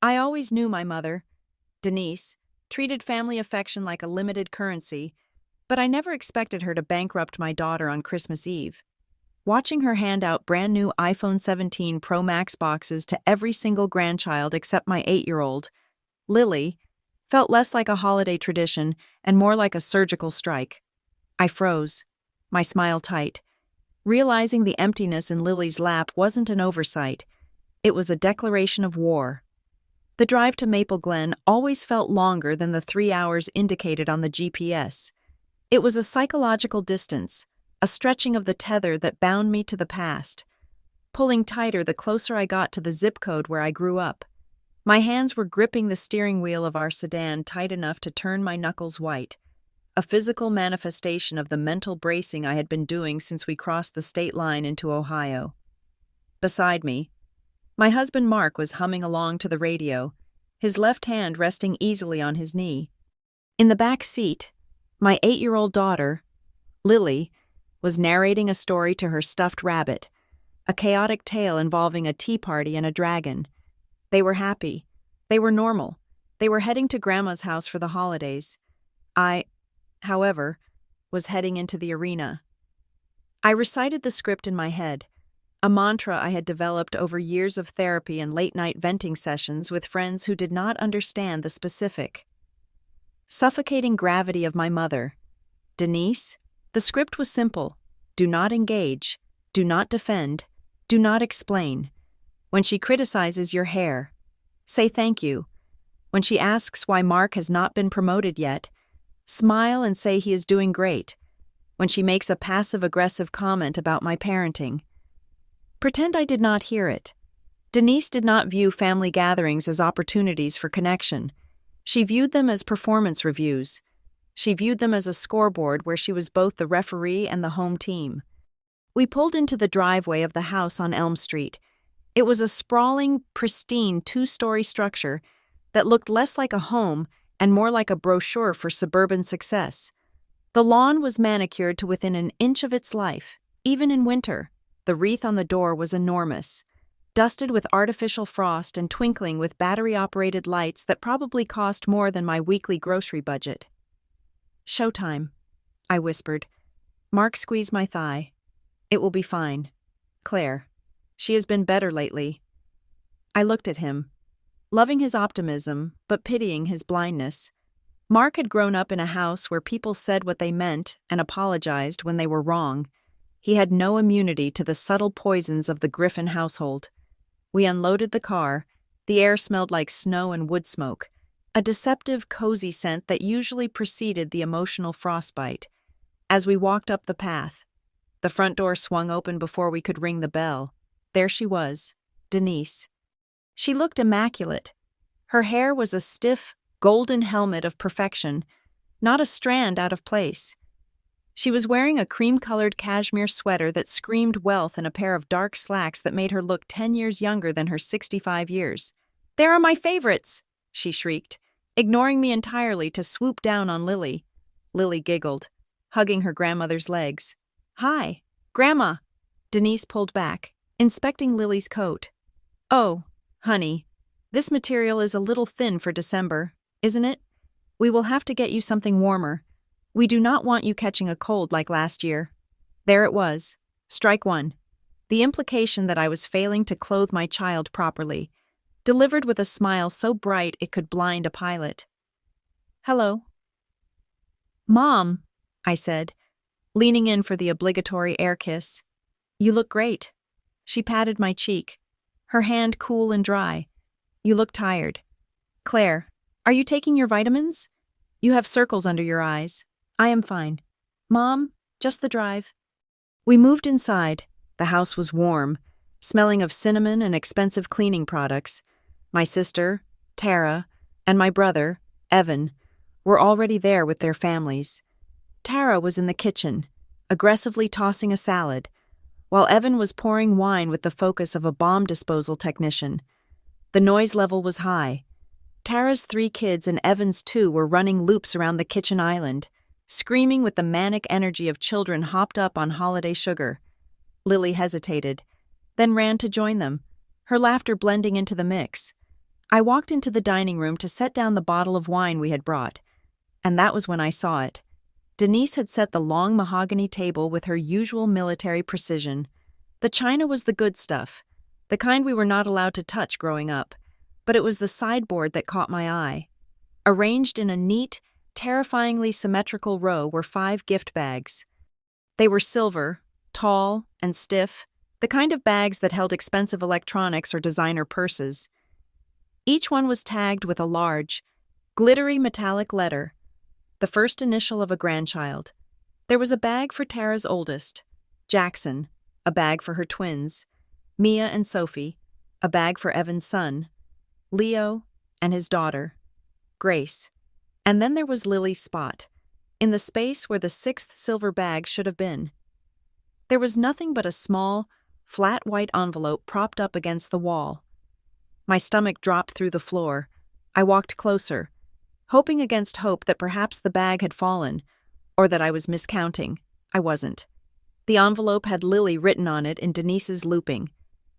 I always knew my mother, Denise, treated family affection like a limited currency, but I never expected her to bankrupt my daughter on Christmas Eve. Watching her hand out brand new iPhone 17 Pro Max boxes to every single grandchild except my 8-year-old, Lily, felt less like a holiday tradition and more like a surgical strike. I froze, my smile tight, realizing the emptiness in Lily's lap wasn't an oversight. It was a declaration of war. The drive to Maple Glen always felt longer than the 3 hours indicated on the GPS. It was a psychological distance, a stretching of the tether that bound me to the past, pulling tighter the closer I got to the zip code where I grew up. My hands were gripping the steering wheel of our sedan tight enough to turn my knuckles white, a physical manifestation of the mental bracing I had been doing since we crossed the state line into Ohio. Beside me, my husband Mark was humming along to the radio, his left hand resting easily on his knee. In the back seat, my 8-year-old daughter, Lily, was narrating a story to her stuffed rabbit, a chaotic tale involving a tea party and a dragon. They were happy. They were normal. They were heading to Grandma's house for the holidays. I, however, was heading into the arena. I recited the script in my head, a mantra I had developed over years of therapy and late-night venting sessions with friends who did not understand the specific, suffocating gravity of my mother. Denise, the script was simple. Do not engage. Do not defend. Do not explain. When she criticizes your hair, say thank you. When she asks why Mark has not been promoted yet, smile and say he is doing great. When she makes a passive-aggressive comment about my parenting, pretend I did not hear it. Denise did not view family gatherings as opportunities for connection. She viewed them as performance reviews. She viewed them as a scoreboard where she was both the referee and the home team. We pulled into the driveway of the house on Elm Street. It was a sprawling, pristine 2-story structure that looked less like a home and more like a brochure for suburban success. The lawn was manicured to within an inch of its life, even in winter. The wreath on the door was enormous, dusted with artificial frost and twinkling with battery-operated lights that probably cost more than my weekly grocery budget. "Showtime," I whispered. Mark squeezed my thigh. "It will be fine. Claire. She has been better lately." I looked at him, loving his optimism, but pitying his blindness. Mark had grown up in a house where people said what they meant and apologized when they were wrong. He had no immunity to the subtle poisons of the Griffin household. We unloaded the car. The air smelled like snow and wood smoke, a deceptive, cozy scent that usually preceded the emotional frostbite. As we walked up the path, the front door swung open before we could ring the bell. There she was, Denise. She looked immaculate. Her hair was a stiff, golden helmet of perfection, not a strand out of place. She was wearing a cream-colored cashmere sweater that screamed wealth and a pair of dark slacks that made her look 10 years younger than her 65 years. "There are my favorites!" she shrieked, ignoring me entirely to swoop down on Lily. Lily giggled, hugging her grandmother's legs. "Hi, Grandma!" Denise pulled back, inspecting Lily's coat. "Oh, honey, this material is a little thin for December, isn't it? We will have to get you something warmer. We do not want you catching a cold like last year." There it was, strike one. The implication that I was failing to clothe my child properly, delivered with a smile so bright it could blind a pilot. "Hello." "Mom," I said, leaning in for the obligatory air kiss. "You look great." She patted my cheek, her hand cool and dry. "You look tired. Claire, are you taking your vitamins? You have circles under your eyes." "I am fine. Mom, just the drive." We moved inside. The house was warm, smelling of cinnamon and expensive cleaning products. My sister, Tara, and my brother, Evan, were already there with their families. Tara was in the kitchen, aggressively tossing a salad, while Evan was pouring wine with the focus of a bomb disposal technician. The noise level was high. Tara's 3 kids and Evan's 2 were running loops around the kitchen island, screaming with the manic energy of children hopped up on holiday sugar. Lily hesitated, then ran to join them, her laughter blending into the mix. I walked into the dining room to set down the bottle of wine we had brought, and that was when I saw it. Denise had set the long mahogany table with her usual military precision. The china was the good stuff, the kind we were not allowed to touch growing up, but it was the sideboard that caught my eye. Arranged in a neat, terrifyingly symmetrical row were 5 gift bags. They were silver, tall, and stiff, the kind of bags that held expensive electronics or designer purses. Each one was tagged with a large, glittery metallic letter, the first initial of a grandchild. There was a bag for Tara's oldest, Jackson, a bag for her twins, Mia and Sophie, a bag for Evan's son, Leo, and his daughter, Grace. And then there was Lily's spot, in the space where the 6th silver bag should have been. There was nothing but a small, flat white envelope propped up against the wall. My stomach dropped through the floor. I walked closer, hoping against hope that perhaps the bag had fallen, or that I was miscounting. I wasn't. The envelope had Lily written on it in Denise's looping,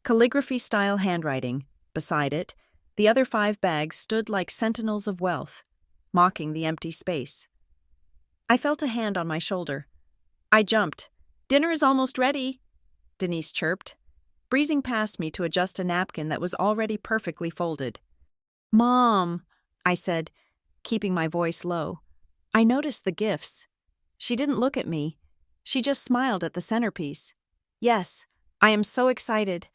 calligraphy-style handwriting. Beside it, the other 5 bags stood like sentinels of wealth, mocking the empty space. I felt a hand on my shoulder. I jumped. "Dinner is almost ready," Denise chirped, breezing past me to adjust a napkin that was already perfectly folded. "Mom," I said, keeping my voice low. I noticed the gifts. She didn't look at me. She just smiled at the centerpiece. "Yes, I am so excited.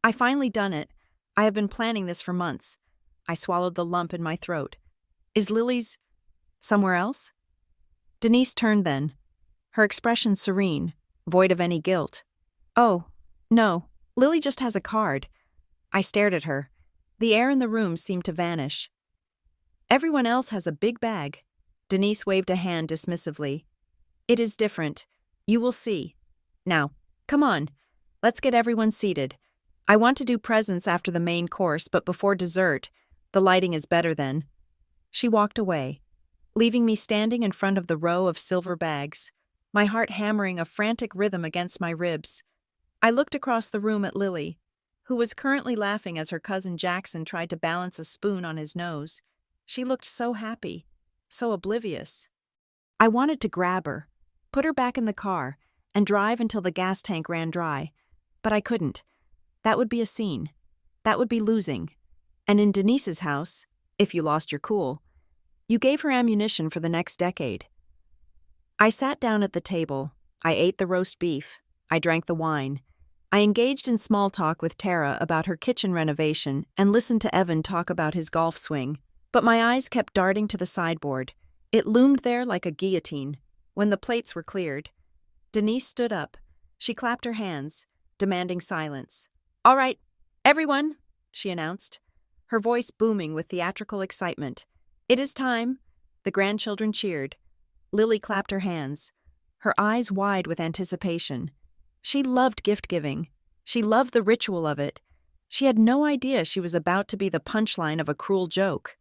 I finally done it. I have been planning this for months." I swallowed the lump in my throat. "Is Lily's somewhere else?" Denise turned then, her expression serene, void of any guilt. "Oh, no, Lily just has a card." I stared at her. The air in the room seemed to vanish. "Everyone else has a big bag." Denise waved a hand dismissively. "It is different. You will see. Now, come on. Let's get everyone seated. I want to do presents after the main course, but before dessert. The lighting is better then." She walked away, leaving me standing in front of the row of silver bags, my heart hammering a frantic rhythm against my ribs. I looked across the room at Lily, who was currently laughing as her cousin Jackson tried to balance a spoon on his nose. She looked so happy, so oblivious. I wanted to grab her, put her back in the car, and drive until the gas tank ran dry, but I couldn't. That would be a scene. That would be losing. And in Denise's house, if you lost your cool, you gave her ammunition for the next decade. I sat down at the table. I ate the roast beef. I drank the wine. I engaged in small talk with Tara about her kitchen renovation and listened to Evan talk about his golf swing. But my eyes kept darting to the sideboard. It loomed there like a guillotine. When the plates were cleared, Denise stood up. She clapped her hands, demanding silence. "All right, everyone," she announced, her voice booming with theatrical excitement. "It is time." The grandchildren cheered. Lily clapped her hands, her eyes wide with anticipation. She loved gift-giving. She loved the ritual of it. She had no idea she was about to be the punchline of a cruel joke.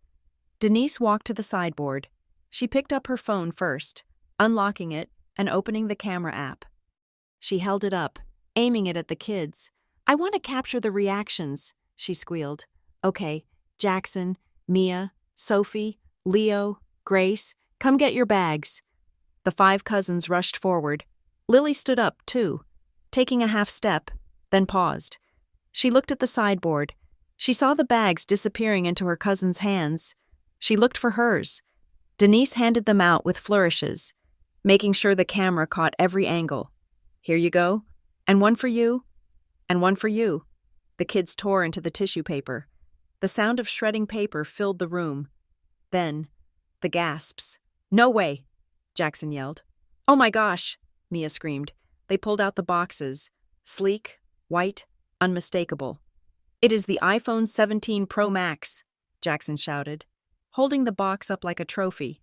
Denise walked to the sideboard. She picked up her phone first, unlocking it and opening the camera app. She held it up, aiming it at the kids. "I want to capture the reactions," she squealed. "Okay, Jackson, Mia, Sophie, Leo, Grace, come get your bags." The 5 cousins rushed forward. Lily stood up, too, taking a half step, then paused. She looked at the sideboard. She saw the bags disappearing into her cousin's hands. She looked for hers. Denise handed them out with flourishes, making sure the camera caught every angle. "Here you go, and one for you, and one for you." The kids tore into the tissue paper. The sound of shredding paper filled the room. Then, the gasps. "No way!" Jackson yelled. "Oh my gosh!" Mia screamed. They pulled out the boxes, sleek, white, unmistakable. "It is the iPhone 17 Pro Max," Jackson shouted, holding the box up like a trophy.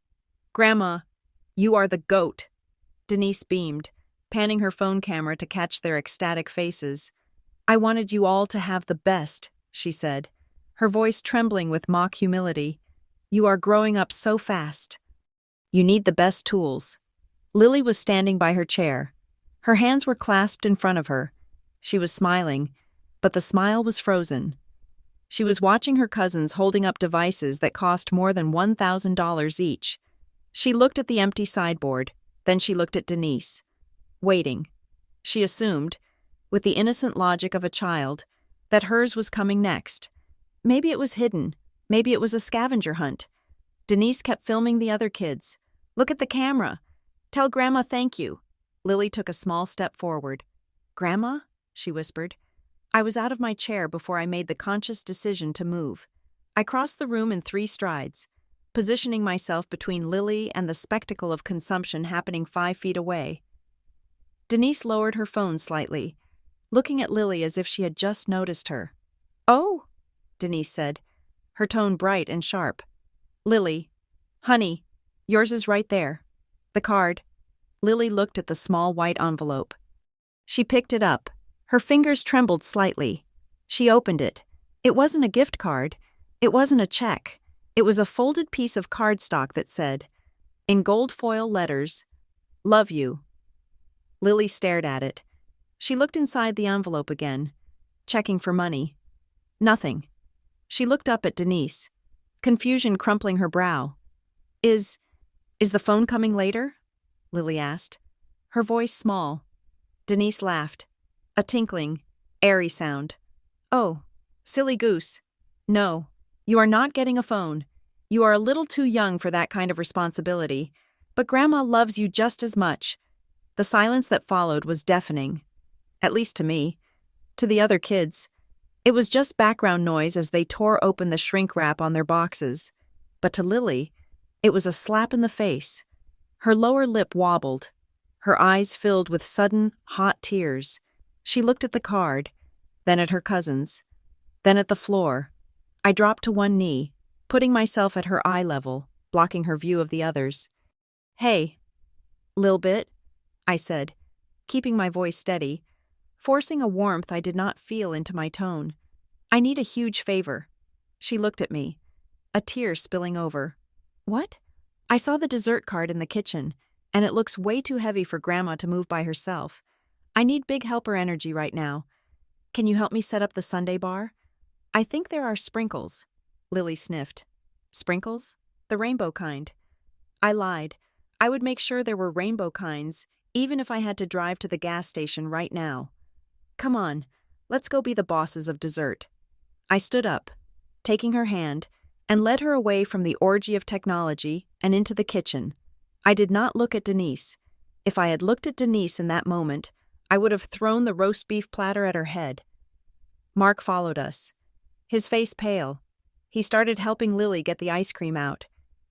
"Grandma, you are the GOAT." Denise beamed, panning her phone camera to catch their ecstatic faces. "I wanted you all to have the best," she said, her voice trembling with mock humility. "You are growing up so fast. You need the best tools." Lily was standing by her chair. Her hands were clasped in front of her. She was smiling, but the smile was frozen. She was watching her cousins holding up devices that cost more than $1,000 each. She looked at the empty sideboard, then she looked at Denise. Waiting. She assumed, with the innocent logic of a child, that hers was coming next. Maybe it was hidden. Maybe it was a scavenger hunt. Denise kept filming the other kids. Look at the camera. Tell Grandma thank you. Lily took a small step forward. Grandma? She whispered. I was out of my chair before I made the conscious decision to move. I crossed the room in 3 strides, positioning myself between Lily and the spectacle of consumption happening 5 feet away. Denise lowered her phone slightly, looking at Lily as if she had just noticed her. Oh, Denise said, her tone bright and sharp. Lily, honey, yours is right there. The card. Lily looked at the small white envelope. She picked it up. Her fingers trembled slightly. She opened it. It wasn't a gift card. It wasn't a check. It was a folded piece of cardstock that said, in gold foil letters, Love you. Lily stared at it. She looked inside the envelope again, checking for money. Nothing. She looked up at Denise, confusion crumpling her brow. Is the phone coming later? Lily asked, her voice small. Denise laughed. A tinkling, airy sound. Oh, silly goose. No, you are not getting a phone. You are a little too young for that kind of responsibility, but Grandma loves you just as much. The silence that followed was deafening. At least to me. To the other kids. It was just background noise as they tore open the shrink wrap on their boxes. But to Lily, it was a slap in the face. Her lower lip wobbled. Her eyes filled with sudden, hot tears. She looked at the card, then at her cousins, then at the floor. I dropped to one knee, putting myself at her eye level, blocking her view of the others. Hey, Lil Bit, I said, keeping my voice steady, forcing a warmth I did not feel into my tone. I need a huge favor. She looked at me, a tear spilling over. What? I saw the dessert cart in the kitchen, and it looks way too heavy for Grandma to move by herself. I need big helper energy right now. Can you help me set up the sundae bar? I think there are sprinkles. Lily sniffed. Sprinkles? The rainbow kind. I lied. I would make sure there were rainbow kinds, even if I had to drive to the gas station right now. Come on, let's go be the bosses of dessert. I stood up, taking her hand, and led her away from the orgy of technology and into the kitchen. I did not look at Denise. If I had looked at Denise in that moment, I would have thrown the roast beef platter at her head. Mark followed us, his face pale. He started helping Lily get the ice cream out,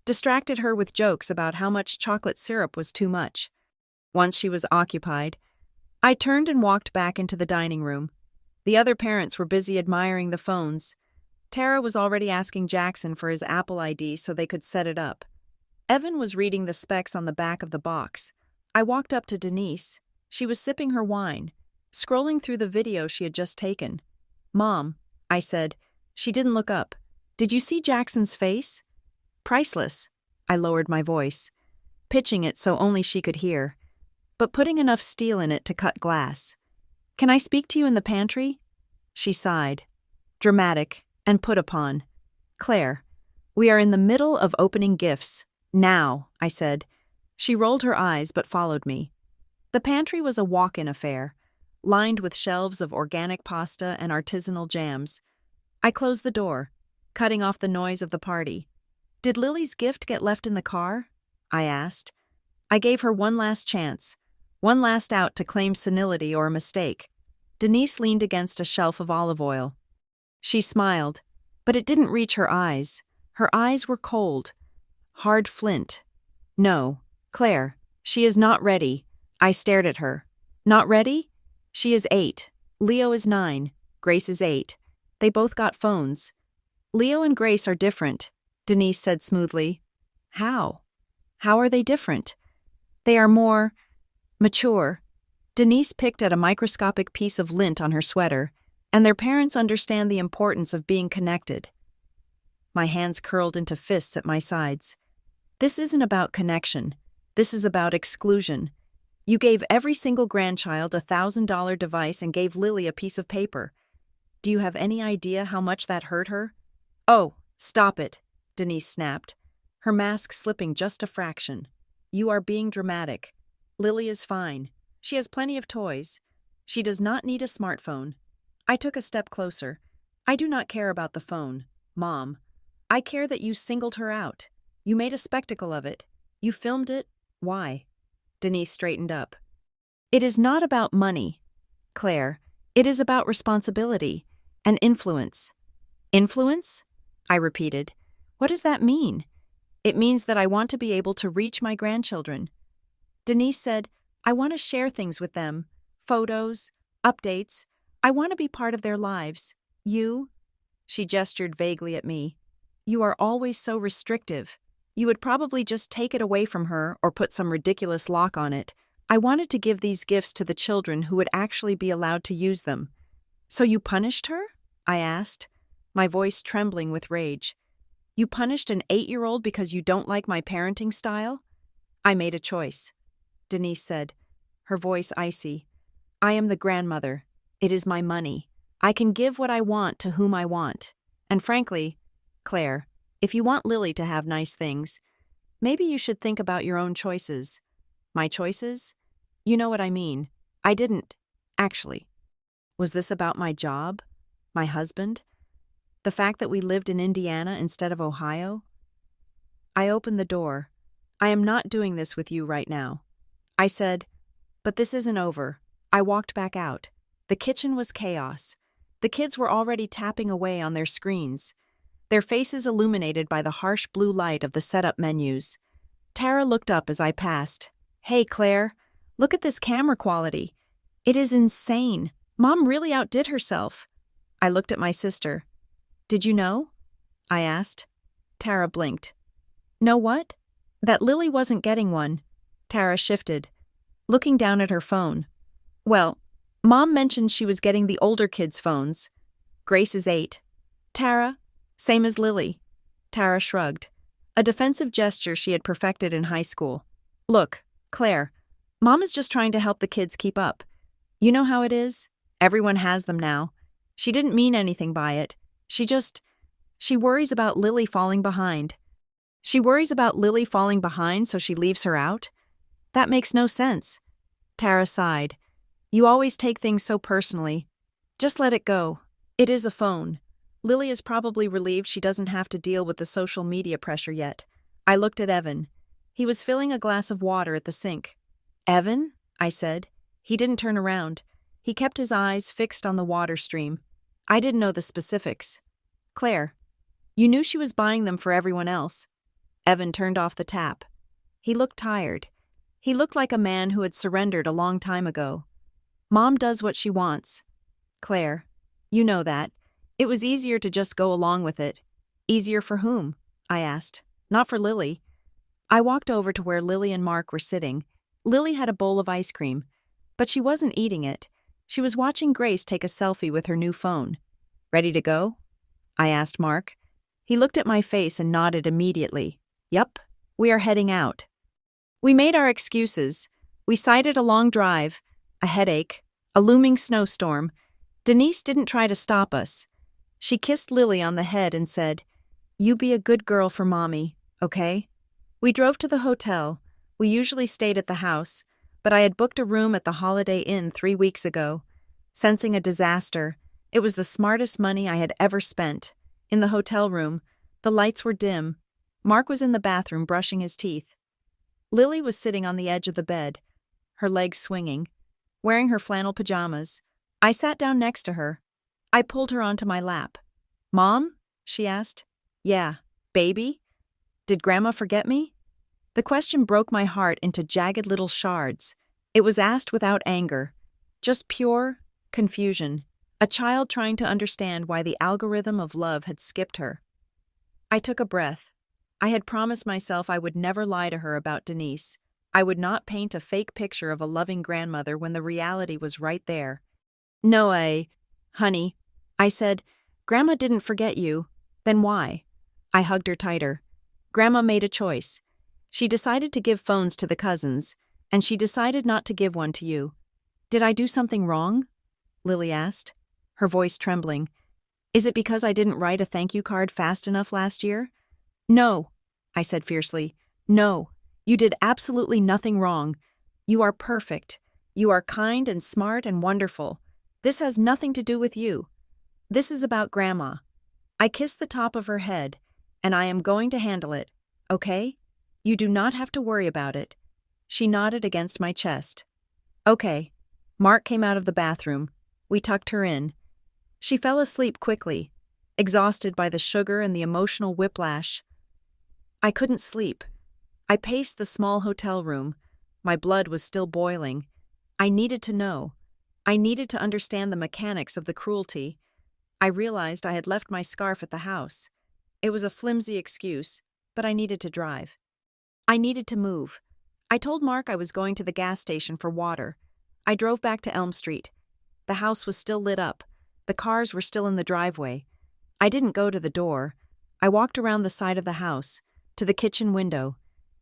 distracted her with jokes about how much chocolate syrup was too much. Once she was occupied, I turned and walked back into the dining room. The other parents were busy admiring the phones. Tara was already asking Jackson for his Apple ID so they could set it up. Evan was reading the specs on the back of the box. I walked up to Denise. She was sipping her wine, scrolling through the video she had just taken. Mom, I said. She didn't look up. Did you see Jackson's face? Priceless. I lowered my voice, pitching it so only she could hear, but putting enough steel in it to cut glass. Can I speak to you in the pantry? She sighed, dramatic and put upon. Claire, we are in the middle of opening gifts. Now, I said. She rolled her eyes but followed me. The pantry was a walk-in affair, lined with shelves of organic pasta and artisanal jams. I closed the door, cutting off the noise of the party. Did Lily's gift get left in the car? I asked. I gave her one last chance, one last out to claim senility or a mistake. Denise leaned against a shelf of olive oil. She smiled, but it didn't reach her eyes. Her eyes were cold, hard flint. No, Claire, she is not ready. I stared at her. Not ready? She is 8. Leo is 9. Grace is 8. They both got phones. Leo and Grace are different, Denise said smoothly. How? How are they different? They are more mature. Denise picked at a microscopic piece of lint on her sweater, and their parents understand the importance of being connected. My hands curled into fists at my sides. This isn't about connection. This is about exclusion. You gave every single grandchild a $1,000 device and gave Lily a piece of paper. Do you have any idea how much that hurt her? Oh, stop it, Denise snapped, her mask slipping just a fraction. You are being dramatic. Lily is fine. She has plenty of toys. She does not need a smartphone. I took a step closer. I do not care about the phone, Mom. I care that you singled her out. You made a spectacle of it. You filmed it. Why? Denise straightened up. It is not about money, Claire. It is about responsibility and influence. Influence? I repeated. What does that mean? It means that I want to be able to reach my grandchildren. Denise said, I want to share things with them. Photos, updates. I want to be part of their lives. You? She gestured vaguely at me. You are always so restrictive. You would probably just take it away from her or put some ridiculous lock on it. I wanted to give these gifts to the children who would actually be allowed to use them. So you punished her? I asked, my voice trembling with rage. You punished an 8-year-old because you don't like my parenting style? I made a choice, Denise said, her voice icy. I am the grandmother. It is my money. I can give what I want to whom I want. And frankly, Claire, if you want Lily to have nice things, maybe you should think about your own choices. My choices? You know what I mean. I didn't, actually. Was this about my job? My husband? The fact that we lived in Indiana instead of Ohio? I opened the door. I am not doing this with you right now. I said, but this isn't over. I walked back out. The kitchen was chaos. The kids were already tapping away on their screens, their faces illuminated by the harsh blue light of the setup menus. Tara looked up as I passed. Hey, Claire, look at this camera quality. It is insane. Mom really outdid herself. I looked at my sister. Did you know? I asked. Tara blinked. Know what? That Lily wasn't getting one. Tara shifted, looking down at her phone. Well, Mom mentioned she was getting the older kids' phones. Grace is 8. Tara, same as Lily. Tara shrugged, a defensive gesture she had perfected in high school. Look, Claire, Mom is just trying to help the kids keep up. You know how it is? Everyone has them now. She didn't mean anything by it. She worries about Lily falling behind. She worries about Lily falling behind, so she leaves her out? That makes no sense. Tara sighed. You always take things so personally. Just let it go. It is a phone. Lily is probably relieved she doesn't have to deal with the social media pressure yet. I looked at Evan. He was filling a glass of water at the sink. Evan? I said. He didn't turn around. He kept his eyes fixed on the water stream. I didn't know the specifics. Claire, you knew she was buying them for everyone else. Evan turned off the tap. He looked tired. He looked like a man who had surrendered a long time ago. Mom does what she wants. Claire, you know that. It was easier to just go along with it. Easier for whom? I asked. Not for Lily. I walked over to where Lily and Mark were sitting. Lily had a bowl of ice cream, but she wasn't eating it. She was watching Grace take a selfie with her new phone. Ready to go? I asked Mark. He looked at my face and nodded immediately. Yup, we are heading out. We made our excuses. We cited a long drive, a headache, a looming snowstorm. Denise didn't try to stop us. She kissed Lily on the head and said, You be a good girl for Mommy, okay? We drove to the hotel. We usually stayed at the house, but I had booked a room at the Holiday Inn 3 weeks ago. Sensing a disaster, it was the smartest money I had ever spent. In the hotel room, the lights were dim. Mark was in the bathroom brushing his teeth. Lily was sitting on the edge of the bed, her legs swinging, wearing her flannel pajamas. I sat down next to her. I pulled her onto my lap. Mom? She asked. Yeah. Baby? Did Grandma forget me? The question broke my heart into jagged little shards. It was asked without anger, just pure confusion, a child trying to understand why the algorithm of love had skipped her. I took a breath. I had promised myself I would never lie to her about Denise. I would not paint a fake picture of a loving grandmother when the reality was right there. No, honey, I said, Grandma didn't forget you. Then why? I hugged her tighter. Grandma made a choice. She decided to give phones to the cousins, and she decided not to give one to you. Did I do something wrong? Lily asked. her voice trembling. Is it because I didn't write a thank you card fast enough last year? No, I said fiercely. No, you did absolutely nothing wrong. You are perfect. You are kind and smart and wonderful. This has nothing to do with you. This is about Grandma. I kissed the top of her head, and I am going to handle it, okay? You do not have to worry about it. She nodded against my chest. Okay. Mark came out of the bathroom. We tucked her in. She fell asleep quickly, exhausted by the sugar and the emotional whiplash. I couldn't sleep. I paced the small hotel room. My blood was still boiling. I needed to know. I needed to understand the mechanics of the cruelty. I realized I had left my scarf at the house. It was a flimsy excuse, but I needed to drive. I needed to move. I told Mark I was going to the gas station for water. I drove back to Elm Street. The house was still lit up. The cars were still in the driveway. I didn't go to the door. I walked around the side of the house, to the kitchen window.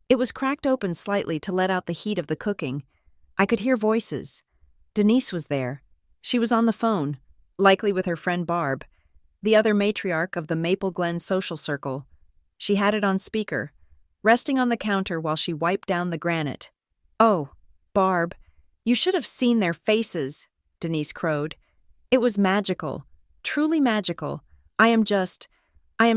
It was cracked open slightly to let out the heat of the cooking. I could hear voices. Denise was there. She was on the phone, likely with her friend Barb, the other matriarch of the Maple Glen social circle. She had it on speaker, resting on the counter while she wiped down the granite. Oh, Barb, you should have seen their faces, Denise crowed. It was magical, truly magical. I am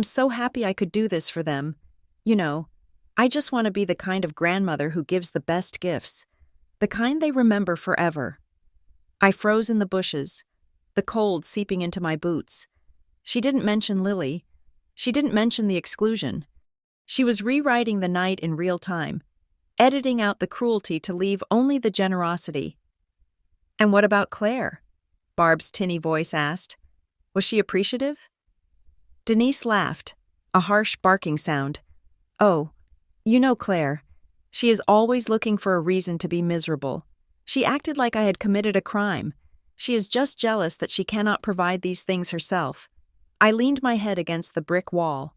so happy I could do this for them. You know, I just want to be the kind of grandmother who gives the best gifts, the kind they remember forever. I froze in the bushes, the cold seeping into my boots. She didn't mention Lily. She didn't mention the exclusion. She was rewriting the night in real time, editing out the cruelty to leave only the generosity. And what about Claire? Barb's tinny voice asked. Was she appreciative? Denise laughed, a harsh barking sound. Oh, you know Claire. She is always looking for a reason to be miserable. She acted like I had committed a crime. She is just jealous that she cannot provide these things herself. I leaned my head against the brick wall.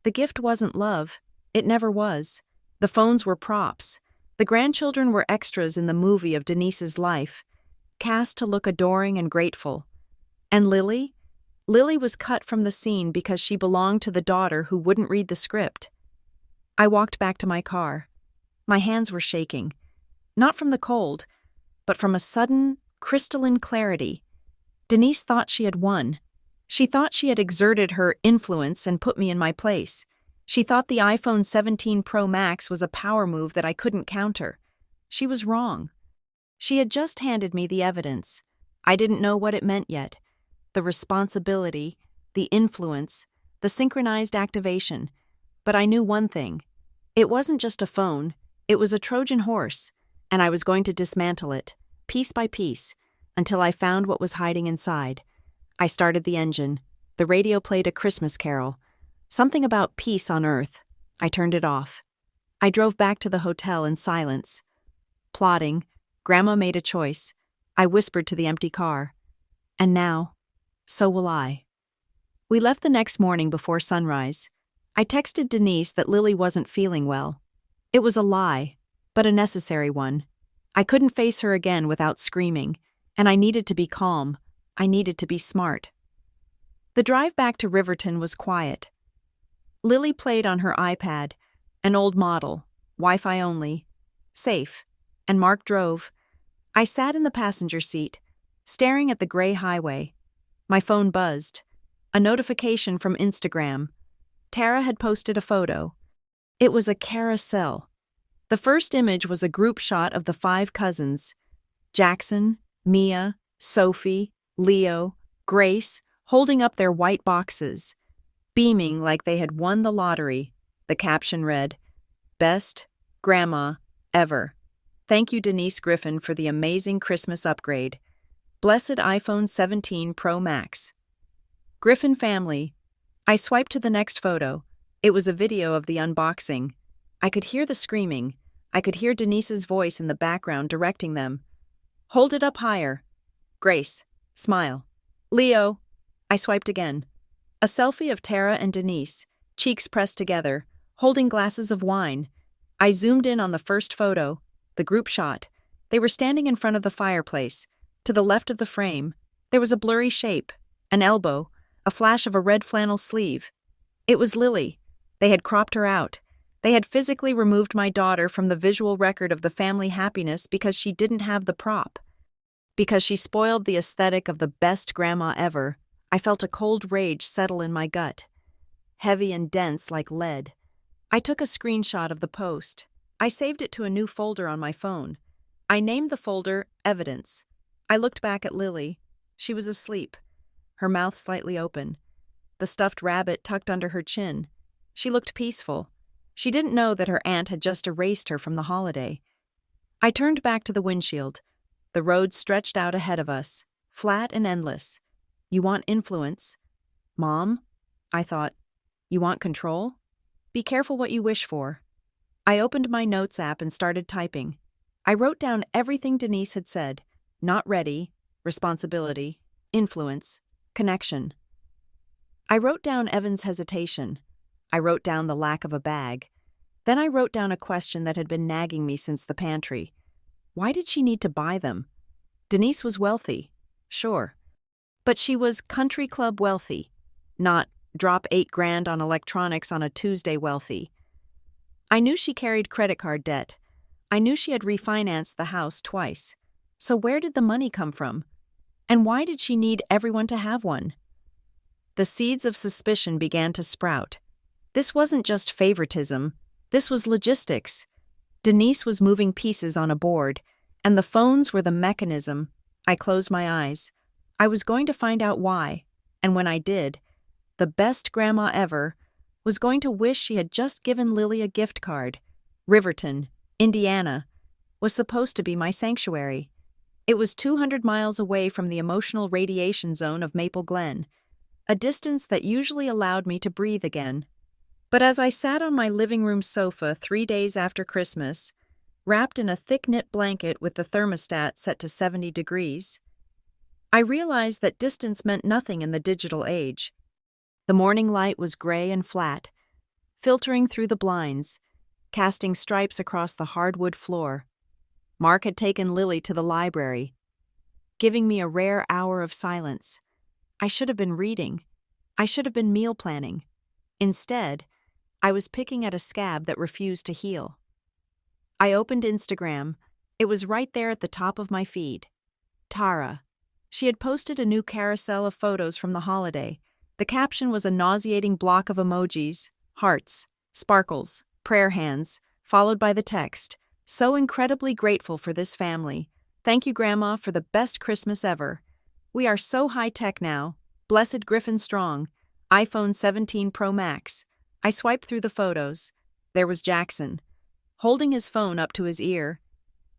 The gift wasn't love. It never was. The phones were props. The grandchildren were extras in the movie of Denise's life, cast to look adoring and grateful. And Lily? Lily was cut from the scene because she belonged to the daughter who wouldn't read the script. I walked back to my car. My hands were shaking, not from the cold, but from a sudden, crystalline clarity. Denise thought she had won. She thought she had exerted her influence and put me in my place. She thought the iPhone 17 Pro Max was a power move that I couldn't counter. She was wrong. She had just handed me the evidence. I didn't know what it meant yet. The responsibility, the influence, the synchronized activation. But I knew one thing. It wasn't just a phone. It was a Trojan horse, and I was going to dismantle it, piece by piece, until I found what was hiding inside. I started the engine. The radio played a Christmas carol. Something about peace on earth. I turned it off. I drove back to the hotel in silence. Plodding, Grandma made a choice. I whispered to the empty car. And now, so will I. We left the next morning before sunrise. I texted Denise that Lily wasn't feeling well. It was a lie, but a necessary one. I couldn't face her again without screaming, and I needed to be calm. I needed to be smart. The drive back to Riverton was quiet. Lily played on her iPad, an old model, Wi-Fi only, safe, and Mark drove. I sat in the passenger seat, staring at the gray highway. My phone buzzed. A notification from Instagram. Tara had posted a photo. It was a carousel. The first image was a group shot of the 5 cousins: Jackson, Mia, Sophie, Leo, Grace, holding up their white boxes, beaming like they had won the lottery. The caption read, "Best Grandma ever. Thank you, Denise Griffin, for the amazing Christmas upgrade. Blessed iPhone 17 Pro Max." Griffin family. I swiped to the next photo. It was a video of the unboxing. I could hear the screaming. I could hear Denise's voice in the background directing them. "Hold it up higher. Grace, smile. Leo." I swiped again. A selfie of Tara and Denise, cheeks pressed together, holding glasses of wine. I zoomed in on the first photo, the group shot. They were standing in front of the fireplace. To the left of the frame, there was a blurry shape, an elbow, a flash of a red flannel sleeve. It was Lily. They had cropped her out. They had physically removed my daughter from the visual record of the family happiness because she didn't have the prop. Because she spoiled the aesthetic of the best grandma ever, I felt a cold rage settle in my gut, heavy and dense like lead. I took a screenshot of the post. I saved it to a new folder on my phone. I named the folder Evidence. I looked back at Lily. She was asleep, her mouth slightly open, the stuffed rabbit tucked under her chin. She looked peaceful. She didn't know that her aunt had just erased her from the holiday. I turned back to the windshield. The road stretched out ahead of us, flat and endless. You want influence? Mom? I thought. You want control? Be careful what you wish for. I opened my notes app and started typing. I wrote down everything Denise had said. Not ready, responsibility, influence, connection. I wrote down Evan's hesitation. I wrote down the lack of a bag. Then I wrote down a question that had been nagging me since the pantry. Why did she need to buy them? Denise was wealthy, sure. But she was country club wealthy, not drop $8,000 on electronics on a Tuesday wealthy. I knew she carried credit card debt. I knew she had refinanced the house twice. So where did the money come from? And why did she need everyone to have one? The seeds of suspicion began to sprout. This wasn't just favoritism. This was logistics. Denise was moving pieces on a board, and the phones were the mechanism. I closed my eyes. I was going to find out why, and when I did, the best grandma ever was going to wish she had just given Lily a gift card. Riverton, Indiana, was supposed to be my sanctuary. It was 200 miles away from the emotional radiation zone of Maple Glen, a distance that usually allowed me to breathe again. But as I sat on my living room sofa 3 days after Christmas, wrapped in a thick knit blanket with the thermostat set to 70 degrees, I realized that distance meant nothing in the digital age. The morning light was gray and flat, filtering through the blinds, casting stripes across the hardwood floor. Mark had taken Lily to the library, giving me a rare hour of silence. I should have been reading. I should have been meal planning. Instead, I was picking at a scab that refused to heal. I opened Instagram. It was right there at the top of my feed. Tara. She had posted a new carousel of photos from the holiday. The caption was a nauseating block of emojis, hearts, sparkles, prayer hands, followed by the text, "So incredibly grateful for this family. Thank you, Grandma, for the best Christmas ever. We are so high-tech now. Blessed Griffin Strong. iPhone 17 Pro Max." I swiped through the photos. There was Jackson, holding his phone up to his ear,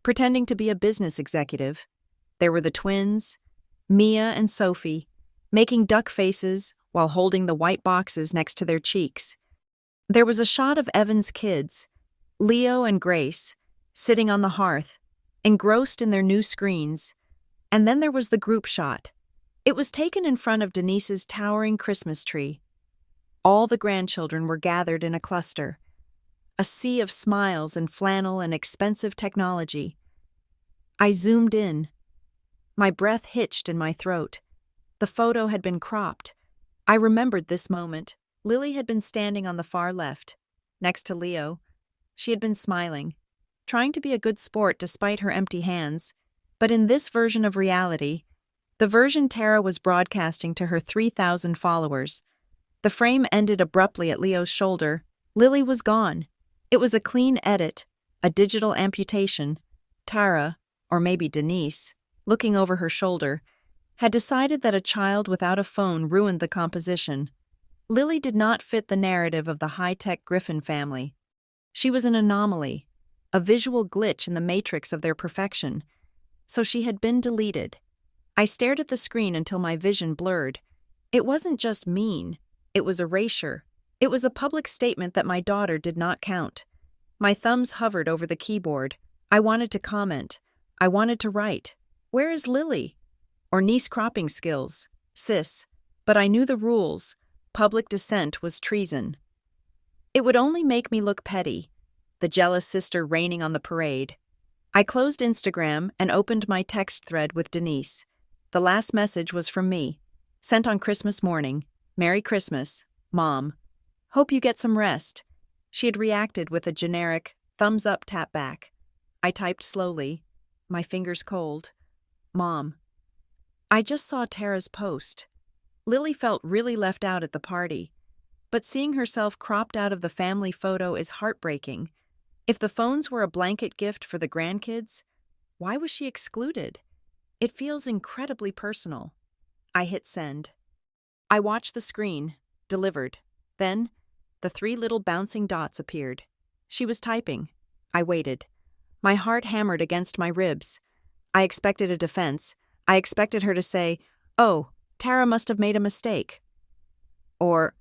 pretending to be a business executive. There were the twins, Mia and Sophie, making duck faces while holding the white boxes next to their cheeks. There was a shot of Evan's kids, Leo and Grace, sitting on the hearth, engrossed in their new screens. And then there was the group shot. It was taken in front of Denise's towering Christmas tree. All the grandchildren were gathered in a cluster, a sea of smiles and flannel and expensive technology. I zoomed in. My breath hitched in my throat. The photo had been cropped. I remembered this moment. Lily had been standing on the far left, next to Leo. She had been smiling, trying to be a good sport despite her empty hands. But in this version of reality, the version Tara was broadcasting to her 3,000 followers, the frame ended abruptly at Leo's shoulder. Lily was gone. It was a clean edit, a digital amputation. Tara, or maybe Denise, looking over her shoulder, had decided that a child without a phone ruined the composition. Lily did not fit the narrative of the high-tech Griffin family. She was an anomaly, a visual glitch in the matrix of their perfection. So she had been deleted. I stared at the screen until my vision blurred. It wasn't just mean. It was erasure. It was a public statement that my daughter did not count. My thumbs hovered over the keyboard. I wanted to comment. I wanted to write. Where is Lily? Or niece cropping skills. Sis. But I knew the rules. Public dissent was treason. It would only make me look petty, the jealous sister raining on the parade. I closed Instagram and opened my text thread with Denise. The last message was from me. Sent on Christmas morning. Merry Christmas, Mom. Hope you get some rest. She had reacted with a generic, thumbs up tap back. I typed slowly, my fingers cold. Mom. I just saw Tara's post. Lily felt really left out at the party, but seeing herself cropped out of the family photo is heartbreaking. If the phones were a blanket gift for the grandkids, why was she excluded? It feels incredibly personal. I hit send. I watched the screen, delivered. Then, the 3 little bouncing dots appeared. She was typing. I waited. My heart hammered against my ribs. I expected a defense. I expected her to say, "Oh, Tara must have made a mistake." Or,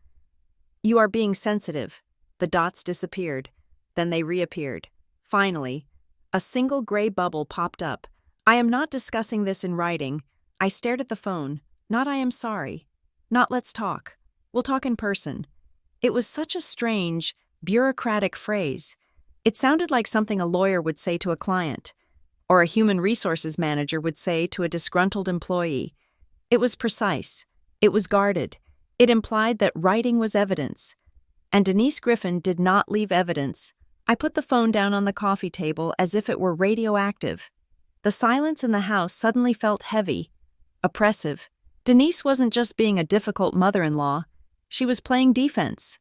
"You are being sensitive." The dots disappeared. Then they reappeared. Finally, a single gray bubble popped up. I am not discussing this in writing. I stared at the phone. Not I am sorry. Not let's talk. We'll talk in person. It was such a strange, bureaucratic phrase. It sounded like something a lawyer would say to a client, or a human resources manager would say to a disgruntled employee. It was precise. It was guarded. It implied that writing was evidence. And Denise Griffin did not leave evidence. I put the phone down on the coffee table as if it were radioactive. The silence in the house suddenly felt heavy, oppressive. Denise wasn't just being a difficult mother-in-law. She was playing defense.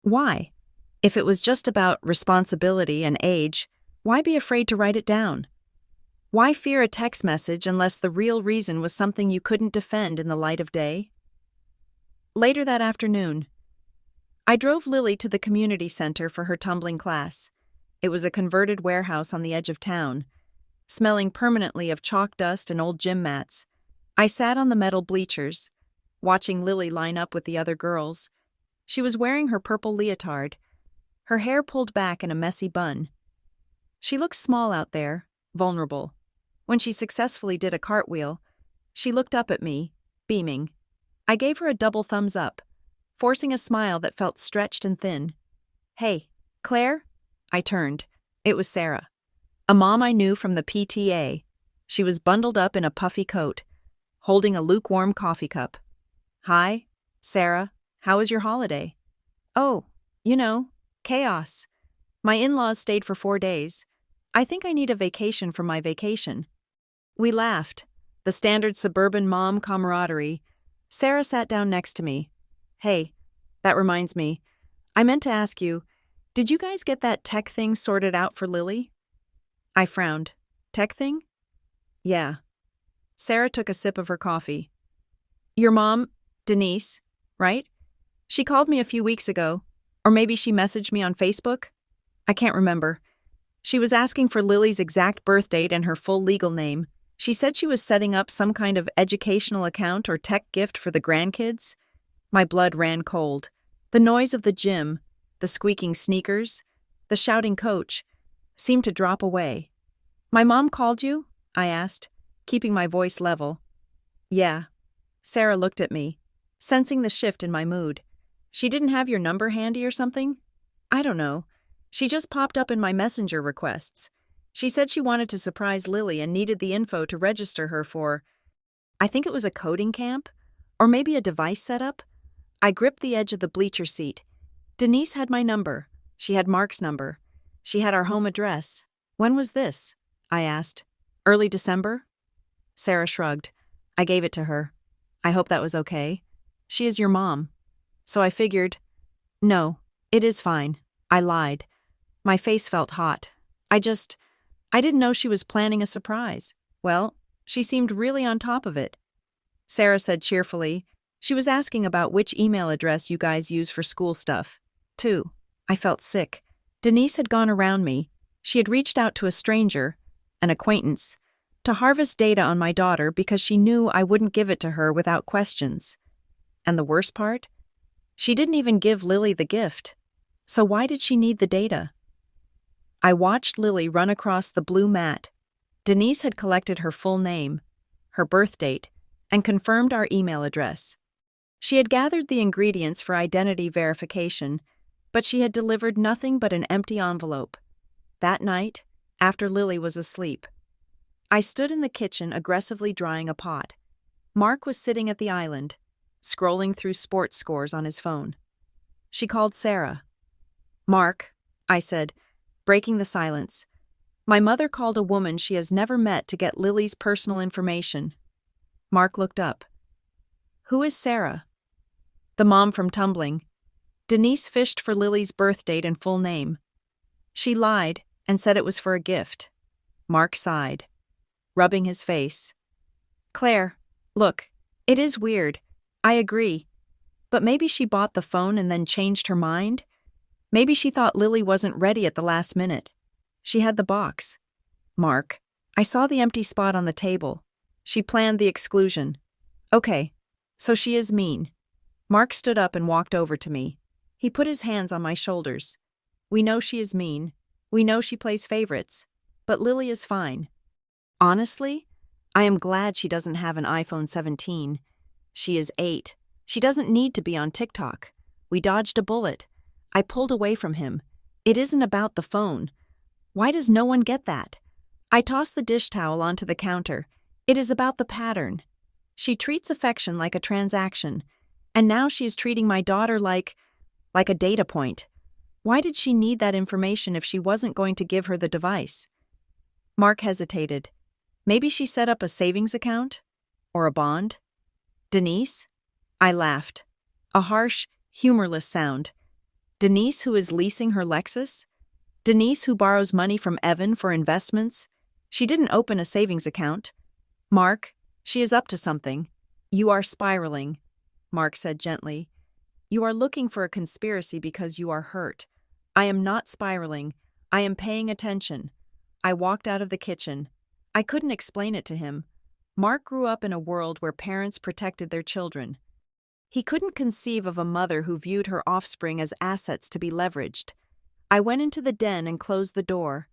Why? If it was just about responsibility and age, why be afraid to write it down? Why fear a text message unless the real reason was something you couldn't defend in the light of day? Later that afternoon, I drove Lily to the community center for her tumbling class. It was a converted warehouse on the edge of town, smelling permanently of chalk dust and old gym mats. I sat on the metal bleachers, watching Lily line up with the other girls. She was wearing her purple leotard, her hair pulled back in a messy bun. She looked small out there, vulnerable. When she successfully did a cartwheel, she looked up at me, beaming. I gave her a double thumbs up, forcing a smile that felt stretched and thin. "Hey, Claire?" I turned. It was Sarah, a mom I knew from the PTA. She was bundled up in a puffy coat, holding a lukewarm coffee cup. "Hi, Sarah. How was your holiday?" "Oh, chaos. My in-laws stayed for 4 days. I think I need a vacation from my vacation." We laughed. The standard suburban mom camaraderie. Sarah sat down next to me. "Hey, that reminds me. I meant to ask you, did you guys get that tech thing sorted out for Lily?" I frowned. "Tech thing?" "Yeah." Sarah took a sip of her coffee. "Your mom, Denise, right? She called me a few weeks ago, or maybe she messaged me on Facebook? I can't remember. She was asking for Lily's exact birth date and her full legal name. She said she was setting up some kind of educational account or tech gift for the grandkids." My blood ran cold. The noise of the gym, the squeaking sneakers, the shouting coach, seemed to drop away. "My mom called you?" I asked, keeping my voice level. "Yeah." Sarah looked at me, sensing the shift in my mood. "She didn't have your number handy or something?" "I don't know. She just popped up in my messenger requests. She said she wanted to surprise Lily and needed the info to register her for, I think it was a coding camp, or maybe a device setup." I gripped the edge of the bleacher seat. Denise had my number. She had Mark's number. She had our home address. "When was this?" I asked. "Early December?" Sarah shrugged. I gave it to her. "I hope that was okay. She is your mom." So I figured, "No, it is fine." I lied. My face felt hot. I didn't know she was planning a surprise. Well, she seemed really on top of it. Sarah said cheerfully, "She was asking about which email address you guys use for school stuff." Too. I felt sick. Denise had gone around me. She had reached out to a stranger, an acquaintance, to harvest data on my daughter because she knew I wouldn't give it to her without questions. And the worst part? She didn't even give Lily the gift. So why did she need the data? I watched Lily run across the blue mat. Denise had collected her full name, her birth date, and confirmed our email address. She had gathered the ingredients for identity verification, but she had delivered nothing but an empty envelope. That night, after Lily was asleep, I stood in the kitchen aggressively drying a pot. Mark was sitting at the island, scrolling through sports scores on his phone. She called Sarah. "Mark," I said, breaking the silence. "My mother called a woman she has never met to get Lily's personal information." Mark looked up. "Who is Sarah?" "The mom from tumbling. Denise fished for Lily's birth date and full name. She lied and said it was for a gift." Mark sighed, rubbing his face. "Claire, look, it is weird. I agree. But maybe she bought the phone and then changed her mind? Maybe she thought Lily wasn't ready at the last minute. She had the box. Mark, I saw the empty spot on the table. She planned the exclusion. Okay, so she is mean." Mark stood up and walked over to me. He put his hands on my shoulders. "We know she is mean. We know she plays favorites. But Lily is fine. Honestly, I am glad she doesn't have an iPhone 17. She is 8. She doesn't need to be on TikTok. We dodged a bullet. I pulled away from him. It isn't about the phone. Why does no one get that? I tossed the dish towel onto the counter. It is about the pattern. She treats affection like a transaction, and now she is treating my daughter like a data point. Why did she need that information if she wasn't going to give her the device?" Mark hesitated. "Maybe she set up a savings account? Or a bond?" "Denise?" I laughed. A harsh, humorless sound. "Denise who is leasing her Lexus? Denise who borrows money from Evan for investments? She didn't open a savings account. Mark, she is up to something. You are spiraling," Mark said gently. "You are looking for a conspiracy because you are hurt. I am not spiraling. I am paying attention." I walked out of the kitchen. I couldn't explain it to him. Mark grew up in a world where parents protected their children. He couldn't conceive of a mother who viewed her offspring as assets to be leveraged. I went into the den and closed the door.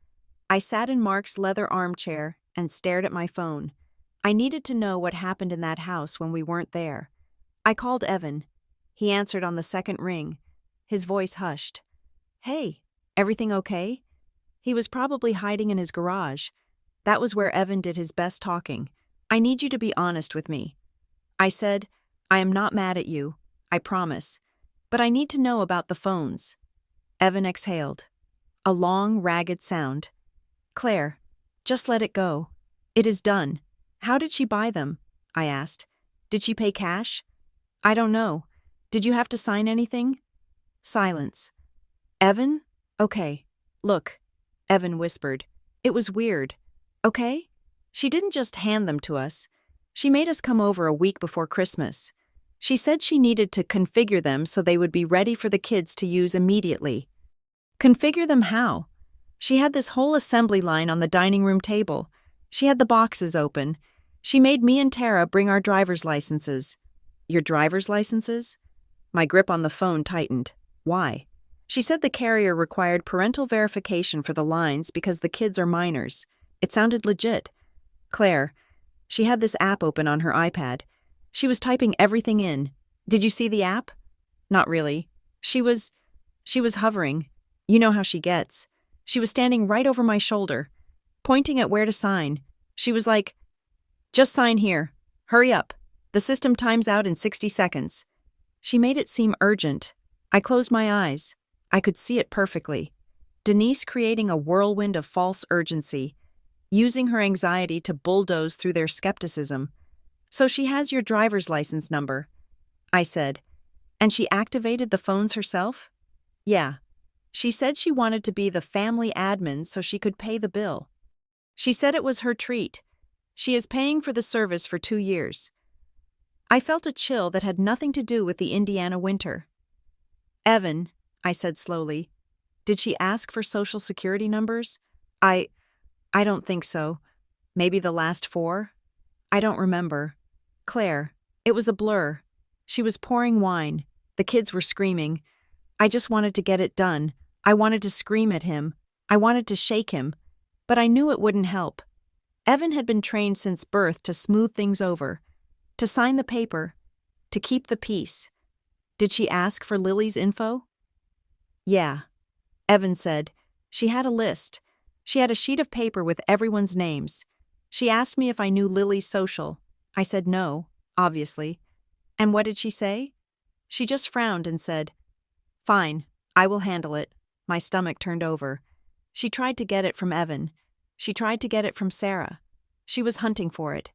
I sat in Mark's leather armchair and stared at my phone. I needed to know what happened in that house when we weren't there. I called Evan. He answered on the second ring. His voice hushed. "Hey, everything okay?" He was probably hiding in his garage. That was where Evan did his best talking. "I need you to be honest with me." I said, "I am not mad at you, I promise. But I need to know about the phones." Evan exhaled. A long, ragged sound. "Claire, just let it go. It is done. How did she buy them?" I asked. "Did she pay cash?" "I don't know. Did you have to sign anything?" Silence. "Evan? Okay. Look," Evan whispered. "It was weird. Okay? She didn't just hand them to us. She made us come over a week before Christmas. She said she needed to configure them so they would be ready for the kids to use immediately." "Configure them how?" "She had this whole assembly line on the dining room table. She had the boxes open. She made me and Tara bring our driver's licenses." "Your driver's licenses?" My grip on the phone tightened. "Why?" "She said the carrier required parental verification for the lines because the kids are minors. It sounded legit." "Claire, she had this app open on her iPad. She was typing everything in. Did you see the app?" "Not really. She was hovering. You know how she gets. She was standing right over my shoulder, pointing at where to sign. She was like, 'Just sign here. Hurry up. The system times out in 60 seconds. She made it seem urgent. I closed my eyes. I could see it perfectly. Denise creating a whirlwind of false urgency, using her anxiety to bulldoze through their skepticism. "So she has your driver's license number," I said. "And she activated the phones herself?" "Yeah. She said she wanted to be the family admin so she could pay the bill. She said it was her treat. She is paying for the service for 2 years." I felt a chill that had nothing to do with the Indiana winter. "Evan," I said slowly, "did she ask for social security numbers?" I don't think so. Maybe the last 4? I don't remember. Claire, it was a blur. She was pouring wine. The kids were screaming. I just wanted to get it done. I wanted to scream at him. I wanted to shake him. But I knew it wouldn't help. Evan had been trained since birth to smooth things over, to sign the paper, to keep the peace. Did she ask for Lily's info? "Yeah," Evan said. "She had a list. She had a sheet of paper with everyone's names. She asked me if I knew Lily's social. I said no, obviously. And what did she say? She just frowned and said, "Fine, I will handle it." My stomach turned over. She tried to get it from Evan. She tried to get it from Sarah. She was hunting for it.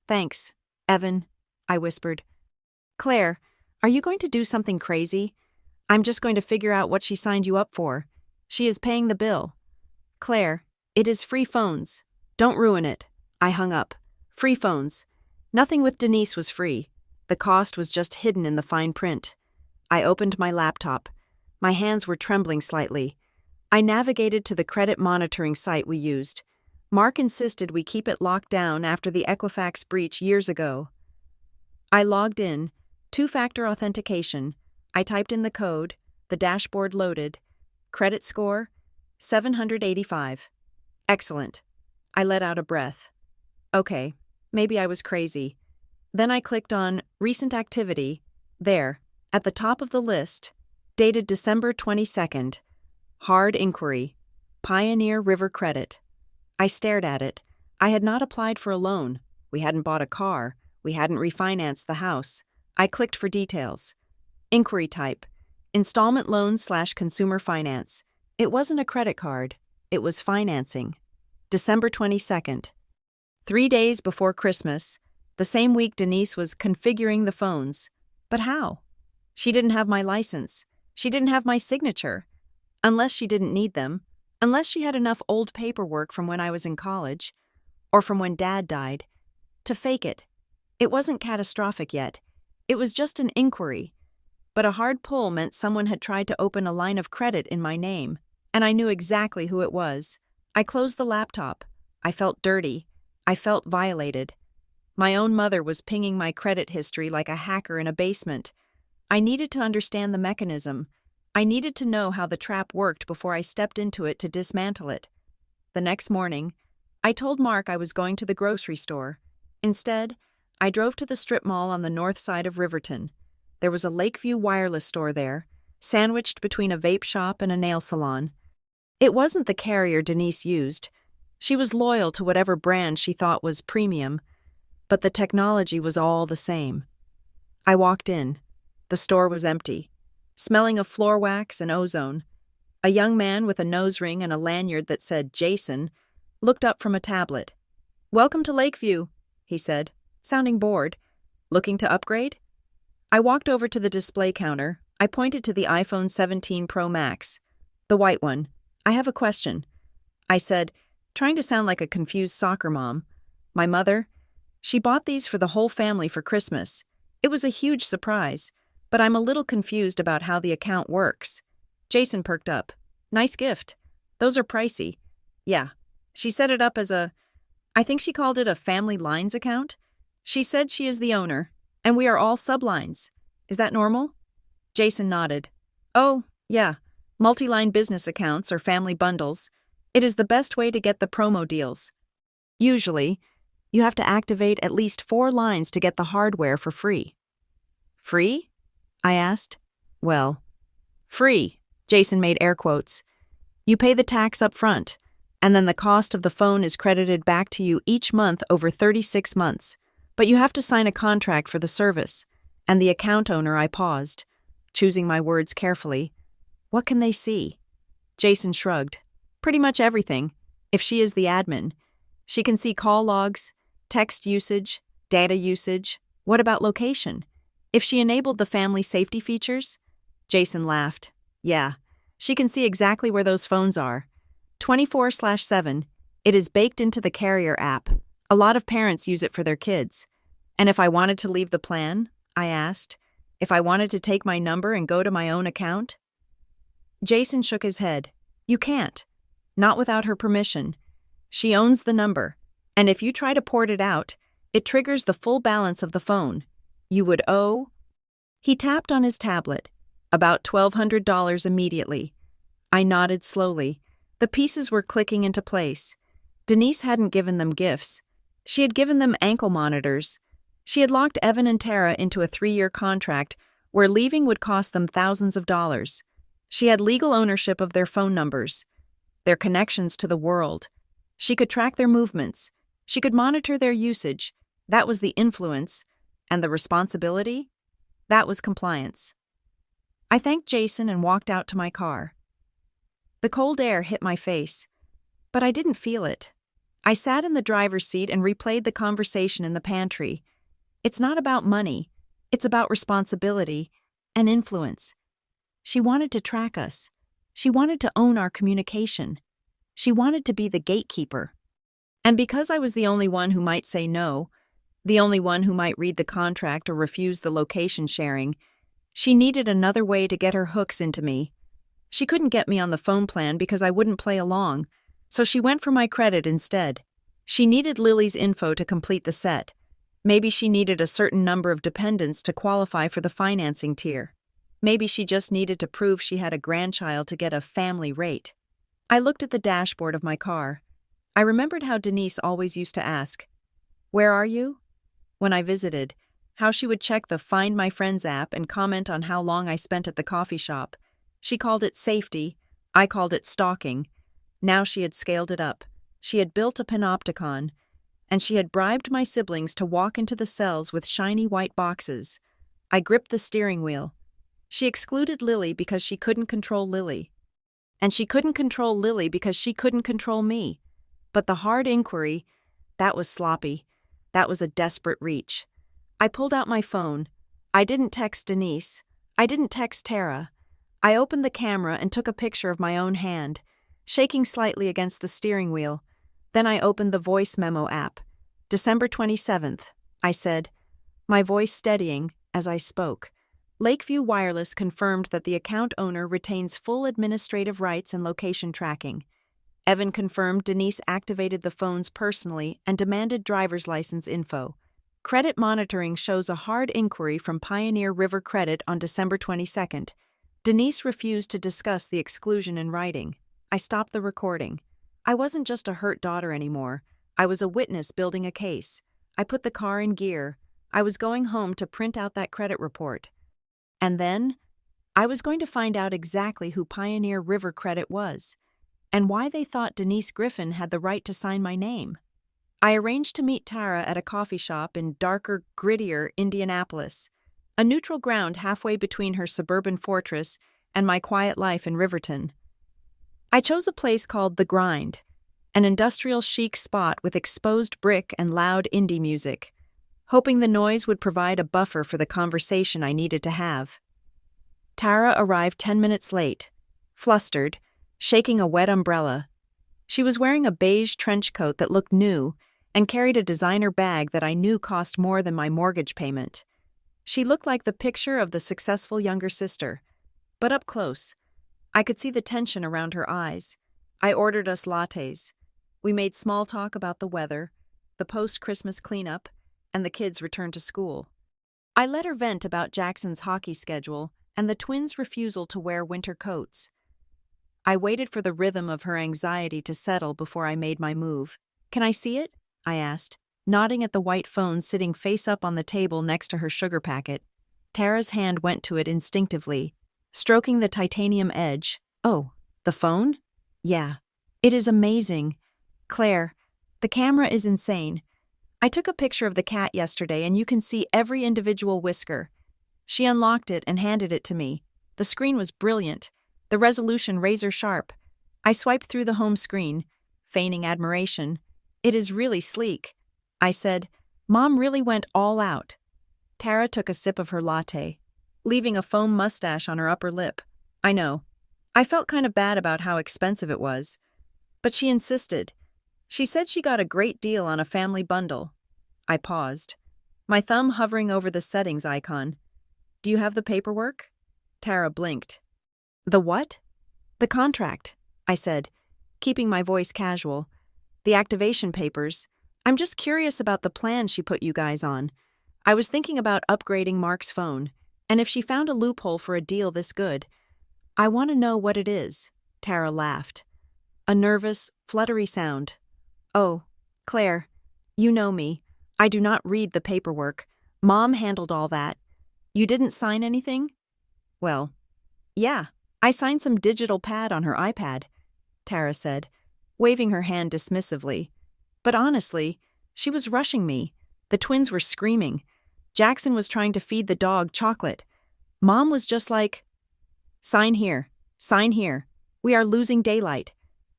"Thanks, Evan," I whispered. "Claire, are you going to do something crazy? I'm just going to figure out what she signed you up for. She is paying the bill." "Claire, it is free phones. Don't ruin it." I hung up. Free phones. Nothing with Denise was free. The cost was just hidden in the fine print. I opened my laptop. My hands were trembling slightly. I navigated to the credit monitoring site we used. Mark insisted we keep it locked down after the Equifax breach years ago. I logged in. Two-factor authentication. I typed in the code. The dashboard loaded. Credit score, 785. Excellent. I let out a breath. Okay, maybe I was crazy. Then I clicked on Recent Activity. There, at the top of the list, dated December 22nd. Hard Inquiry. Pioneer River Credit. I stared at it. I had not applied for a loan. We hadn't bought a car. We hadn't refinanced the house. I clicked for details. Inquiry type. Installment loan/consumer finance. It wasn't a credit card. It was financing. December 22nd. 3 days before Christmas, the same week Denise was configuring the phones. But how? She didn't have my license. She didn't have my signature. Unless she didn't need them. Unless she had enough old paperwork from when I was in college, or from when Dad died, to fake it. It wasn't catastrophic yet. It was just an inquiry. But a hard pull meant someone had tried to open a line of credit in my name, and I knew exactly who it was. I closed the laptop. I felt dirty. I felt violated. My own mother was pinging my credit history like a hacker in a basement. I needed to understand the mechanism. I needed to know how the trap worked before I stepped into it to dismantle it. The next morning, I told Mark I was going to the grocery store. Instead, I drove to the strip mall on the north side of Riverton. There was a Lakeview wireless store there, sandwiched between a vape shop and a nail salon. It wasn't the carrier Denise used. She was loyal to whatever brand she thought was premium, but the technology was all the same. I walked in. The store was empty, smelling of floor wax and ozone. A young man with a nose ring and a lanyard that said Jason looked up from a tablet. "Welcome to Lakeview," he said, sounding bored. "Looking to upgrade?" I walked over to the display counter. I pointed to the iPhone 17 Pro Max, the white one. "I have a question," I said, trying to sound like a confused soccer mom. "My mother, she bought these for the whole family for Christmas. It was a huge surprise, but I'm a little confused about how the account works." Jason perked up. "Nice gift. Those are pricey." "Yeah. She set it up as I think she called it a family lines account. She said she is the owner, and we are all sublines. Is that normal?" Jason nodded. "Oh, yeah. Multi-line business accounts or family bundles. It is the best way to get the promo deals. Usually, you have to activate at least 4 lines to get the hardware for free." "Free?" I asked. "Well, free," Jason made air quotes. "You pay the tax up front, and then the cost of the phone is credited back to you each month over 36 months. But you have to sign a contract for the service." And the account owner, I paused, choosing my words carefully. "What can they see?" Jason shrugged. "Pretty much everything, if she is the admin. She can see call logs, text usage, data usage. What about location? If she enabled the family safety features?" Jason laughed. "Yeah, she can see exactly where those phones are. 24/7. It is baked into the carrier app. A lot of parents use it for their kids." "And if I wanted to leave the plan?" I asked. "If I wanted to take my number and go to my own account?" Jason shook his head. "You can't. Not without her permission. She owns the number, and if you try to port it out, it triggers the full balance of the phone. You would owe—" He tapped on his tablet. "About $1,200 immediately." I nodded slowly. The pieces were clicking into place. Denise hadn't given them gifts. She had given them ankle monitors. She had locked Evan and Tara into a 3-year contract where leaving would cost them thousands of dollars. She had legal ownership of their phone numbers, their connections to the world. She could track their movements. She could monitor their usage. That was the influence. And the responsibility? That was compliance. I thanked Jason and walked out to my car. The cold air hit my face, but I didn't feel it. I sat in the driver's seat and replayed the conversation in the pantry. It's not about money. It's about responsibility and influence. She wanted to track us. She wanted to own our communication. She wanted to be the gatekeeper. And because I was the only one who might say no, the only one who might read the contract or refuse the location sharing, she needed another way to get her hooks into me. She couldn't get me on the phone plan because I wouldn't play along, so she went for my credit instead. She needed Lily's info to complete the set. Maybe she needed a certain number of dependents to qualify for the financing tier. Maybe she just needed to prove she had a grandchild to get a family rate. I looked at the dashboard of my car. I remembered how Denise always used to ask, "Where are you?" when I visited, how she would check the Find My Friends app and comment on how long I spent at the coffee shop. She called it safety. I called it stalking. Now she had scaled it up. She had built a panopticon, and she had bribed my siblings to walk into the cells with shiny white boxes. I gripped the steering wheel. She excluded Lily because she couldn't control Lily. And she couldn't control Lily because she couldn't control me. But the hard inquiry, that was sloppy. That was a desperate reach. I pulled out my phone. I didn't text Denise. I didn't text Tara. I opened the camera and took a picture of my own hand, shaking slightly against the steering wheel. Then I opened the voice memo app. December 27th, I said, my voice steadying as I spoke. Lakeview Wireless confirmed that the account owner retains full administrative rights and location tracking. Evan confirmed Denise activated the phones personally and demanded driver's license info. Credit monitoring shows a hard inquiry from Pioneer River Credit on December 22nd. Denise refused to discuss the exclusion in writing. I stopped the recording. I wasn't just a hurt daughter anymore. I was a witness building a case. I put the car in gear. I was going home to print out that credit report. And then, I was going to find out exactly who Pioneer River Credit was, and why they thought Denise Griffin had the right to sign my name. I arranged to meet Tara at a coffee shop in darker, grittier Indianapolis, a neutral ground halfway between her suburban fortress and my quiet life in Riverton. I chose a place called The Grind, an industrial chic spot with exposed brick and loud indie music, hoping the noise would provide a buffer for the conversation I needed to have. Tara arrived 10 minutes late, flustered, shaking a wet umbrella. She was wearing a beige trench coat that looked new and carried a designer bag that I knew cost more than my mortgage payment. She looked like the picture of the successful younger sister, but up close, I could see the tension around her eyes. I ordered us lattes. We made small talk about the weather, the post-Christmas cleanup, and the kids' return to school. I let her vent about Jackson's hockey schedule and the twins' refusal to wear winter coats. I waited for the rhythm of her anxiety to settle before I made my move. "Can I see it?" I asked, nodding at the white phone sitting face up on the table next to her sugar packet. Tara's hand went to it instinctively, stroking the titanium edge. "Oh, the phone? Yeah. It is amazing. Claire, the camera is insane. I took a picture of the cat yesterday and you can see every individual whisker." She unlocked it and handed it to me. The screen was brilliant, the resolution razor sharp. I swiped through the home screen, feigning admiration. "It is really sleek." I said, "Mom really went all out." Tara took a sip of her latte, leaving a foam mustache on her upper lip. I know. I felt kind of bad about how expensive it was. But she insisted. She said she got a great deal on a family bundle. I paused, my thumb hovering over the settings icon. "Do you have the paperwork?" Tara blinked. "The what?" "The contract," I said, keeping my voice casual. "The activation papers. I'm just curious about the plan she put you guys on. I was thinking about upgrading Mark's phone, and if she found a loophole for a deal this good, I want to know what it is." Tara laughed. A nervous, fluttery sound. "Oh, Claire, you know me. I do not read the paperwork. Mom handled all that. You didn't sign anything?" "Well, yeah, I signed some digital pad on her iPad," Tara said, waving her hand dismissively. But honestly, she was rushing me. The twins were screaming. Jackson was trying to feed the dog chocolate. Mom was just like, "Sign here. Sign here. We are losing daylight."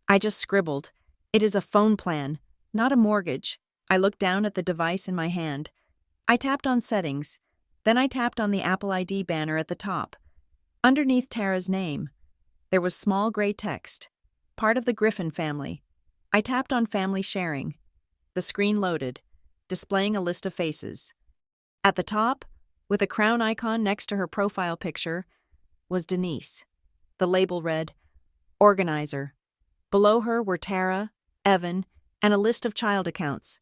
I just scribbled. It is a phone plan, not a mortgage. I looked down at the device in my hand. I tapped on settings. Then I tapped on the Apple ID banner at the top. Underneath Tara's name, there was small gray text, part of the Griffin family. I tapped on family sharing. The screen loaded, displaying a list of faces. At the top, with a crown icon next to her profile picture, was Denise. The label read, Organizer. Below her were Tara, Evan, and a list of child accounts.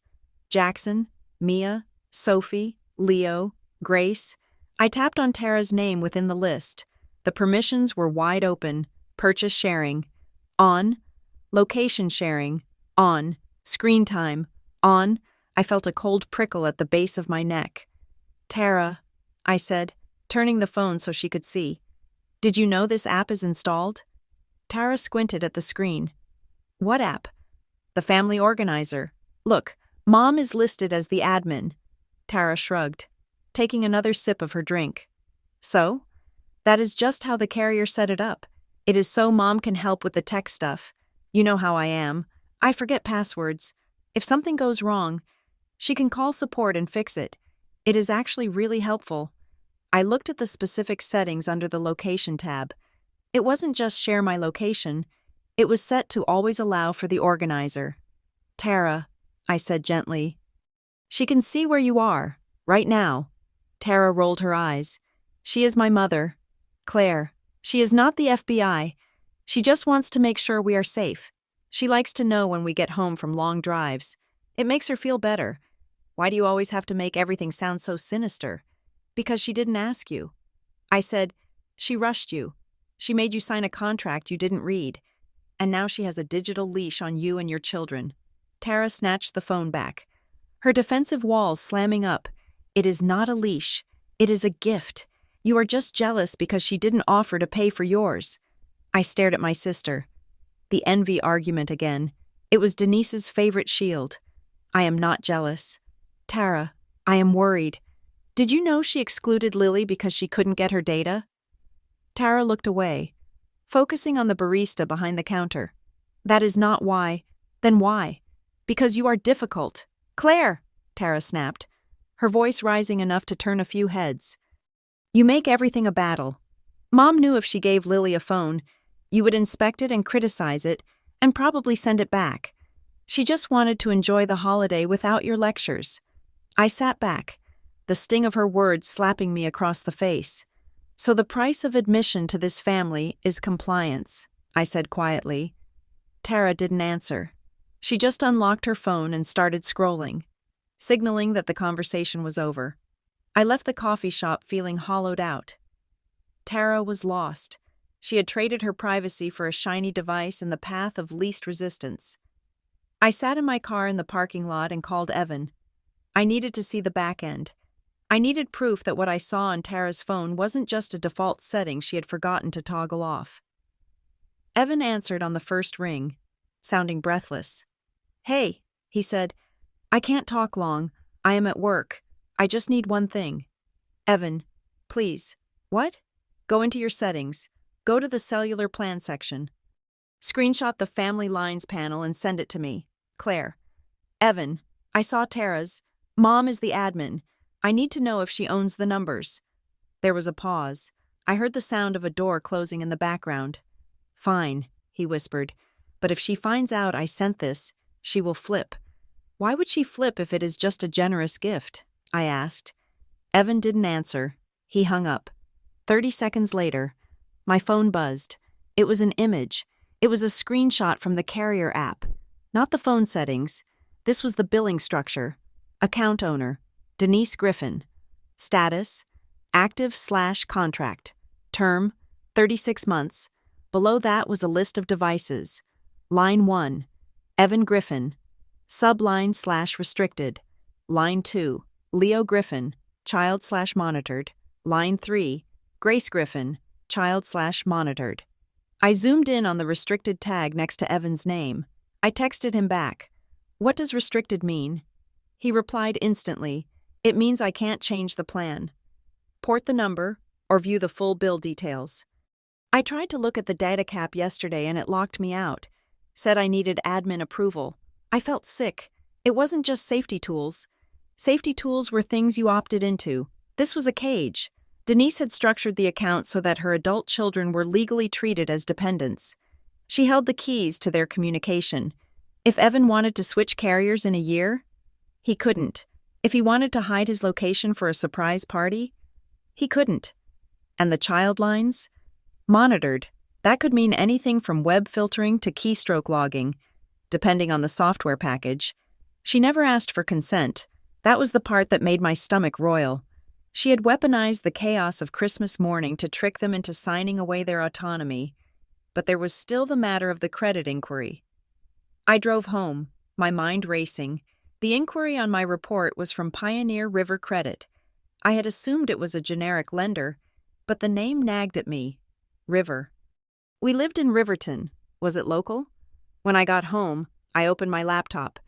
Jackson, Mia, Sophie, Leo, Grace. I tapped on Tara's name within the list. The permissions were wide open. Purchase sharing. On. Location sharing. On. Screen time. On. I felt a cold prickle at the base of my neck. "Tara," I said, turning the phone so she could see. "Did you know this app is installed?" Tara squinted at the screen. "What app?" "The family organizer. Look, Mom is listed as the admin." Tara shrugged, taking another sip of her drink. "So? That is just how the carrier set it up. It is so Mom can help with the tech stuff. You know how I am. I forget passwords. If something goes wrong, she can call support and fix it. It is actually really helpful." I looked at the specific settings under the location tab. It wasn't just share my location. It was set to always allow for the organizer. "Tara," I said gently. "She can see where you are, right now." Tara rolled her eyes. "She is my mother. Claire. She is not the FBI. She just wants to make sure we are safe. She likes to know when we get home from long drives. It makes her feel better. Why do you always have to make everything sound so sinister?" "Because she didn't ask you." I said, "She rushed you. She made you sign a contract you didn't read. And now she has a digital leash on you and your children." Tara snatched the phone back, her defensive walls slamming up. "It is not a leash. It is a gift. You are just jealous because she didn't offer to pay for yours." I stared at my sister. The envy argument again. It was Denise's favorite shield. "I am not jealous." "Tara, I am worried. Did you know she excluded Lily because she couldn't get her data?" Tara looked away, focusing on the barista behind the counter. "That is not why." "Then why?" "Because you are difficult." "Claire!" Tara snapped, her voice rising enough to turn a few heads. "You make everything a battle. Mom knew if she gave Lily a phone, you would inspect it and criticize it, and probably send it back. She just wanted to enjoy the holiday without your lectures." I sat back, the sting of her words slapping me across the face. "So the price of admission to this family is compliance," I said quietly. Tara didn't answer. She just unlocked her phone and started scrolling, signaling that the conversation was over. I left the coffee shop feeling hollowed out. Tara was lost. She had traded her privacy for a shiny device in the path of least resistance. I sat in my car in the parking lot and called Evan. I needed to see the back end. I needed proof that what I saw on Tara's phone wasn't just a default setting she had forgotten to toggle off. Evan answered on the first ring, sounding breathless. "Hey," he said. "I can't talk long. I am at work. I just need one thing." "Evan, please." "What?" "Go into your settings. Go to the cellular plan section. Screenshot the family lines panel and send it to me. Claire." "Evan, I saw Tara's. Mom is the admin. I need to know if she owns the numbers." There was a pause. I heard the sound of a door closing in the background. "Fine," he whispered. "But if she finds out I sent this, she will flip." "Why would she flip if it is just a generous gift?" I asked. Evan didn't answer. He hung up. 30 seconds later, my phone buzzed. It was an image. It was a screenshot from the carrier app. Not the phone settings. This was the billing structure. Account owner, Denise Griffin. Status, active/contract. Term, 36 months. Below that was a list of devices. Line 1, Evan Griffin. Subline/restricted. Line 2, Leo Griffin, child/monitored. Line 3, Grace Griffin, child/monitored. I zoomed in on the restricted tag next to Evan's name. I texted him back. "What does restricted mean?" He replied instantly. It means I can't change the plan. Port the number, or view the full bill details. I tried to look at the data cap yesterday and it locked me out. Said I needed admin approval. I felt sick. It wasn't just safety tools. Safety tools were things you opted into. This was a cage. Denise had structured the account so that her adult children were legally treated as dependents. She held the keys to their communication. If Evan wanted to switch carriers in a year, he couldn't. If he wanted to hide his location for a surprise party, he couldn't. And the child lines? Monitored. That could mean anything from web filtering to keystroke logging, depending on the software package. She never asked for consent. That was the part that made my stomach roil. She had weaponized the chaos of Christmas morning to trick them into signing away their autonomy. But there was still the matter of the credit inquiry. I drove home, my mind racing. The inquiry on my report was from Pioneer River Credit. I had assumed it was a generic lender, but the name nagged at me. River. We lived in Riverton. Was it local? When I got home, I opened my laptop.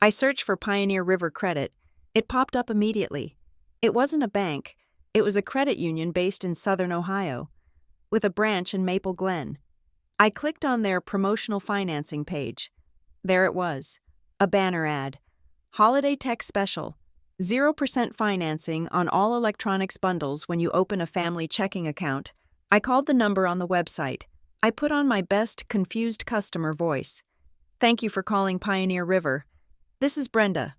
I searched for Pioneer River Credit. It popped up immediately. It wasn't a bank. It was a credit union based in southern Ohio, with a branch in Maple Glen. I clicked on their promotional financing page. There it was, a banner ad. Holiday Tech Special. 0% financing on all electronics bundles when you open a family checking account. I called the number on the website. I put on my best confused customer voice. Thank you for calling Pioneer River. This is Brenda.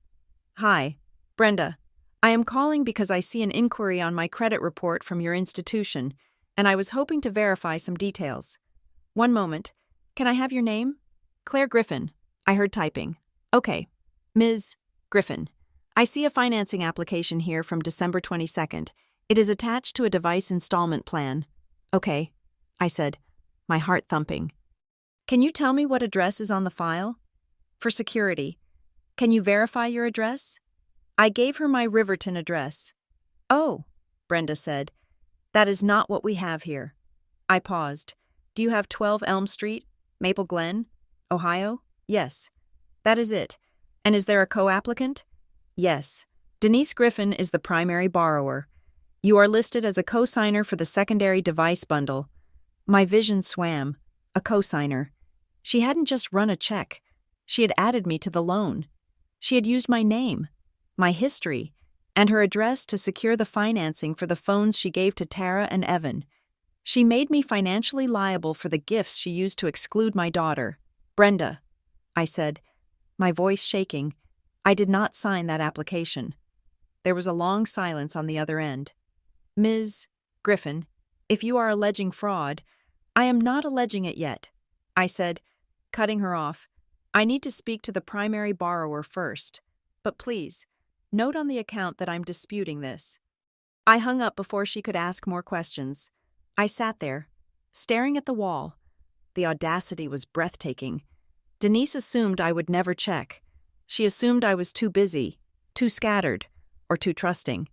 Hi, Brenda. I am calling because I see an inquiry on my credit report from your institution, and I was hoping to verify some details. One moment. Can I have your name? Claire Griffin. I heard typing. Okay. Ms. Griffin. I see a financing application here from December 22nd. It is attached to a device installment plan. Okay, I said, my heart thumping. Can you tell me what address is on the file? For security. Can you verify your address? I gave her my Riverton address. Oh, Brenda said. That is not what we have here. I paused. Do you have 12 Elm Street, Maple Glen, Ohio? Yes. That is it. And is there a co-applicant? Yes. Denise Griffin is the primary borrower. You are listed as a co-signer for the secondary device bundle. My vision swam. A co-signer. She hadn't just run a check. She had added me to the loan. She had used my name, my history, and her address to secure the financing for the phones she gave to Tara and Evan. She made me financially liable for the gifts she used to exclude my daughter. Brenda, I said, my voice shaking. I did not sign that application. There was a long silence on the other end. Ms. Griffin, if you are alleging fraud, I am not alleging it yet, I said, cutting her off. I need to speak to the primary borrower first. But please, note on the account that I'm disputing this. I hung up before she could ask more questions. I sat there, staring at the wall. The audacity was breathtaking. Denise assumed I would never check. She assumed I was too busy, too scattered, or too trusting.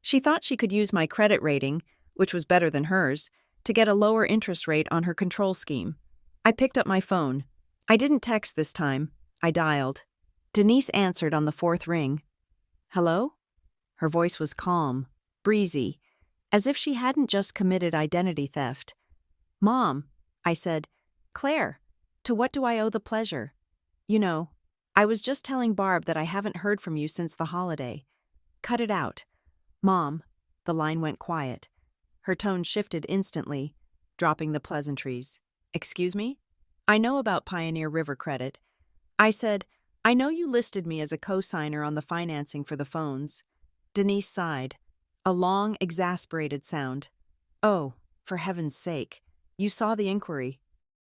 She thought she could use my credit rating, which was better than hers, to get a lower interest rate on her control scheme. I picked up my phone. I didn't text this time. I dialed. Denise answered on the fourth ring. Hello? Her voice was calm, breezy, as if she hadn't just committed identity theft. Mom, I said. Claire, to what do I owe the pleasure? You know, I was just telling Barb that I haven't heard from you since the holiday. Cut it out. Mom, the line went quiet. Her tone shifted instantly, dropping the pleasantries. Excuse me? I know about Pioneer River Credit. I said, I know you listed me as a co-signer on the financing for the phones. Denise sighed, a long, exasperated sound. Oh, for heaven's sake, you saw the inquiry.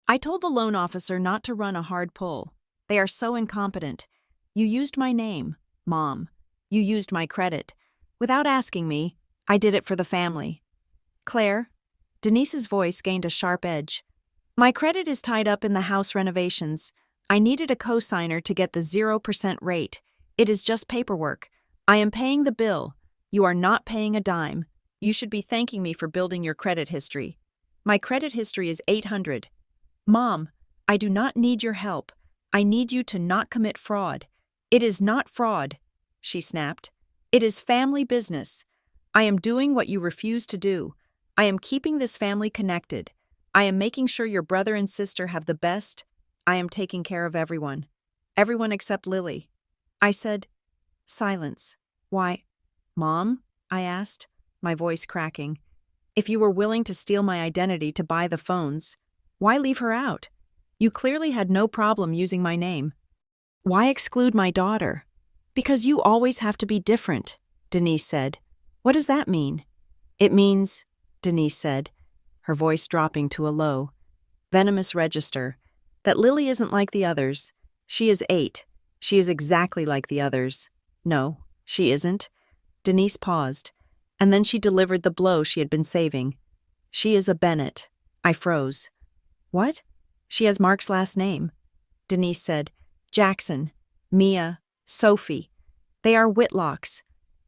I told the loan officer not to run a hard pull. They are so incompetent. You used my name, Mom. You used my credit. Without asking me, I did it for the family. Claire, Denise's voice gained a sharp edge. My credit is tied up in the house renovations. I needed a co-signer to get the 0% rate. It is just paperwork. I am paying the bill. You are not paying a dime. You should be thanking me for building your credit history. My credit history is 800. Mom, I do not need your help. I need you to not commit fraud. It is not fraud, she snapped. It is family business. I am doing what you refuse to do. I am keeping this family connected. I am making sure your brother and sister have the best. I am taking care of everyone. Everyone except Lily. I said, silence. Why? Mom? I asked, my voice cracking. If you were willing to steal my identity to buy the phones, why leave her out? You clearly had no problem using my name. Why exclude my daughter? Because you always have to be different, Denise said. What does that mean? It means, Denise said, her voice dropping to a low, venomous register, that Lily isn't like the others. She is 8. She is exactly like the others. No, she isn't. Denise paused, and then she delivered the blow she had been saving. She is a Bennett. I froze. What? She has Mark's last name. Denise said, Jackson, Mia, Sophie. They are Whitlocks.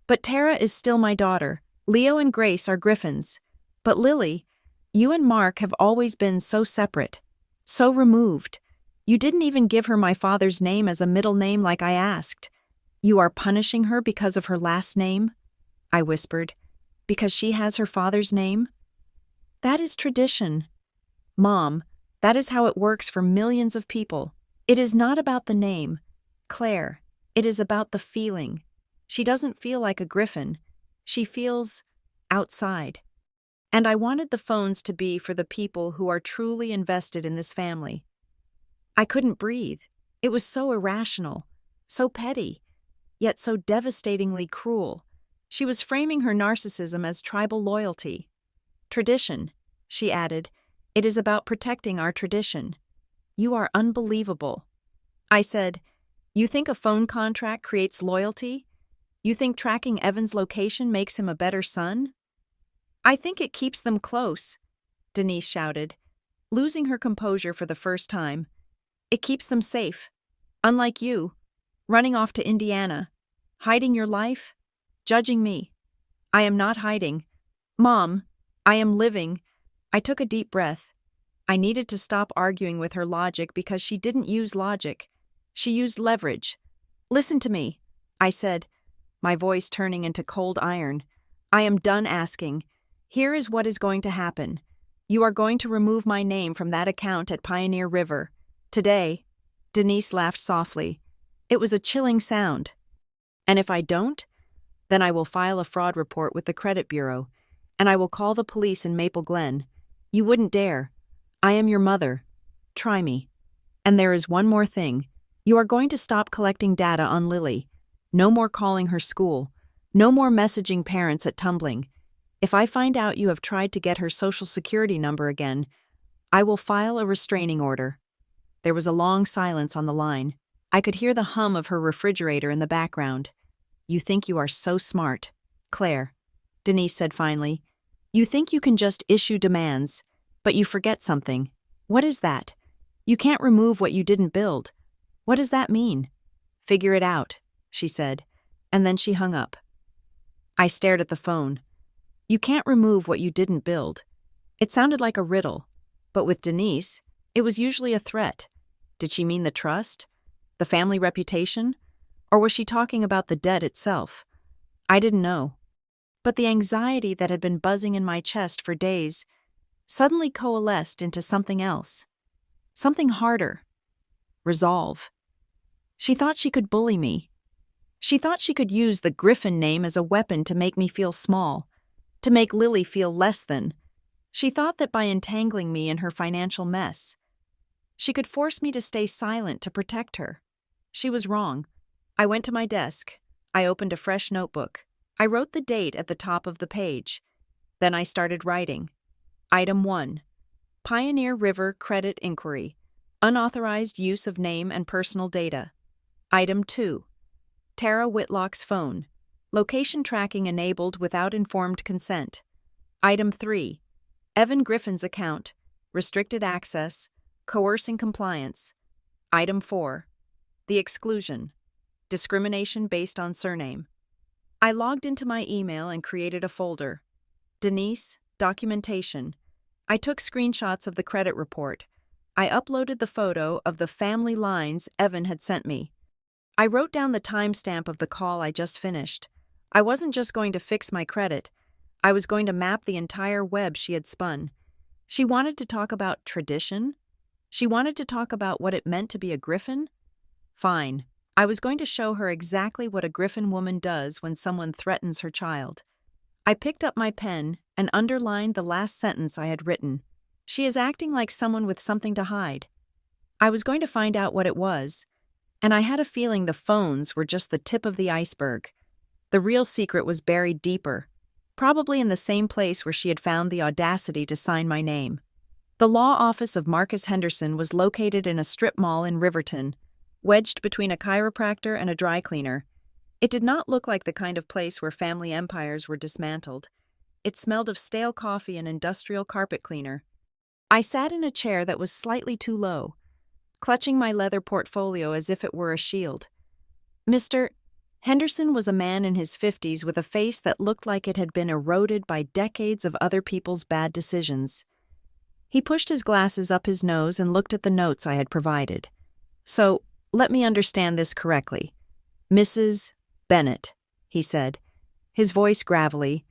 But Tara is still my daughter. Leo and Grace are Griffins. But Lily, you and Mark have always been so separate, so removed. You didn't even give her my father's name as a middle name like I asked. You are punishing her because of her last name? I whispered. Because she has her father's name? That is tradition. Mom, that is how it works for millions of people. It is not about the name, Claire. It is about the feeling. She doesn't feel like a Griffin. She feels outside. And I wanted the phones to be for the people who are truly invested in this family. I couldn't breathe. It was so irrational, so petty, yet so devastatingly cruel. She was framing her narcissism as tribal loyalty. Tradition, she added. It is about protecting our tradition. You are unbelievable. I said, you think a phone contract creates loyalty? You think tracking Evan's location makes him a better son? I think it keeps them close, Denise shouted, losing her composure for the first time. It keeps them safe. Unlike you, running off to Indiana, hiding your life, judging me. I am not hiding. Mom, I am living. I took a deep breath. I needed to stop arguing with her logic because she didn't use logic. She used leverage. Listen to me, I said, my voice turning into cold iron. I am done asking. Here is what is going to happen. You are going to remove my name from that account at Pioneer River. Today, Denise laughed softly. It was a chilling sound. And if I don't, then I will file a fraud report with the credit bureau, and I will call the police in Maple Glen. You wouldn't dare. I am your mother. Try me. And there is one more thing. You are going to stop collecting data on Lily. No more calling her school. No more messaging parents at Tumbling. If I find out you have tried to get her social security number again, I will file a restraining order. There was a long silence on the line. I could hear the hum of her refrigerator in the background. You think you are so smart, Claire, Denise said finally. You think you can just issue demands, but you forget something. What is that? You can't remove what you didn't build. What does that mean? Figure it out, she said, and then she hung up. I stared at the phone. You can't remove what you didn't build. It sounded like a riddle, but with Denise, it was usually a threat. Did she mean the trust? The family reputation? Or was she talking about the debt itself? I didn't know. But the anxiety that had been buzzing in my chest for days suddenly coalesced into something else. Something harder. Resolve. She thought she could bully me. She thought she could use the Griffin name as a weapon to make me feel small, to make Lily feel less than. She thought that by entangling me in her financial mess, she could force me to stay silent to protect her. She was wrong. I went to my desk. I opened a fresh notebook. I wrote the date at the top of the page. Then I started writing. Item 1. Pioneer River Credit Inquiry. Unauthorized use of name and personal data. Item 2. Tara Whitlock's phone. Location tracking enabled without informed consent. Item 3. Evan Griffin's account. Restricted access. Coercing compliance. Item 4. The exclusion. Discrimination based on surname. I logged into my email and created a folder. Denise, documentation. I took screenshots of the credit report. I uploaded the photo of the family lines Evan had sent me. I wrote down the timestamp of the call I just finished. I wasn't just going to fix my credit, I was going to map the entire web she had spun. She wanted to talk about tradition? She wanted to talk about what it meant to be a griffin? Fine. I was going to show her exactly what a griffin woman does when someone threatens her child. I picked up my pen and underlined the last sentence I had written. She is acting like someone with something to hide. I was going to find out what it was, and I had a feeling the phones were just the tip of the iceberg. The real secret was buried deeper, probably in the same place where she had found the audacity to sign my name. The law office of Marcus Henderson was located in a strip mall in Riverton, wedged between a chiropractor and a dry cleaner. It did not look like the kind of place where family empires were dismantled. It smelled of stale coffee and industrial carpet cleaner. I sat in a chair that was slightly too low, clutching my leather portfolio as if it were a shield. Mr. Henderson was a man in his 50s with a face that looked like it had been eroded by decades of other people's bad decisions. He pushed his glasses up his nose and looked at the notes I had provided. So, let me understand this correctly. Mrs. Bennett, he said, his voice gravelly,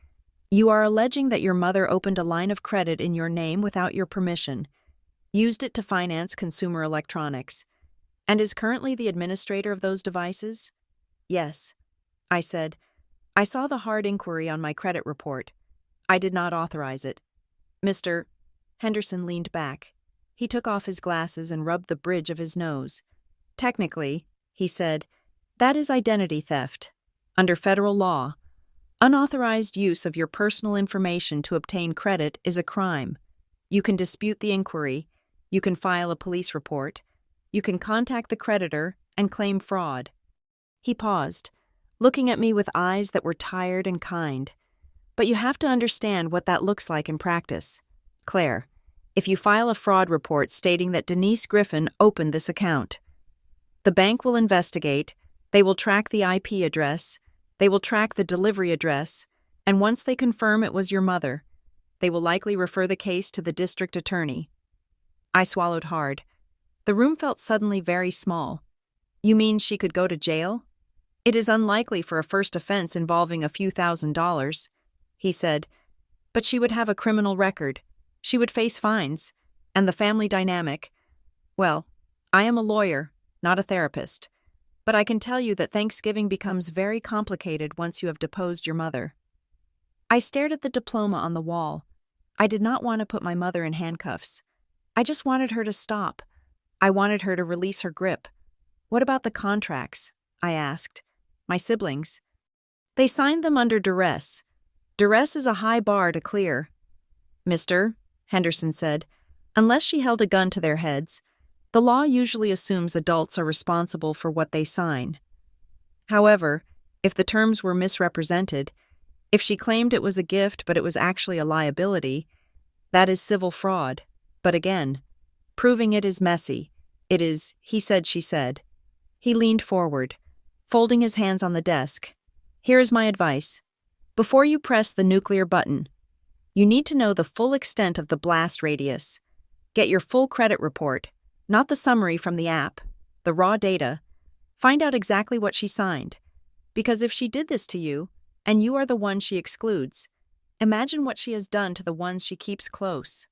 you are alleging that your mother opened a line of credit in your name without your permission, used it to finance consumer electronics, and is currently the administrator of those devices? Yes, I said. I saw the hard inquiry on my credit report. I did not authorize it. Mr. Henderson leaned back. He took off his glasses and rubbed the bridge of his nose. Technically, he said, that is identity theft. Under federal law, unauthorized use of your personal information to obtain credit is a crime. You can dispute the inquiry, you can file a police report, you can contact the creditor and claim fraud. He paused, looking at me with eyes that were tired and kind. But you have to understand what that looks like in practice. Claire, if you file a fraud report stating that Denise Griffin opened this account, the bank will investigate, they will track the IP address, they will track the delivery address, and once they confirm it was your mother, they will likely refer the case to the district attorney. I swallowed hard. The room felt suddenly very small. You mean she could go to jail? It is unlikely for a first offense involving a few $1,000s, he said, but she would have a criminal record. She would face fines, and the family dynamic. Well, I am a lawyer, not a therapist, but I can tell you that Thanksgiving becomes very complicated once you have deposed your mother. I stared at the diploma on the wall. I did not want to put my mother in handcuffs. I just wanted her to stop. I wanted her to release her grip. What about the contracts? I asked. My siblings. They signed them under duress. Duress is a high bar to clear. Mr. Henderson said, unless she held a gun to their heads, the law usually assumes adults are responsible for what they sign. However, if the terms were misrepresented, if she claimed it was a gift but it was actually a liability, that is civil fraud. But again, proving it is messy. It is, he said, she said. He leaned forward, folding his hands on the desk. Here is my advice. Before you press the nuclear button, you need to know the full extent of the blast radius. Get your full credit report, not the summary from the app, the raw data. Find out exactly what she signed. Because if she did this to you, and you are the one she excludes, imagine what she has done to the ones she keeps close.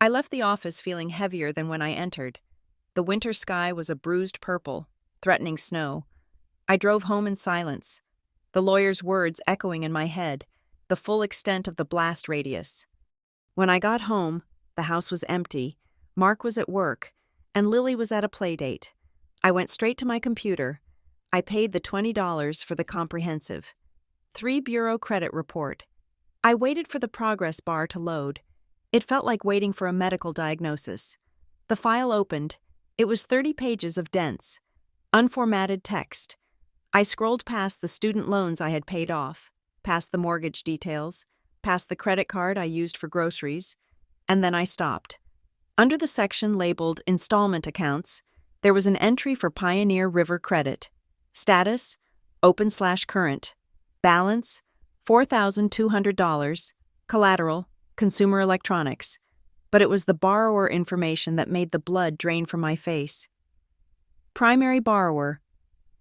I left the office feeling heavier than when I entered. The winter sky was a bruised purple, threatening snow. I drove home in silence, the lawyer's words echoing in my head, the full extent of the blast radius. When I got home, the house was empty, Mark was at work, and Lily was at a play date. I went straight to my computer. I paid the $20 for the comprehensive 3-bureau credit report. I waited for the progress bar to load. It felt like waiting for a medical diagnosis. The file opened. It was 30 pages of dense, unformatted text. I scrolled past the student loans I had paid off, past the mortgage details, past the credit card I used for groceries, and then I stopped. Under the section labeled Installment Accounts, there was an entry for Pioneer River Credit. Status, open/current. Balance, $4,200. Collateral, consumer electronics. But it was the borrower information that made the blood drain from my face. Primary borrower,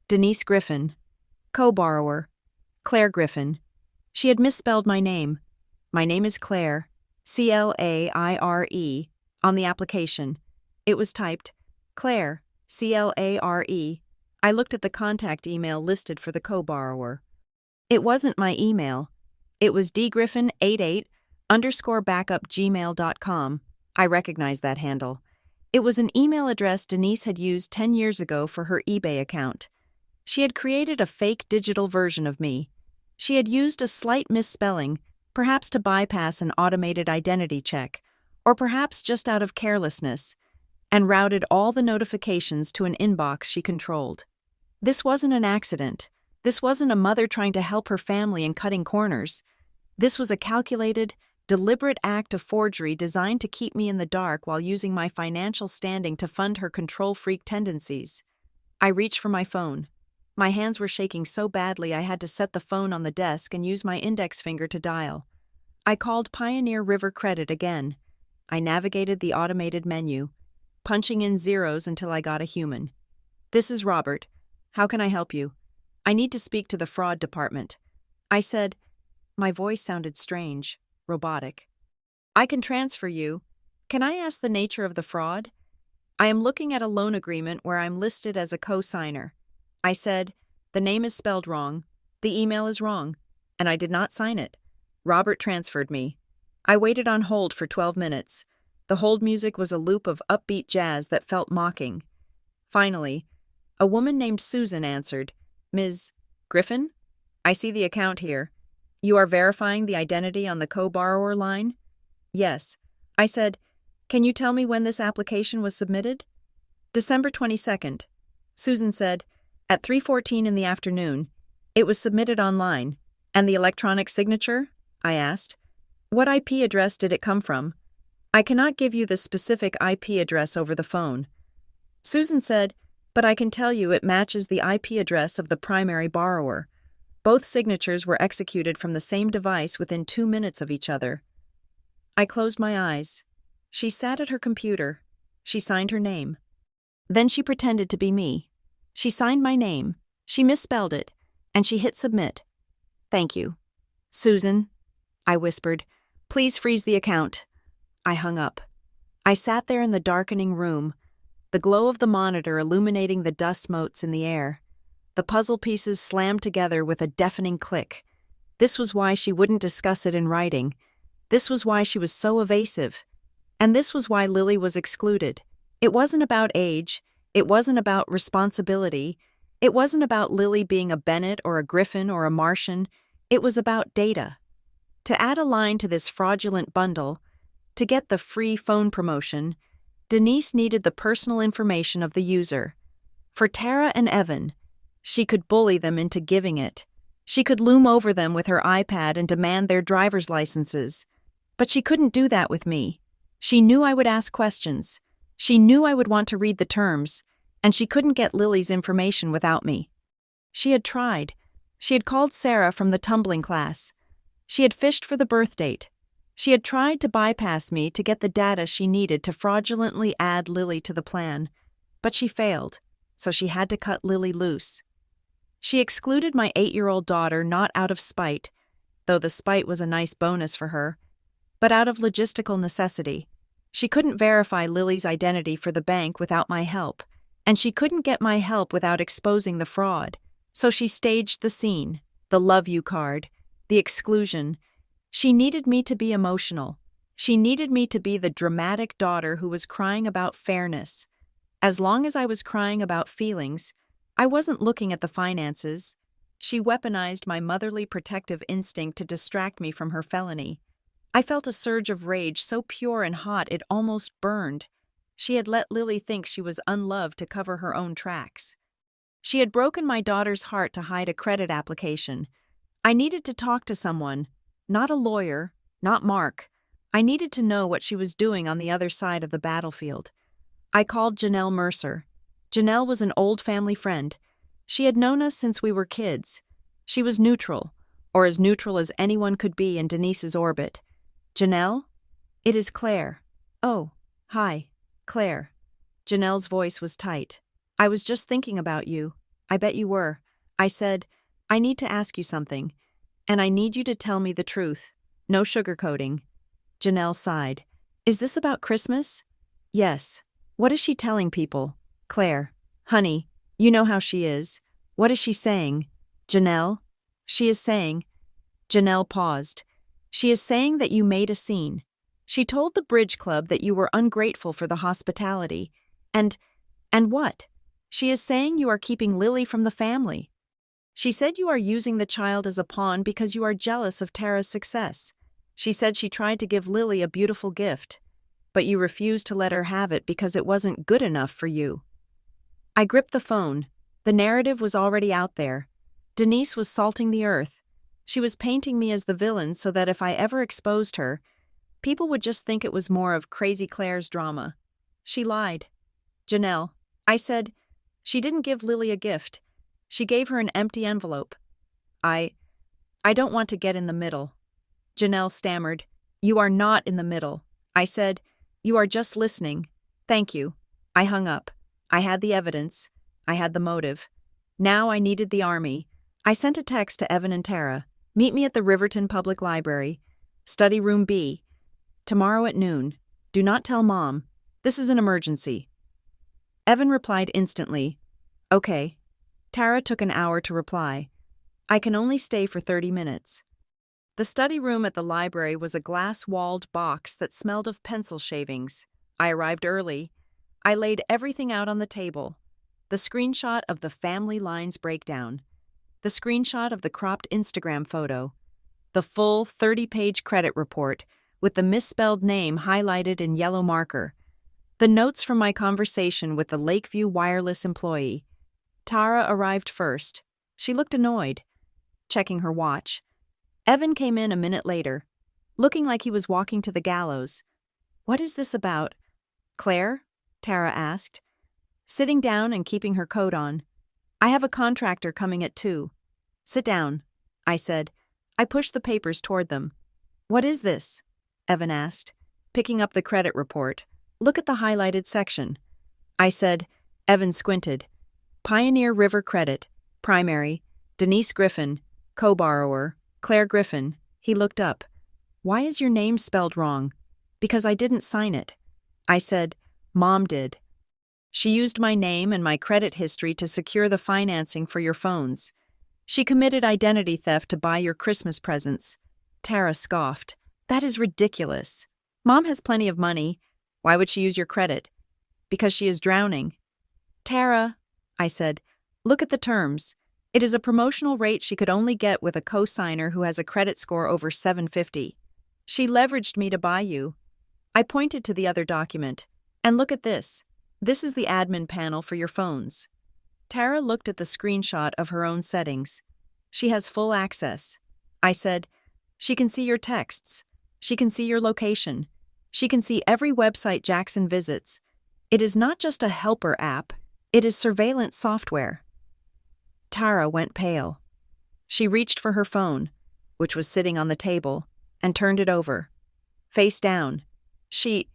Denise Griffin. Co-borrower, Claire Griffin. She had misspelled my name. My name is Claire, Claire, on the application. It was typed, Claire, Clare. I looked at the contact email listed for the co-borrower. It wasn't my email. It was dgriffin88_backup@gmail.com. I recognized that handle. It was an email address Denise had used 10 years ago for her eBay account. She had created a fake digital version of me. She had used a slight misspelling, perhaps to bypass an automated identity check, or perhaps just out of carelessness, and routed all the notifications to an inbox she controlled. This wasn't an accident. This wasn't a mother trying to help her family and cutting corners. This was a calculated, deliberate act of forgery designed to keep me in the dark while using my financial standing to fund her control-freak tendencies. I reached for my phone. My hands were shaking so badly I had to set the phone on the desk and use my index finger to dial. I called Pioneer River Credit again. I navigated the automated menu, punching in zeros until I got a human. "This is Robert. How can I help you? I need to speak to the fraud department." I said. My voice sounded strange, robotic. "I can transfer you. Can I ask the nature of the fraud? I am looking at a loan agreement where I'm listed as a co-signer." I said, "The name is spelled wrong, the email is wrong, and I did not sign it." Robert transferred me. I waited on hold for 12 minutes. The hold music was a loop of upbeat jazz that felt mocking. Finally, a woman named Susan answered. "Ms. Griffin? I see the account here. You are verifying the identity on the co-borrower line?" "Yes." I said, "Can you tell me when this application was submitted?" "December 22nd. Susan said, "At 3:14 in the afternoon. It was submitted online." "And the electronic signature?" I asked. "What IP address did it come from?" "I cannot give you the specific IP address over the phone." Susan said, "But I can tell you it matches the IP address of the primary borrower. Both signatures were executed from the same device within 2 minutes of each other." I closed my eyes. She sat at her computer. She signed her name. Then she pretended to be me. She signed my name. She misspelled it, and she hit submit. "Thank you." "Susan," I whispered, "please freeze the account." I hung up. I sat there in the darkening room, the glow of the monitor illuminating the dust motes in the air. The puzzle pieces slammed together with a deafening click. This was why she wouldn't discuss it in writing. This was why she was so evasive. And this was why Lily was excluded. It wasn't about age. It wasn't about responsibility. It wasn't about Lily being a Bennett or a Griffin or a Martian. It was about data. To add a line to this fraudulent bundle, to get the free phone promotion, Denise needed the personal information of the user. For Tara and Evan, she could bully them into giving it. She could loom over them with her iPad and demand their driver's licenses. But she couldn't do that with me. She knew I would ask questions. She knew I would want to read the terms, and she couldn't get Lily's information without me. She had tried. She had called Sarah from the tumbling class. She had fished for the birth date. She had tried to bypass me to get the data she needed to fraudulently add Lily to the plan, but she failed, so she had to cut Lily loose. She excluded my 8-year-old daughter not out of spite, though the spite was a nice bonus for her, but out of logistical necessity. She couldn't verify Lily's identity for the bank without my help, and she couldn't get my help without exposing the fraud. So she staged the scene, the love you card, the exclusion. She needed me to be emotional. She needed me to be the dramatic daughter who was crying about fairness. As long as I was crying about feelings, I wasn't looking at the finances. She weaponized my motherly protective instinct to distract me from her felony. I felt a surge of rage so pure and hot it almost burned. She had let Lily think she was unloved to cover her own tracks. She had broken my daughter's heart to hide a credit application. I needed to talk to someone, not a lawyer, not Mark. I needed to know what she was doing on the other side of the battlefield. I called Janelle Mercer. Janelle was an old family friend. She had known us since we were kids. She was neutral, or as neutral as anyone could be in Denise's orbit. "Janelle? It is Claire." "Oh, hi, Claire." Janelle's voice was tight. "I was just thinking about you. I bet you were." I said, I need to ask you something, and I need you to tell me the truth. No sugarcoating. Janelle sighed. Is this about Christmas? Yes. What is she telling people? Claire. Honey, you know how she is. What is she saying? Janelle? She is saying. Janelle paused. She is saying that you made a scene. She told the bridge club that you were ungrateful for the hospitality. And what? She is saying you are keeping Lily from the family. She said you are using the child as a pawn because you are jealous of Tara's success. She said she tried to give Lily a beautiful gift, but you refused to let her have it because it wasn't good enough for you. I gripped the phone. The narrative was already out there. Denise was salting the earth. She was painting me as the villain so that if I ever exposed her, people would just think it was more of Crazy Claire's drama. She lied. Janelle, I said, she didn't give Lily a gift. She gave her an empty envelope. I don't want to get in the middle. Janelle stammered. You are not in the middle. I said, you are just listening. Thank you. I hung up. I had the evidence. I had the motive. Now I needed the army. I sent a text to Evan and Tara. Meet me at the Riverton Public Library. Study room B. Tomorrow at noon. Do not tell Mom. This is an emergency. Evan replied instantly. Okay. Tara took an hour to reply. I can only stay for 30 minutes. The study room at the library was a glass-walled box that smelled of pencil shavings. I arrived early. I laid everything out on the table. The screenshot of the family lines breakdown. The screenshot of the cropped Instagram photo. The full 30-page credit report with the misspelled name highlighted in yellow marker. The notes from my conversation with the Lakeview Wireless employee. Tara arrived first. She looked annoyed, checking her watch. Evan came in a minute later, looking like he was walking to the gallows. What is this about? Claire? Tara asked, sitting down and keeping her coat on. I have a contractor coming at 2. Sit down, I said. I pushed the papers toward them. What is this? Evan asked, picking up the credit report. Look at the highlighted section. I said. Evan squinted. Pioneer River Credit, primary, Denise Griffin, co-borrower, Claire Griffin. He looked up. Why is your name spelled wrong? Because I didn't sign it. I said, Mom did. She used my name and my credit history to secure the financing for your phones. She committed identity theft to buy your Christmas presents. Tara scoffed. That is ridiculous. Mom has plenty of money. Why would she use your credit? Because she is drowning. Tara, I said, look at the terms. It is a promotional rate she could only get with a co-signer who has a credit score over 750. She leveraged me to buy you. I pointed to the other document. And look at this. This is the admin panel for your phones. Tara looked at the screenshot of her own settings. She has full access. I said, she can see your texts. She can see your location. She can see every website Jackson visits. It is not just a helper app. It is surveillance software. Tara went pale. She reached for her phone, which was sitting on the table, and turned it over. Face down. She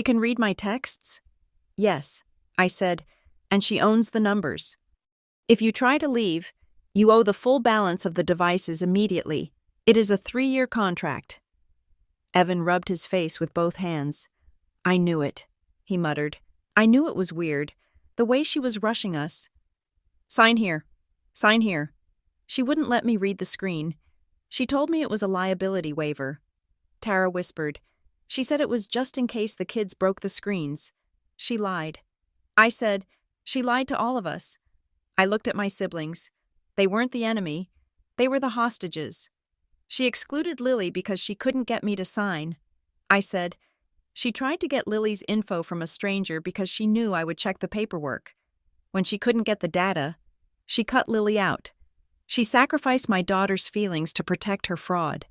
can read my texts? Yes, I said, and she owns the numbers. If you try to leave, you owe the full balance of the devices immediately. It is a 3-year contract. Evan rubbed his face with both hands. I knew it, he muttered. I knew it was weird, the way she was rushing us. Sign here. Sign here. She wouldn't let me read the screen. She told me it was a liability waiver. Tara whispered. She said it was just in case the kids broke the screens. She lied. I said, she lied to all of us. I looked at my siblings. They weren't the enemy. They were the hostages. She excluded Lily because she couldn't get me to sign. I said, she tried to get Lily's info from a stranger because she knew I would check the paperwork. When she couldn't get the data, she cut Lily out. She sacrificed my daughter's feelings to protect her fraud.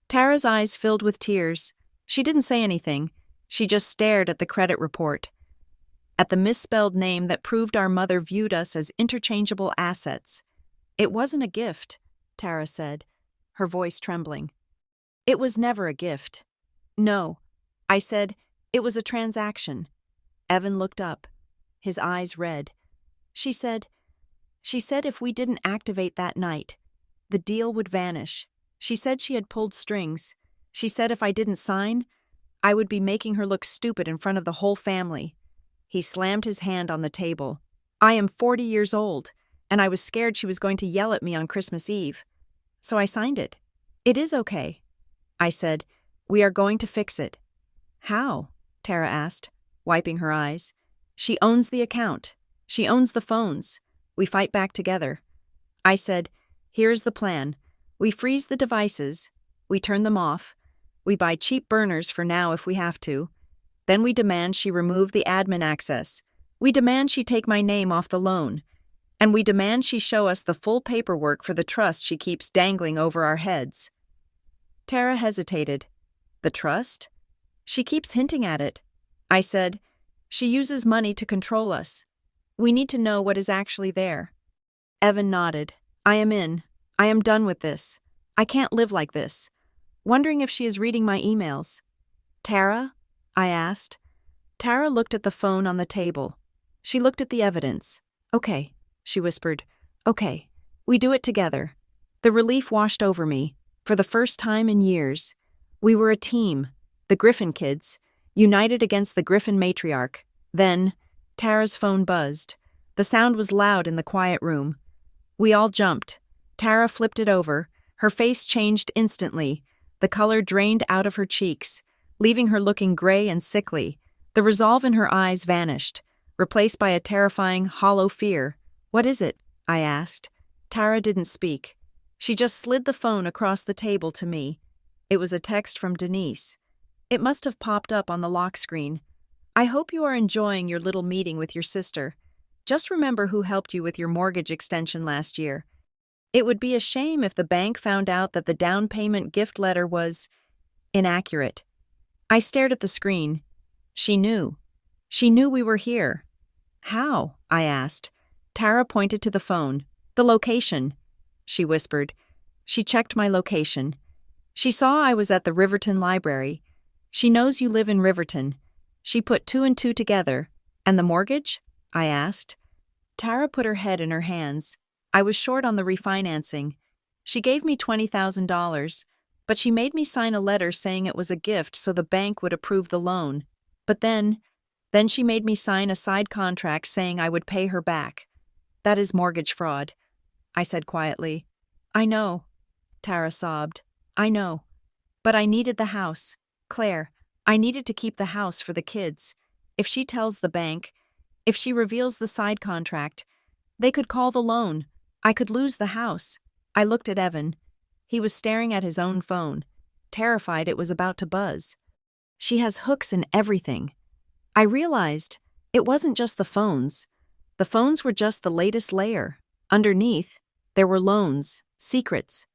Tara's eyes filled with tears. She didn't say anything. She just stared at the credit report. At the misspelled name that proved our mother viewed us as interchangeable assets. It wasn't a gift, Tara said, her voice trembling. It was never a gift. No, I said, it was a transaction. Evan looked up, his eyes red. She said, She said if we didn't activate that night, the deal would vanish. She said she had pulled strings. She said if I didn't sign, I would be making her look stupid in front of the whole family. He slammed his hand on the table. I am 40 years old, and I was scared she was going to yell at me on Christmas Eve. So I signed it. It is okay. I said, we are going to fix it. How? Tara asked, wiping her eyes. She owns the account. She owns the phones. We fight back together. I said, here's the plan. We freeze the devices. We turn them off. We buy cheap burners for now if we have to. Then we demand she remove the admin access. We demand she take my name off the loan. And we demand she show us the full paperwork for the trust she keeps dangling over our heads. Tara hesitated. The trust? She keeps hinting at it. I said, she uses money to control us. We need to know what is actually there. Evan nodded. I am in. I am done with this. I can't live like this. Wondering if she is reading my emails. Tara? I asked. Tara looked at the phone on the table. She looked at the evidence. Okay, she whispered. Okay, we do it together. The relief washed over me. For the first time in years. We were a team, the Griffin kids, united against the Griffin matriarch. Then, Tara's phone buzzed. The sound was loud in the quiet room. We all jumped. Tara flipped it over. Her face changed instantly. The color drained out of her cheeks, leaving her looking gray and sickly. The resolve in her eyes vanished, replaced by a terrifying, hollow fear. What is it? I asked. Tara didn't speak. She just slid the phone across the table to me. It was a text from Denise. It must have popped up on the lock screen. I hope you are enjoying your little meeting with your sister. Just remember who helped you with your mortgage extension last year. It would be a shame if the bank found out that the down payment gift letter was inaccurate. I stared at the screen. She knew. She knew we were here. How? I asked. Tara pointed to the phone. The location. She whispered. She checked my location. She saw I was at the Riverton Library. She knows you live in Riverton. She put 2 and 2 together. And the mortgage? I asked. Tara put her head in her hands. I was short on the refinancing. She gave me $20,000, but she made me sign a letter saying it was a gift so the bank would approve the loan. But then she made me sign a side contract saying I would pay her back. That is mortgage fraud. I said quietly. I know. Tara sobbed. I know. But I needed the house. Claire, I needed to keep the house for the kids. If she tells the bank, if she reveals the side contract, they could call the loan. I could lose the house. I looked at Evan. He was staring at his own phone, terrified it was about to buzz. She has hooks in everything. I realized it wasn't just the phones. The phones were just the latest layer. Underneath, there were loans, secrets,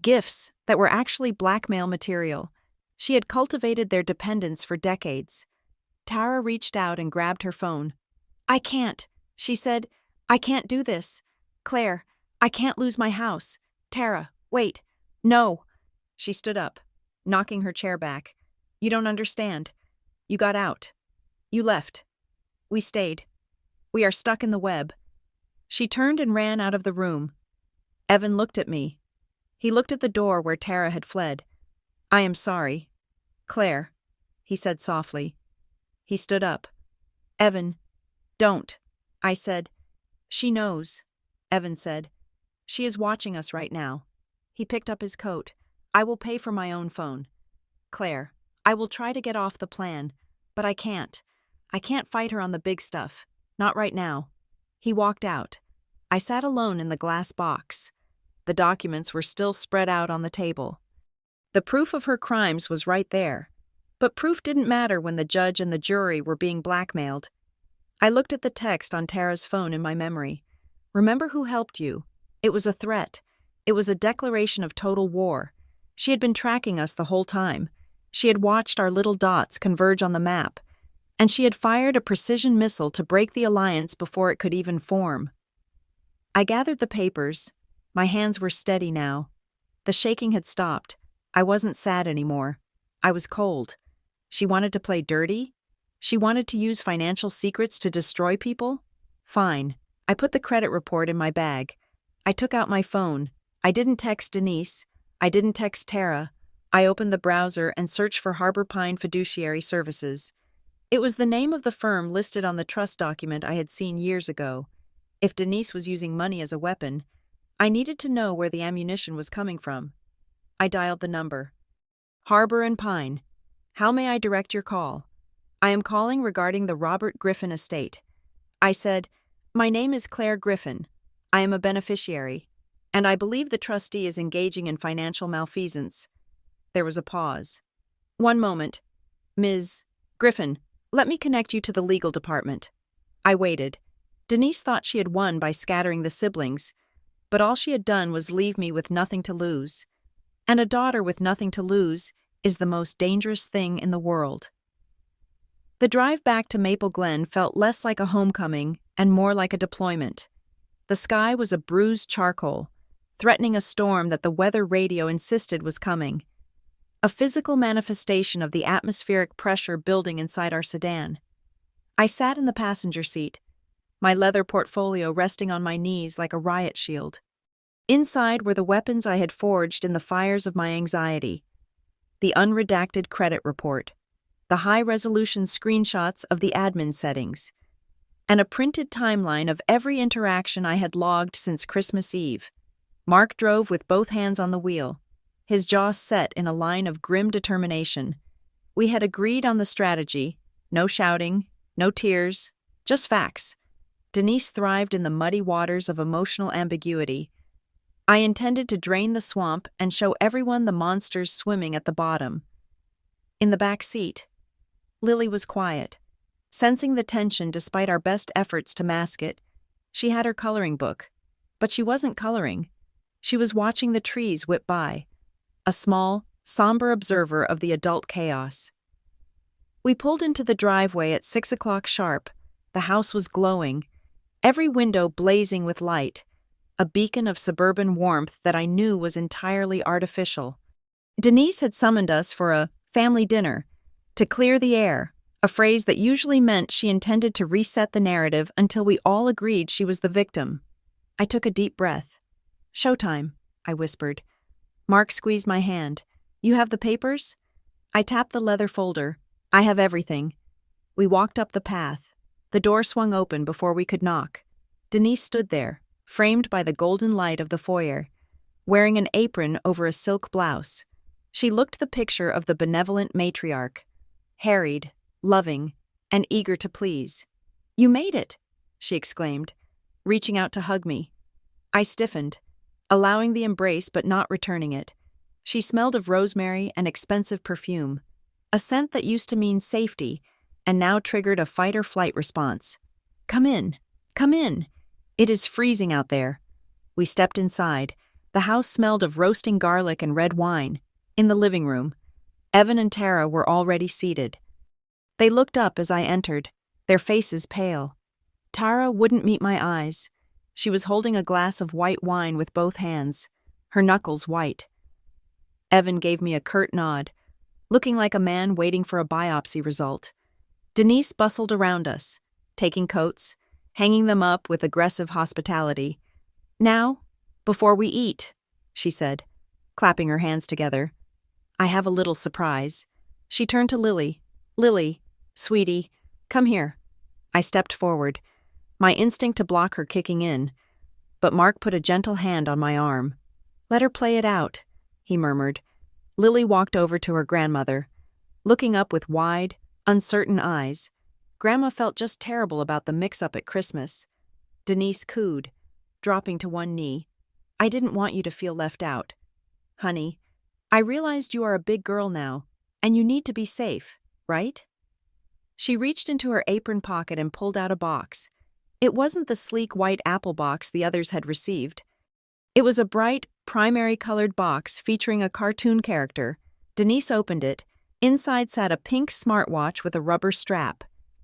gifts that were actually blackmail material. She had cultivated their dependence for decades. Tara reached out and grabbed her phone. I can't, she said. I can't do this. Claire, I can't lose my house. Tara, wait. No. She stood up, knocking her chair back. You don't understand. You got out. You left. We stayed. We are stuck in the web. She turned and ran out of the room. Evan looked at me. He looked at the door where Tara had fled. I am sorry. Claire, he said softly. He stood up. Evan, don't. I said. She knows, Evan said. She is watching us right now. He picked up his coat. I will pay for my own phone. Claire, I will try to get off the plan, but I can't. I can't fight her on the big stuff. Not right now. He walked out. I sat alone in the glass box. The documents were still spread out on the table. The proof of her crimes was right there. But proof didn't matter when the judge and the jury were being blackmailed. I looked at the text on Tara's phone in my memory. Remember who helped you. It was a threat. It was a declaration of total war. She had been tracking us the whole time. She had watched our little dots converge on the map. And she had fired a precision missile to break the alliance before it could even form. I gathered the papers. My hands were steady now. The shaking had stopped. I wasn't sad anymore. I was cold. She wanted to play dirty? She wanted to use financial secrets to destroy people? Fine. I put the credit report in my bag. I took out my phone. I didn't text Denise. I didn't text Tara. I opened the browser and searched for Harbor Pine Fiduciary Services. It was the name of the firm listed on the trust document I had seen years ago. If Denise was using money as a weapon, I needed to know where the ammunition was coming from. I dialed the number. Harbor and Pine. How may I direct your call? I am calling regarding the Robert Griffin estate. I said, my name is Claire Griffin. I am a beneficiary, and I believe the trustee is engaging in financial malfeasance. There was a pause. One moment. Ms. Griffin, let me connect you to the legal department. I waited. Denise thought she had won by scattering the siblings, but all she had done was leave me with nothing to lose. And a daughter with nothing to lose is the most dangerous thing in the world. The drive back to Maple Glen felt less like a homecoming and more like a deployment. The sky was a bruised charcoal, threatening a storm that the weather radio insisted was coming. A physical manifestation of the atmospheric pressure building inside our sedan. I sat in the passenger seat, my leather portfolio resting on my knees like a riot shield. Inside were the weapons I had forged in the fires of my anxiety. The unredacted credit report, the high-resolution screenshots of the admin settings, and a printed timeline of every interaction I had logged since Christmas Eve. Mark drove with both hands on the wheel, his jaw set in a line of grim determination. We had agreed on the strategy: no shouting, no tears, just facts. Denise thrived in the muddy waters of emotional ambiguity. I intended to drain the swamp and show everyone the monsters swimming at the bottom. In the back seat, Lily was quiet, sensing the tension despite our best efforts to mask it. She had her coloring book, but she wasn't coloring. She was watching the trees whip by, a small, somber observer of the adult chaos. We pulled into the driveway at 6 o'clock sharp. The house was glowing, every window blazing with light, a beacon of suburban warmth that I knew was entirely artificial. Denise had summoned us for a family dinner, to clear the air, a phrase that usually meant she intended to reset the narrative until we all agreed she was the victim. I took a deep breath. Showtime, I whispered. Mark squeezed my hand. You have the papers? I tapped the leather folder. I have everything. We walked up the path. The door swung open before we could knock. Denise stood there, framed by the golden light of the foyer, wearing an apron over a silk blouse. She looked the picture of the benevolent matriarch, harried, loving, and eager to please. You made it, she exclaimed, reaching out to hug me. I stiffened, allowing the embrace but not returning it. She smelled of rosemary and expensive perfume, a scent that used to mean safety and now triggered a fight-or-flight response. Come in, come in. It is freezing out there. We stepped inside. The house smelled of roasting garlic and red wine. In the living room, Evan and Tara were already seated. They looked up as I entered, their faces pale. Tara wouldn't meet my eyes. She was holding a glass of white wine with both hands, her knuckles white. Evan gave me a curt nod, looking like a man waiting for a biopsy result. Denise bustled around us, taking coats, hanging them up with aggressive hospitality. Now, before we eat, she said, clapping her hands together, I have a little surprise. She turned to Lily. Lily, sweetie, come here. I stepped forward, my instinct to block her kicking in, but Mark put a gentle hand on my arm. Let her play it out, he murmured. Lily walked over to her grandmother, looking up with wide, uncertain eyes. Grandma felt just terrible about the mix-up at Christmas. Denise cooed, dropping to one knee. I didn't want you to feel left out. Honey, I realized you are a big girl now, and you need to be safe, right? She reached into her apron pocket and pulled out a box. It wasn't the sleek white apple box the others had received. It was a bright, primary-colored box featuring a cartoon character. Denise opened it. Inside sat a pink smartwatch with a rubber strap.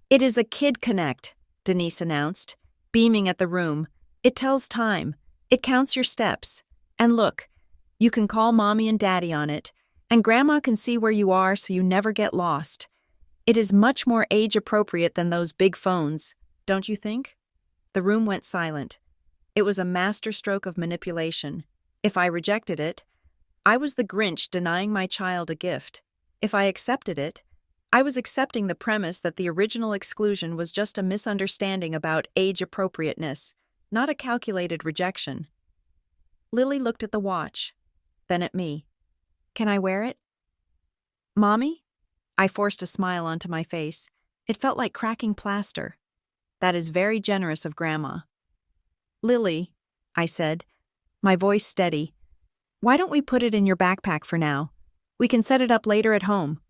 It is a Kid Connect, Denise announced, beaming at the room. It tells time. It counts your steps. And look, you can call Mommy and Daddy on it, and Grandma can see where you are so you never get lost. It is much more age-appropriate than those big phones, don't you think? The room went silent. It was a masterstroke of manipulation. If I rejected it, I was the Grinch denying my child a gift. If I accepted it, I was accepting the premise that the original exclusion was just a misunderstanding about age appropriateness, not a calculated rejection. Lily looked at the watch, then at me. "Can I wear it?" "Mommy?" I forced a smile onto my face. It felt like cracking plaster. "That is very generous of Grandma." "Lily," I said, my voice steady, "why don't we put it in your backpack for now? We can set it up later at home."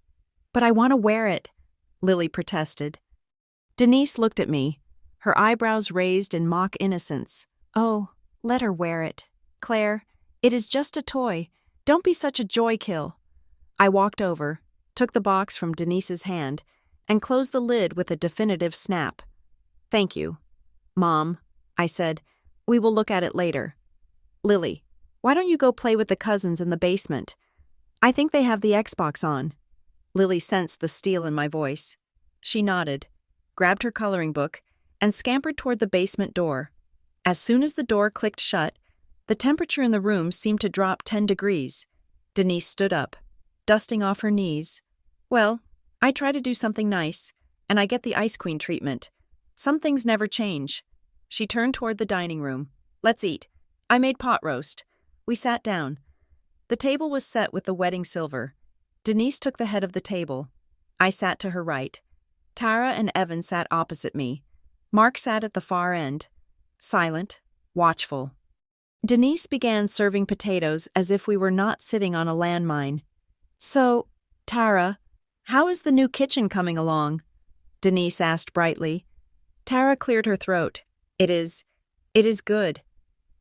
"But I want to wear it," Lily protested. Denise looked at me, her eyebrows raised in mock innocence. "Oh, let her wear it. Claire, it is just a toy. Don't be such a joy kill." I walked over, took the box from Denise's hand, and closed the lid with a definitive snap. "Thank you, Mom," I said. "We will look at it later. Lily, why don't you go play with the cousins in the basement? I think they have the Xbox on." Lily sensed the steel in my voice. She nodded, grabbed her coloring book, and scampered toward the basement door. As soon as the door clicked shut, the temperature in the room seemed to drop 10 degrees. Denise stood up, dusting off her knees. "Well, I try to do something nice, and I get the Ice Queen treatment. Some things never change." She turned toward the dining room. "Let's eat. I made pot roast." We sat down. The table was set with the wedding silver. Denise took the head of the table. I sat to her right. Tara and Evan sat opposite me. Mark sat at the far end, silent, watchful. Denise began serving potatoes as if we were not sitting on a landmine. "So, Tara, how is the new kitchen coming along?" Denise asked brightly. Tara cleared her throat. It is good.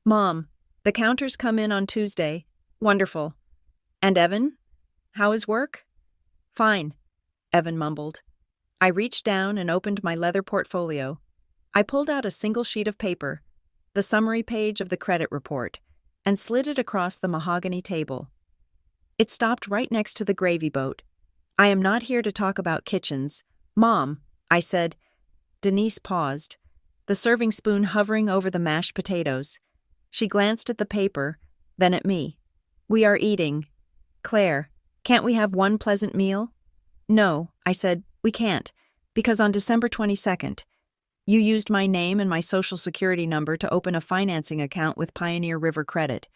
Mom, the counters come in on Tuesday. Wonderful. And Evan? How is work?" "Fine," Evan mumbled. I reached down and opened my leather portfolio. I pulled out a single sheet of paper, the summary page of the credit report, and slid it across the mahogany table. It stopped right next to the gravy boat. "I am not here to talk about kitchens. Mom," I said. Denise paused, the serving spoon hovering over the mashed potatoes. She glanced at the paper, then at me. "We are eating. Claire, can't we have one pleasant meal?" "No," I said, "we can't, because on December 22nd, you used my name and my social security number to open a financing account with Pioneer River Credit.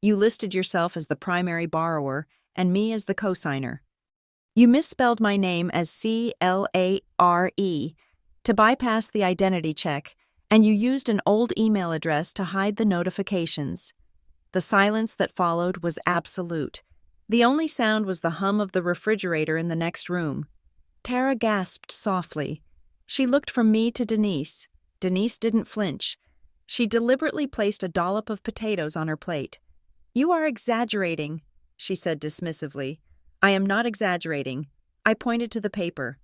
You listed yourself as the primary borrower and me as the cosigner. You misspelled my name as Clare to bypass the identity check, and you used an old email address to hide the notifications." The silence that followed was absolute. The only sound was the hum of the refrigerator in the next room. Tara gasped softly. She looked from me to Denise. Denise didn't flinch. She deliberately placed a dollop of potatoes on her plate. "You are exaggerating," she said dismissively. "I am not exaggerating." I pointed to the paper.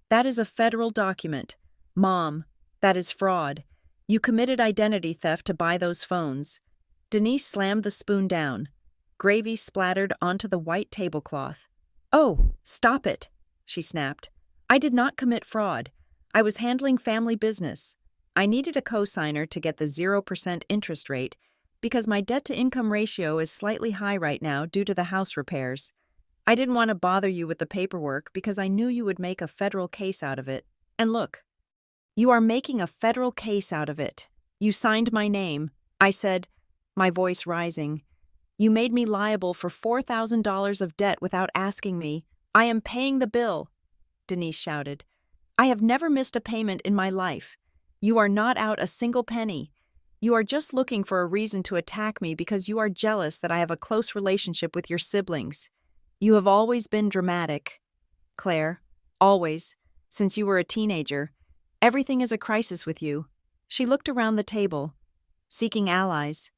"That is a federal document. Mom, that is fraud. You committed identity theft to buy those phones." Denise slammed the spoon down. Gravy splattered onto the white tablecloth. "Oh, stop it," she snapped. "I did not commit fraud. I was handling family business. I needed a cosigner to get the 0% interest rate because my debt-to-income ratio is slightly high right now due to the house repairs. I didn't want to bother you with the paperwork because I knew you would make a federal case out of it. And look, you are making a federal case out of it. You signed my name," I said, my voice rising. "You made me liable for $4,000 of debt without asking me. I am paying the bill," Denise shouted. "I have never missed a payment in my life. You are not out a single penny. You are just looking for a reason to attack me because you are jealous that I have a close relationship with your siblings. You have always been dramatic, Claire. Always. Since you were a teenager. Everything is a crisis with you." She looked around the table, seeking allies.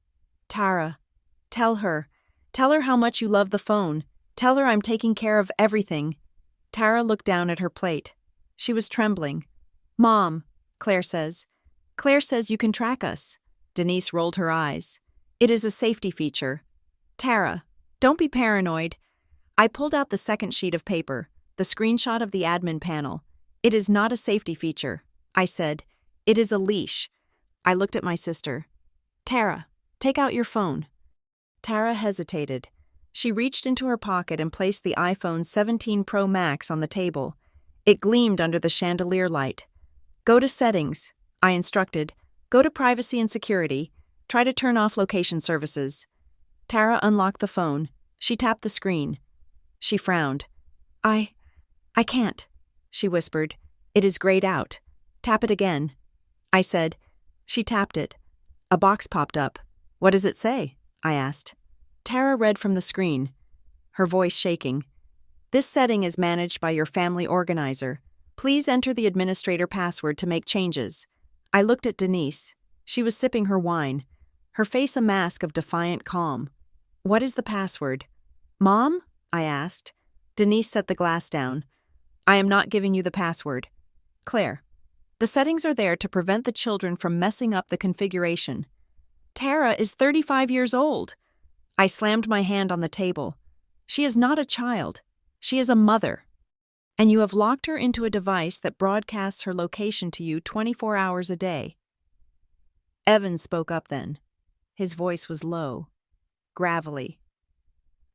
"Tara, tell her how much you love the phone. Tell her I'm taking care of everything." Tara looked down at her plate. She was trembling. "Mom," Claire says you can track us." Denise rolled her eyes. "It is a safety feature." "Tara, don't be paranoid." I pulled out the second sheet of paper, the screenshot of the admin panel. "It is not a safety feature," I said. "It is a leash. I looked at my sister. Tara, take out your phone. Tara hesitated. She reached into her pocket and placed the iPhone 17 Pro Max on the table. It gleamed under the chandelier light. Go to Settings, I instructed. Go to Privacy and Security. Try to turn off location services. Tara unlocked the phone. She tapped the screen. She frowned. I can't, she whispered. It is grayed out. Tap it again. I said. She tapped it. A box popped up. What does it say? I asked. Tara read from the screen, her voice shaking. This setting is managed by your family organizer. Please enter the administrator password to make changes. I looked at Denise. She was sipping her wine, her face a mask of defiant calm. What is the password? Mom? I asked. Denise set the glass down. I am not giving you the password. Claire. The settings are there to prevent the children from messing up the configuration. Tara is 35 years old. I slammed my hand on the table. She is not a child. She is a mother. And you have locked her into a device that broadcasts her location to you 24 hours a day. Evan spoke up then. His voice was low, gravelly.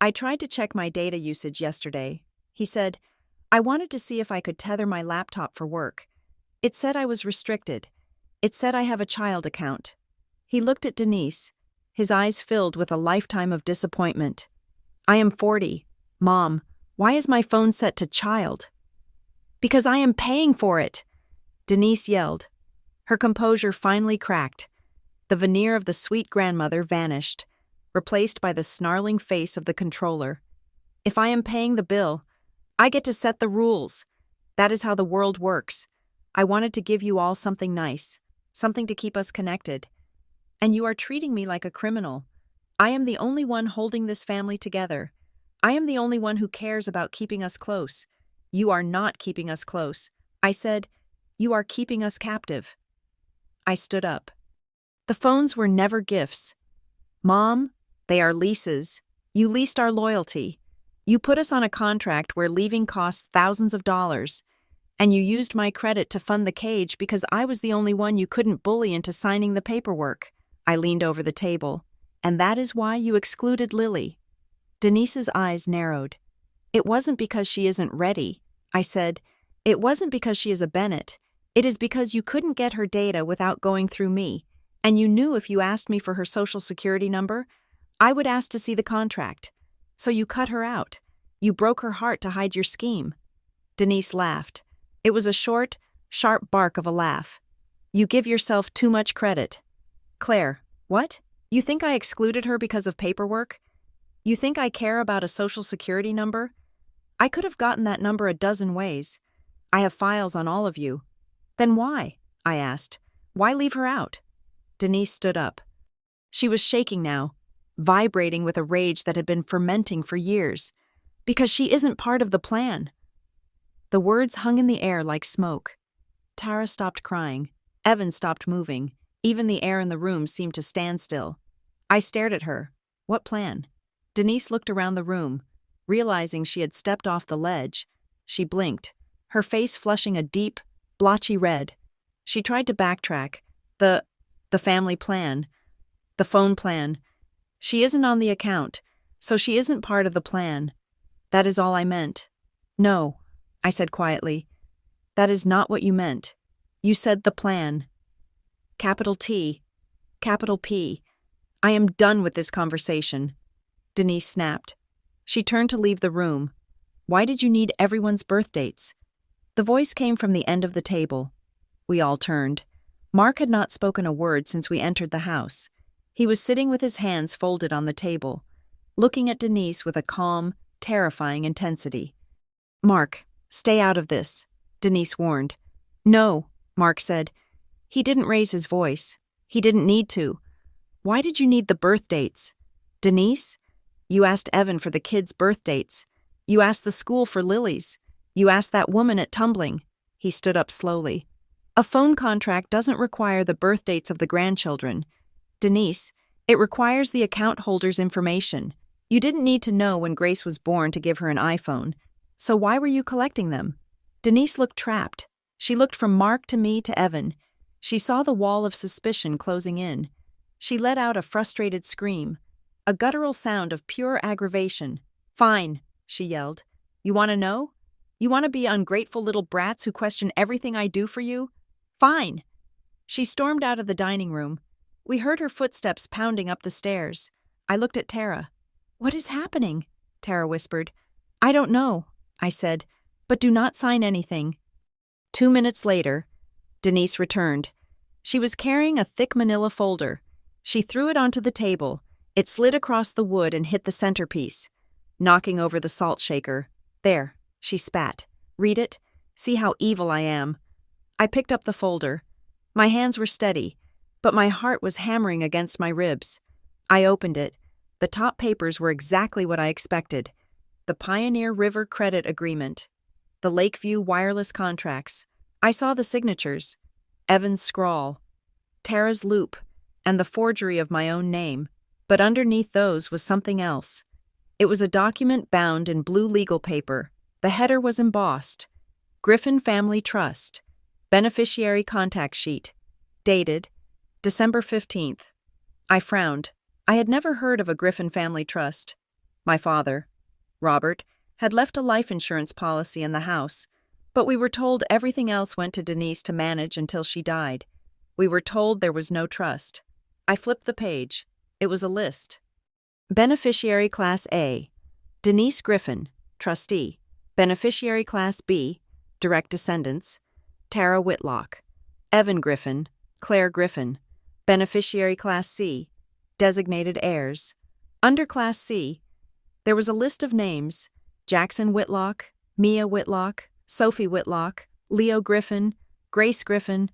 I tried to check my data usage yesterday. He said, I wanted to see if I could tether my laptop for work. It said I was restricted. It said I have a child account. He looked at Denise, his eyes filled with a lifetime of disappointment. I am 40. Mom, why is my phone set to child? Because I am paying for it, Denise yelled. Her composure finally cracked. The veneer of the sweet grandmother vanished, replaced by the snarling face of the controller. If I am paying the bill, I get to set the rules. That is how the world works. I wanted to give you all something nice, something to keep us connected. And you are treating me like a criminal. I am the only one holding this family together. I am the only one who cares about keeping us close. You are not keeping us close. I said, you are keeping us captive. I stood up. The phones were never gifts. Mom, they are leases. You leased our loyalty. You put us on a contract where leaving costs thousands of dollars. And you used my credit to fund the cage because I was the only one you couldn't bully into signing the paperwork. I leaned over the table. And that is why you excluded Lily. Denise's eyes narrowed. It wasn't because she isn't ready. I said, it wasn't because she is a Bennett. It is because you couldn't get her data without going through me. And you knew if you asked me for her social security number, I would ask to see the contract. So you cut her out. You broke her heart to hide your scheme. Denise laughed. It was a short, sharp bark of a laugh. You give yourself too much credit. Claire, what? You think I excluded her because of paperwork? You think I care about a social security number? I could have gotten that number a dozen ways. I have files on all of you. Then why? I asked. Why leave her out? Denise stood up. She was shaking now, vibrating with a rage that had been fermenting for years. Because she isn't part of the plan. The words hung in the air like smoke. Tara stopped crying. Evan stopped moving. Even the air in the room seemed to stand still. I stared at her. What plan? Denise looked around the room. Realizing she had stepped off the ledge, she blinked, her face flushing a deep, blotchy red. She tried to backtrack. The family plan. The phone plan. She isn't on the account, so she isn't part of the plan. That is all I meant. No, I said quietly. That is not what you meant. You said the plan. Capital T. Capital P. I am done with this conversation. Denise snapped. She turned to leave the room. Why did you need everyone's birth dates? The voice came from the end of the table. We all turned. Mark had not spoken a word since we entered the house. He was sitting with his hands folded on the table, looking at Denise with a calm, terrifying intensity. Mark, stay out of this, Denise warned. No, Mark said. He didn't raise his voice. He didn't need to. Why did you need the birth dates? Denise? You asked Evan for the kids' birth dates. You asked the school for Lily's. You asked that woman at Tumbling. He stood up slowly. A phone contract doesn't require the birth dates of the grandchildren. Denise, it requires the account holder's information. You didn't need to know when Grace was born to give her an iPhone. So why were you collecting them? Denise looked trapped. She looked from Mark to me to Evan. She saw the wall of suspicion closing in. She let out a frustrated scream, a guttural sound of pure aggravation. "Fine," she yelled. "You want to know? You want to be ungrateful little brats who question everything I do for you? Fine." She stormed out of the dining room. We heard her footsteps pounding up the stairs. I looked at Tara. "What is happening?" Tara whispered. "I don't know," I said, "but do not sign anything." 2 minutes later, Denise returned. She was carrying a thick manila folder. She threw it onto the table. It slid across the wood and hit the centerpiece, knocking over the salt shaker. "There," she spat. "Read it. See how evil I am." I picked up the folder. My hands were steady, but my heart was hammering against my ribs. I opened it. The top papers were exactly what I expected. The Pioneer River Credit Agreement. The Lakeview Wireless Contracts. I saw the signatures. Evan's scrawl. Tara's loop. And the forgery of my own name. But underneath those was something else. It was a document bound in blue legal paper. The header was embossed. Griffin Family Trust. Beneficiary contact sheet. Dated December 15th. I frowned. I had never heard of a Griffin Family Trust. My father, Robert, had left a life insurance policy in the house, but we were told everything else went to Denise to manage until she died. We were told there was no trust. I flipped the page. It was a list. Beneficiary Class A, Denise Griffin, Trustee. Beneficiary Class B, Direct Descendants, Tara Whitlock. Evan Griffin, Claire Griffin. Beneficiary Class C, Designated Heirs. Under Class C, there was a list of names: Jackson Whitlock, Mia Whitlock, Sophie Whitlock, Leo Griffin, Grace Griffin.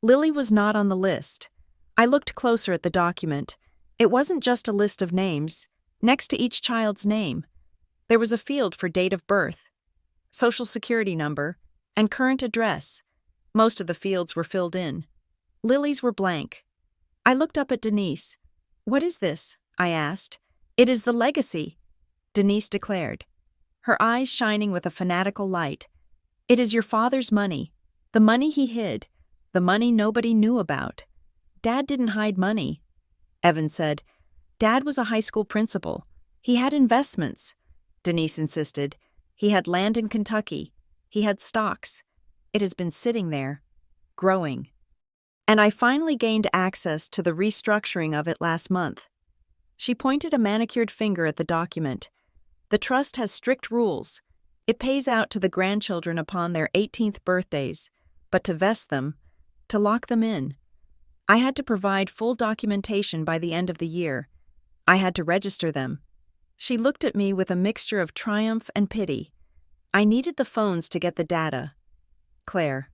Lily was not on the list. I looked closer at the document. It wasn't just a list of names. Next to each child's name, there was a field for date of birth, social security number, and current address. Most of the fields were filled in. Lily's were blank. I looked up at Denise. "What is this?" I asked. "It is the legacy," Denise declared, her eyes shining with a fanatical light. "It is your father's money, the money he hid, the money nobody knew about." "Dad didn't hide money," Evan said. "Dad was a high school principal. He had investments," Denise insisted. "He had land in Kentucky. He had stocks. It has been sitting there, growing. And I finally gained access to the restructuring of it last month." She pointed a manicured finger at the document. "The trust has strict rules. It pays out to the grandchildren upon their 18th birthdays, but to vest them, to lock them in, I had to provide full documentation by the end of the year. I had to register them." She looked at me with a mixture of triumph and pity. "I needed the phones to get the data. Claire,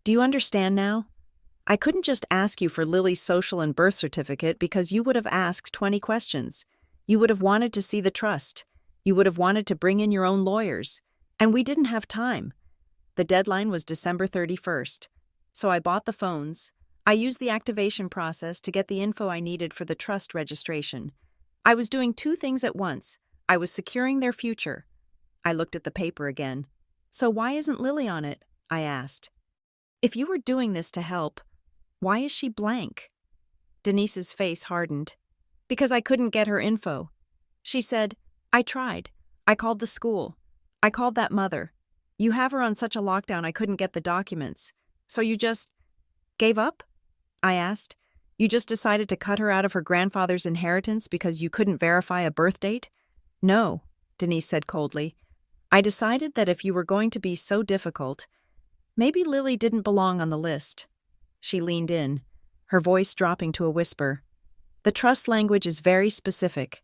do you understand now? I couldn't just ask you for Lily's social and birth certificate because you would have asked 20 questions. You would have wanted to see the trust. You would have wanted to bring in your own lawyers. And we didn't have time. The deadline was December 31st. So I bought the phones. I used the activation process to get the info I needed for the trust registration. I was doing 2 things at once. I was securing their future. I looked at the paper again. "So why isn't Lily on it?" I asked. "If you were doing this to help, why is she blank?" Denise's face hardened. "Because I couldn't get her info." She said, "I tried. I called the school. I called that mother. You have her on such a lockdown I couldn't get the documents. So you just gave up?" I asked. "You just decided to cut her out of her grandfather's inheritance because you couldn't verify a birth date?" "No," Denise said coldly. "I decided that if you were going to be so difficult, maybe Lily didn't belong on the list." She leaned in, her voice dropping to a whisper. "The trust language is very specific.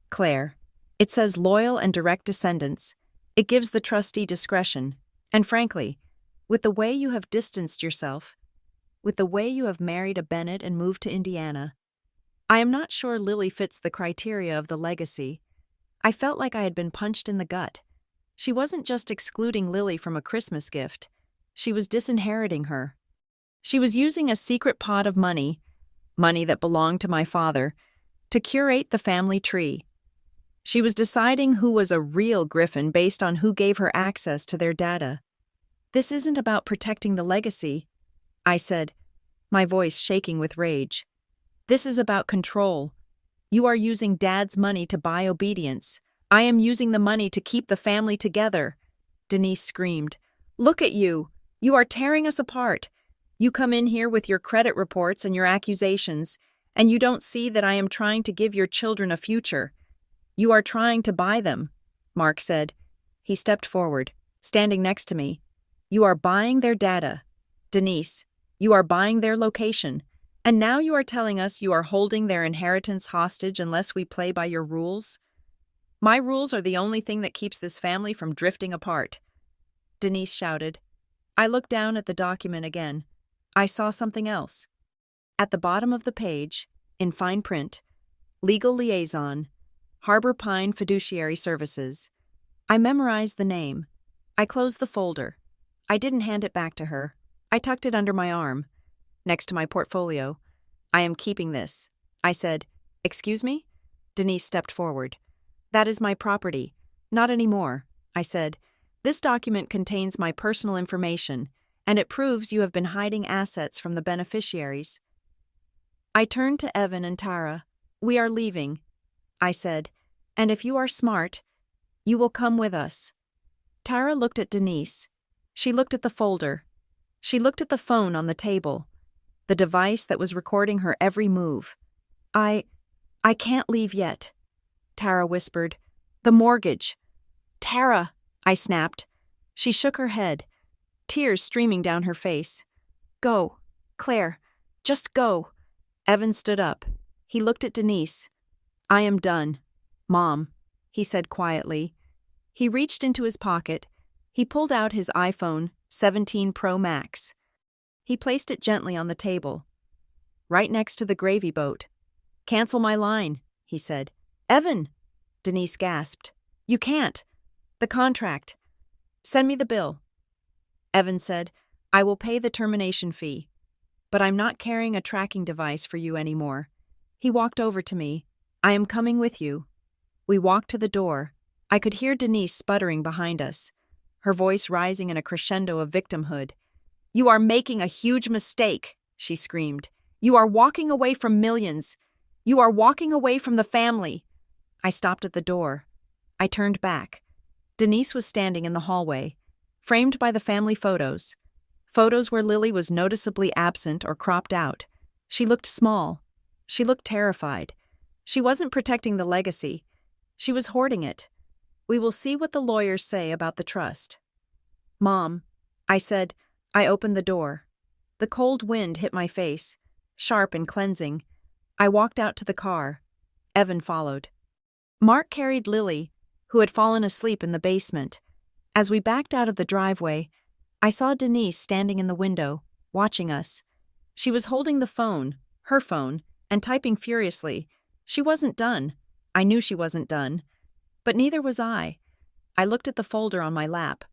Claire, it says loyal and direct descendants. It gives the trustee discretion. And frankly, with the way you have distanced yourself, with the way you have married a Bennett and moved to Indiana, I am not sure Lily fits the criteria of the legacy." I felt like I had been punched in the gut. She wasn't just excluding Lily from a Christmas gift. She was disinheriting her. She was using a secret pot of money that belonged to my father, to curate the family tree. She was deciding who was a real Griffin based on who gave her access to their data. "This isn't about protecting the legacy," I said. my voice shaking with rage. This is about control. You are using Dad's money to buy obedience. I am using the money to keep the family together. Denise screamed. Look at you. You are tearing us apart. You come in here with your credit reports and your accusations, and you don't see that I am trying to give your children a future. You are trying to buy them, Mark said. He stepped forward, standing next to me. You are buying their data. Denise, you are buying their location. And now you are telling us you are holding their inheritance hostage unless we play by your rules? My rules are the only thing that keeps this family from drifting apart. Denise shouted. I looked down at the document again. I saw something else. At the bottom of the page, in fine print, Legal Liaison, Harbor Pine Fiduciary Services. I memorized the name. I closed the folder. I didn't hand it back to her. I tucked it under my arm, next to my portfolio. I am keeping this. I said, Excuse me? Denise stepped forward. That is my property. Not anymore, I said. This document contains my personal information, and it proves you have been hiding assets from the beneficiaries. I turned to Evan and Tara. We are leaving, I said, and if you are smart, you will come with us. Tara looked at Denise. She looked at the folder. She looked at the phone on the table, the device that was recording her every move. I can't leave yet, Tara whispered. The mortgage. Tara, I snapped. She shook her head, tears streaming down her face. Go, Claire, just go. Evan stood up. He looked at Denise. I am done, Mom, he said quietly. He reached into his pocket. He pulled out his iPhone 17 Pro Max. He placed it gently on the table, right next to the gravy boat. Cancel my line, he said. Evan, Denise gasped. You can't. The contract. Send me the bill. Evan said, I will pay the termination fee, but I'm not carrying a tracking device for you anymore. He walked over to me. I am coming with you. We walked to the door. I could hear Denise sputtering behind us, her voice rising in a crescendo of victimhood. You are making a huge mistake, she screamed. You are walking away from millions. You are walking away from the family. I stopped at the door. I turned back. Denise was standing in the hallway, framed by the family photos. Photos where Lily was noticeably absent or cropped out. She looked small. She looked terrified. She wasn't protecting the legacy. She was hoarding it. We will see what the lawyers say about the trust. Mom, I said. I opened the door. The cold wind hit my face, sharp and cleansing. I walked out to the car. Evan followed. Mark carried Lily, who had fallen asleep in the basement. As we backed out of the driveway, I saw Denise standing in the window, watching us. She was holding the phone, her phone, and typing furiously. She wasn't done. I knew she wasn't done. But neither was I. I looked at the folder on my lap.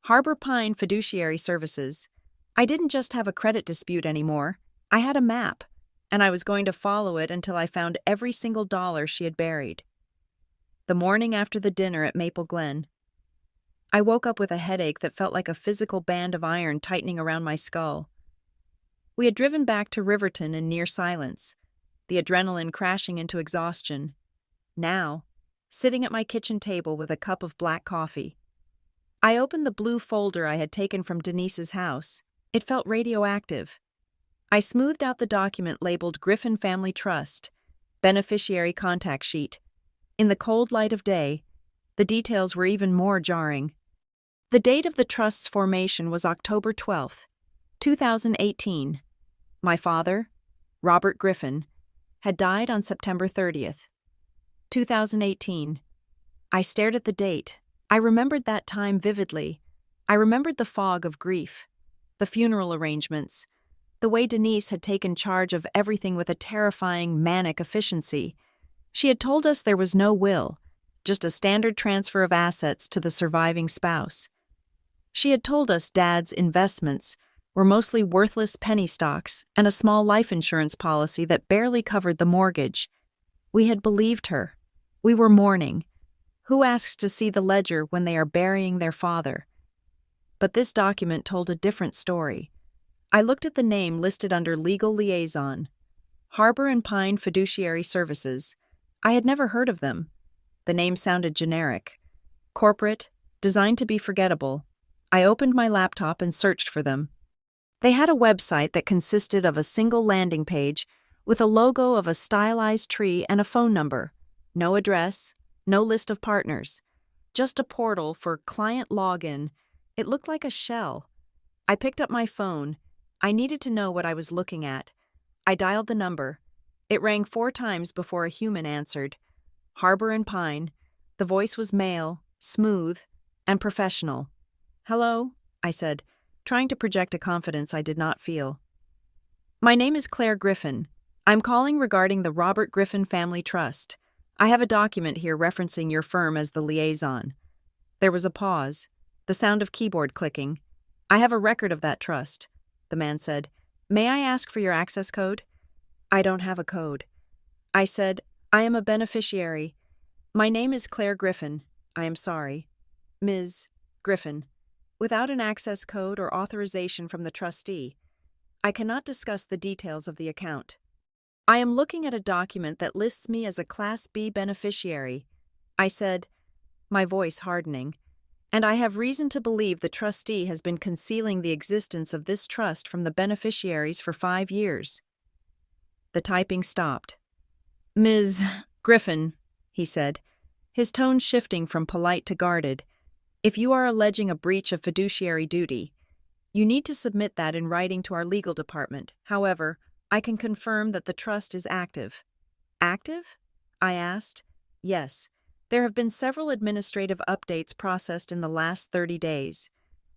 Harbor Pine Fiduciary Services. I didn't just have a credit dispute anymore. I had a map, and I was going to follow it until I found every single dollar she had buried. The morning after the dinner at Maple Glen, I woke up with a headache that felt like a physical band of iron tightening around my skull. We had driven back to Riverton in near silence, the adrenaline crashing into exhaustion. Now, sitting at my kitchen table with a cup of black coffee, I opened the blue folder I had taken from Denise's house. It felt radioactive. I smoothed out the document labeled Griffin Family Trust, Beneficiary Contact Sheet. In the cold light of day, the details were even more jarring. The date of the trust's formation was October 12th, 2018. My father, Robert Griffin, had died on September 30th, 2018. I stared at the date. I remembered that time vividly. I remembered the fog of grief, the funeral arrangements, the way Denise had taken charge of everything with a terrifying, manic efficiency. She had told us there was no will, just a standard transfer of assets to the surviving spouse. She had told us Dad's investments were mostly worthless penny stocks and a small life insurance policy that barely covered the mortgage. We had believed her. We were mourning. Who asks to see the ledger when they are burying their father? But this document told a different story. I looked at the name listed under Legal Liaison. Harbor and Pine Fiduciary Services. I had never heard of them. The name sounded generic. Corporate, designed to be forgettable. I opened my laptop and searched for them. They had a website that consisted of a single landing page with a logo of a stylized tree and a phone number. No address, no list of partners. Just a portal for client login. It looked like a shell. I picked up my phone. I needed to know what I was looking at. I dialed the number. It rang 4 times before a human answered. Harbor and Pine. The voice was male, smooth, and professional. "Hello," I said, trying to project a confidence I did not feel. "My name is Claire Griffin. I'm calling regarding the Robert Griffin Family Trust. I have a document here referencing your firm as the liaison." There was a pause, the sound of keyboard clicking. "I have a record of that trust," the man said. "May I ask for your access code?" "I don't have a code." I said, "I am a beneficiary. My name is Claire Griffin. I am sorry. Ms. Griffin. Without an access code or authorization from the trustee, I cannot discuss the details of the account. I am looking at a document that lists me as a Class B beneficiary," I said, my voice hardening, "and I have reason to believe the trustee has been concealing the existence of this trust from the beneficiaries for 5 years. The typing stopped. "Ms. Griffin," he said, his tone shifting from polite to guarded, "if you are alleging a breach of fiduciary duty, you need to submit that in writing to our legal department. However, I can confirm that the trust is active." "Active?" I asked. "Yes. There have been several administrative updates processed in the last 30 days.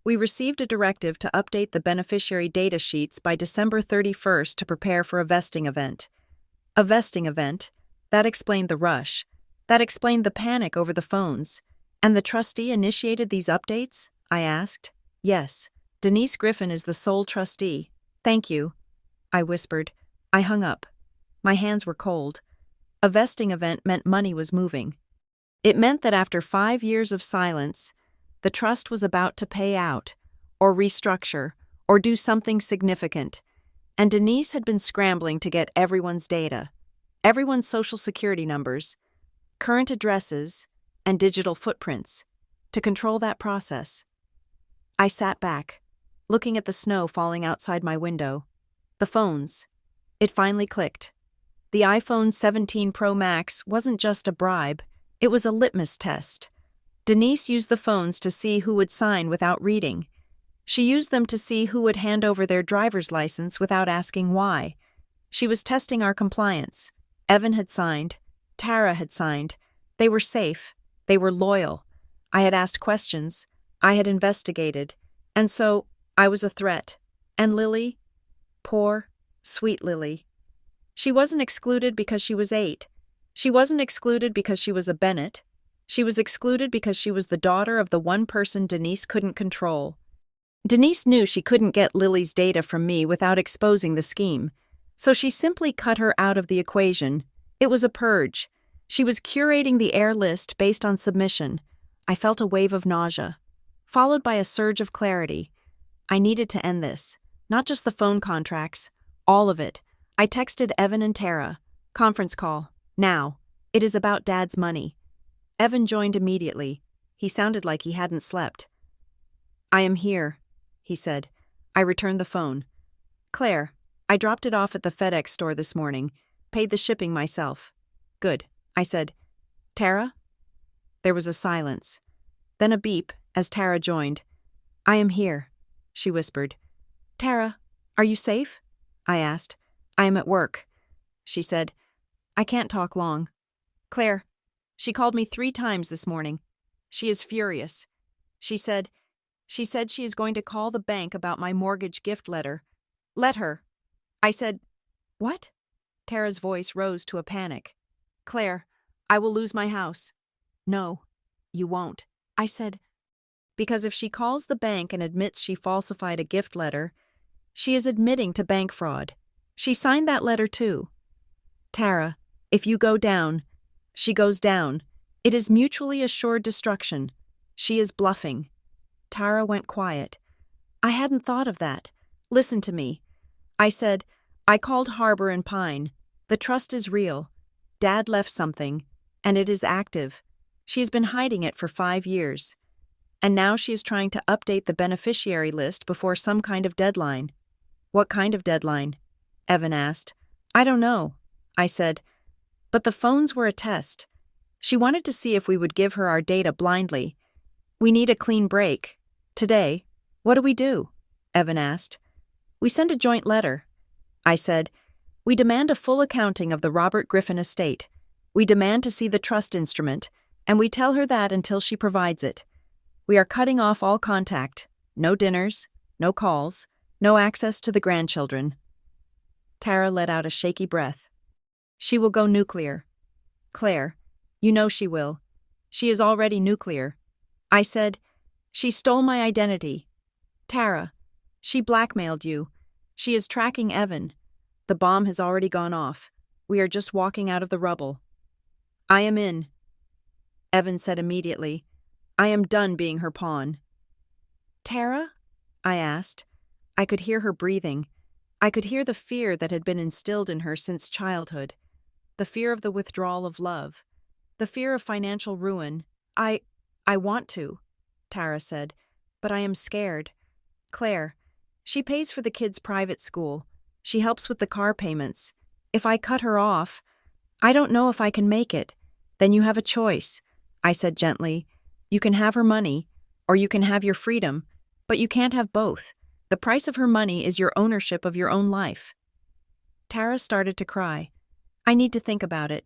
We received a directive to update the beneficiary data sheets by December 31st to prepare for a vesting event." A vesting event? That explained the rush. That explained the panic over the phones. "And the trustee initiated these updates?" I asked. "Yes. Denise Griffin is the sole trustee." "Thank you," I whispered. I hung up. My hands were cold. A vesting event meant money was moving. It meant that after 5 years of silence, the trust was about to pay out, or restructure, or do something significant. And Denise had been scrambling to get everyone's data, everyone's social security numbers, current addresses, and digital footprints, to control that process. I sat back, looking at the snow falling outside my window. The phones. It finally clicked. The iPhone 17 Pro Max wasn't just a bribe, it was a litmus test. Denise used the phones to see who would sign without reading. She used them to see who would hand over their driver's license without asking why. She was testing our compliance. Evan had signed. Tara had signed. They were safe. They were loyal. I had asked questions. I had investigated. And so, I was a threat. And Lily? Poor, sweet Lily. She wasn't excluded because she was 8. She wasn't excluded because she was a Bennett. She was excluded because she was the daughter of the one person Denise couldn't control. Denise knew she couldn't get Lily's data from me without exposing the scheme, so she simply cut her out of the equation. It was a purge. She was curating the heir list based on submission. I felt a wave of nausea, followed by a surge of clarity. I needed to end this. Not just the phone contracts, all of it. I texted Evan and Tara. "Conference call. Now. It is about Dad's money." Evan joined immediately. He sounded like he hadn't slept. "I am here," he said. I returned the phone. "Claire, I dropped it off at the FedEx store this morning. Paid the shipping myself." "Good," I said. "Tara?" There was a silence. Then a beep as Tara joined. "I am here," she whispered. "Tara, are you safe?" I asked. "I am at work," she said. "I can't talk long." "Claire, she called me 3 times this morning. She is furious. She said she is going to call the bank about my mortgage gift letter. Let her." I said, "What?" Tara's voice rose to a panic. "Claire, I will lose my house." "No, you won't." I said, "Because if she calls the bank and admits she falsified a gift letter, she is admitting to bank fraud. She signed that letter too. Tara, if you go down, she goes down. It is mutually assured destruction. She is bluffing." Tara went quiet. I hadn't thought of that. Listen to me. I said, I called Harbor and Pine. The trust is real. Dad left something, and it is active. She has been hiding it for 5 years. And now she is trying to update the beneficiary list before some kind of deadline. What kind of deadline? Evan asked. I don't know, I said. But the phones were a test. She wanted to see if we would give her our data blindly. We need a clean break. Today, what do we do? Evan asked. We send a joint letter. I said, we demand a full accounting of the Robert Griffin estate. We demand to see the trust instrument, and we tell her that until she provides it. We are cutting off all contact. No dinners, no calls, no access to the grandchildren. Tara let out a shaky breath. She will go nuclear. Claire, you know she will. She is already nuclear. I said, she stole my identity. Tara, she blackmailed you. She is tracking Evan. The bomb has already gone off. We are just walking out of the rubble. I am in. Evan said immediately, I am done being her pawn. Tara? I asked. I could hear her breathing. I could hear the fear that had been instilled in her since childhood. The fear of the withdrawal of love. The fear of financial ruin. I want to, Tara said, but I am scared. Claire, she pays for the kids' private school. She helps with the car payments. If I cut her off, I don't know if I can make it. Then you have a choice, I said gently. You can have her money, or you can have your freedom, but you can't have both. The price of her money is your ownership of your own life. Tara started to cry. I need to think about it.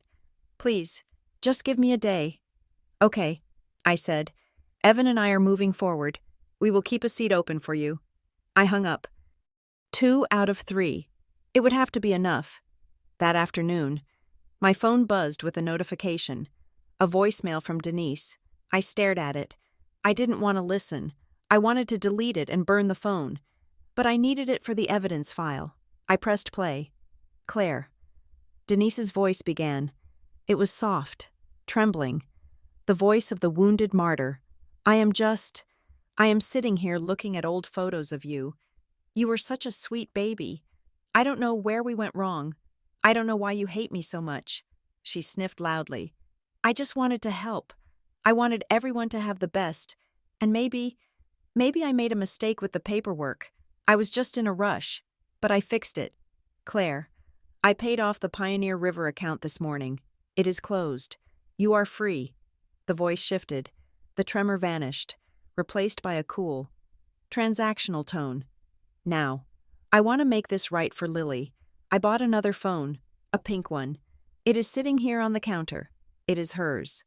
Please, just give me a day. Okay, I said. Evan and I are moving forward. We will keep a seat open for you. I hung up. 2 out of 3. It would have to be enough. That afternoon, my phone buzzed with a notification. A voicemail from Denise. I stared at it. I didn't want to listen. I wanted to delete it and burn the phone. But I needed it for the evidence file. I pressed play. Claire. Denise's voice began. It was soft, trembling. The voice of the wounded martyr. I am sitting here looking at old photos of you. You were such a sweet baby. I don't know where we went wrong. I don't know why you hate me so much. She sniffed loudly. I just wanted to help. I wanted everyone to have the best. And maybe I made a mistake with the paperwork. I was just in a rush. But I fixed it. Claire, I paid off the Pioneer River account this morning. It is closed. You are free. The voice shifted. The tremor vanished, replaced by a cool, transactional tone. Now, I want to make this right for Lily. I bought another phone, a pink one. It is sitting here on the counter. It is hers.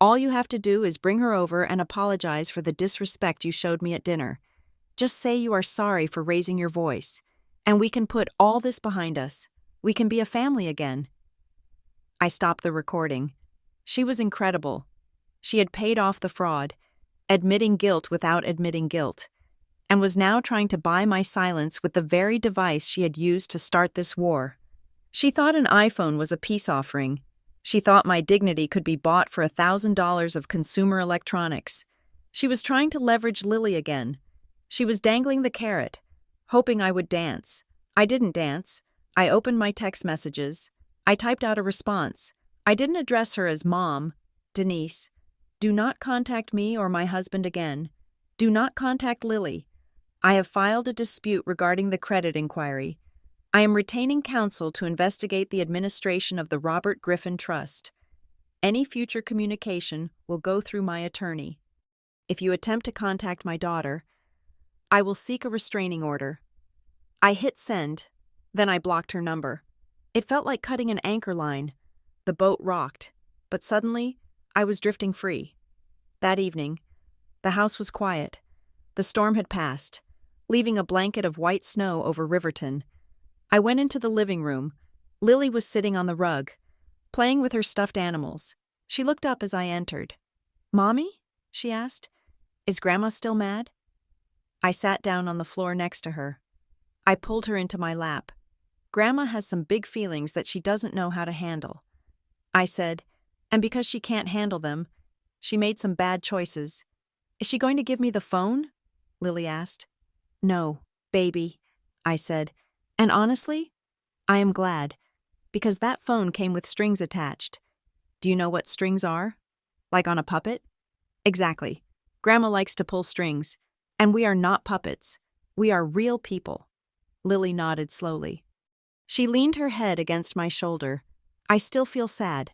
All you have to do is bring her over and apologize for the disrespect you showed me at dinner. Just say you are sorry for raising your voice, and we can put all this behind us. We can be a family again. I stopped the recording. She was incredible. She had paid off the fraud, admitting guilt without admitting guilt, and was now trying to buy my silence with the very device she had used to start this war. She thought an iPhone was a peace offering. She thought my dignity could be bought for $1,000 of consumer electronics. She was trying to leverage Lily again. She was dangling the carrot, hoping I would dance. I didn't dance. I opened my text messages. I typed out a response. I didn't address her as Mom. Denise, do not contact me or my husband again. Do not contact Lily. I have filed a dispute regarding the credit inquiry. I am retaining counsel to investigate the administration of the Robert Griffin Trust. Any future communication will go through my attorney. If you attempt to contact my daughter, I will seek a restraining order. I hit send, then I blocked her number. It felt like cutting an anchor line. The boat rocked, but suddenly, I was drifting free. That evening, the house was quiet. The storm had passed, leaving a blanket of white snow over Riverton. I went into the living room. Lily was sitting on the rug, playing with her stuffed animals. She looked up as I entered. "Mommy?" she asked. "Is Grandma still mad?" I sat down on the floor next to her. I pulled her into my lap. Grandma has some big feelings that she doesn't know how to handle. I said, and because she can't handle them, she made some bad choices. Is she going to give me the phone? Lily asked. No, baby. I said. And honestly, I am glad, because that phone came with strings attached. Do you know what strings are? Like on a puppet? Exactly. Grandma likes to pull strings, and we are not puppets. We are real people. Lily nodded slowly. She leaned her head against my shoulder. I still feel sad.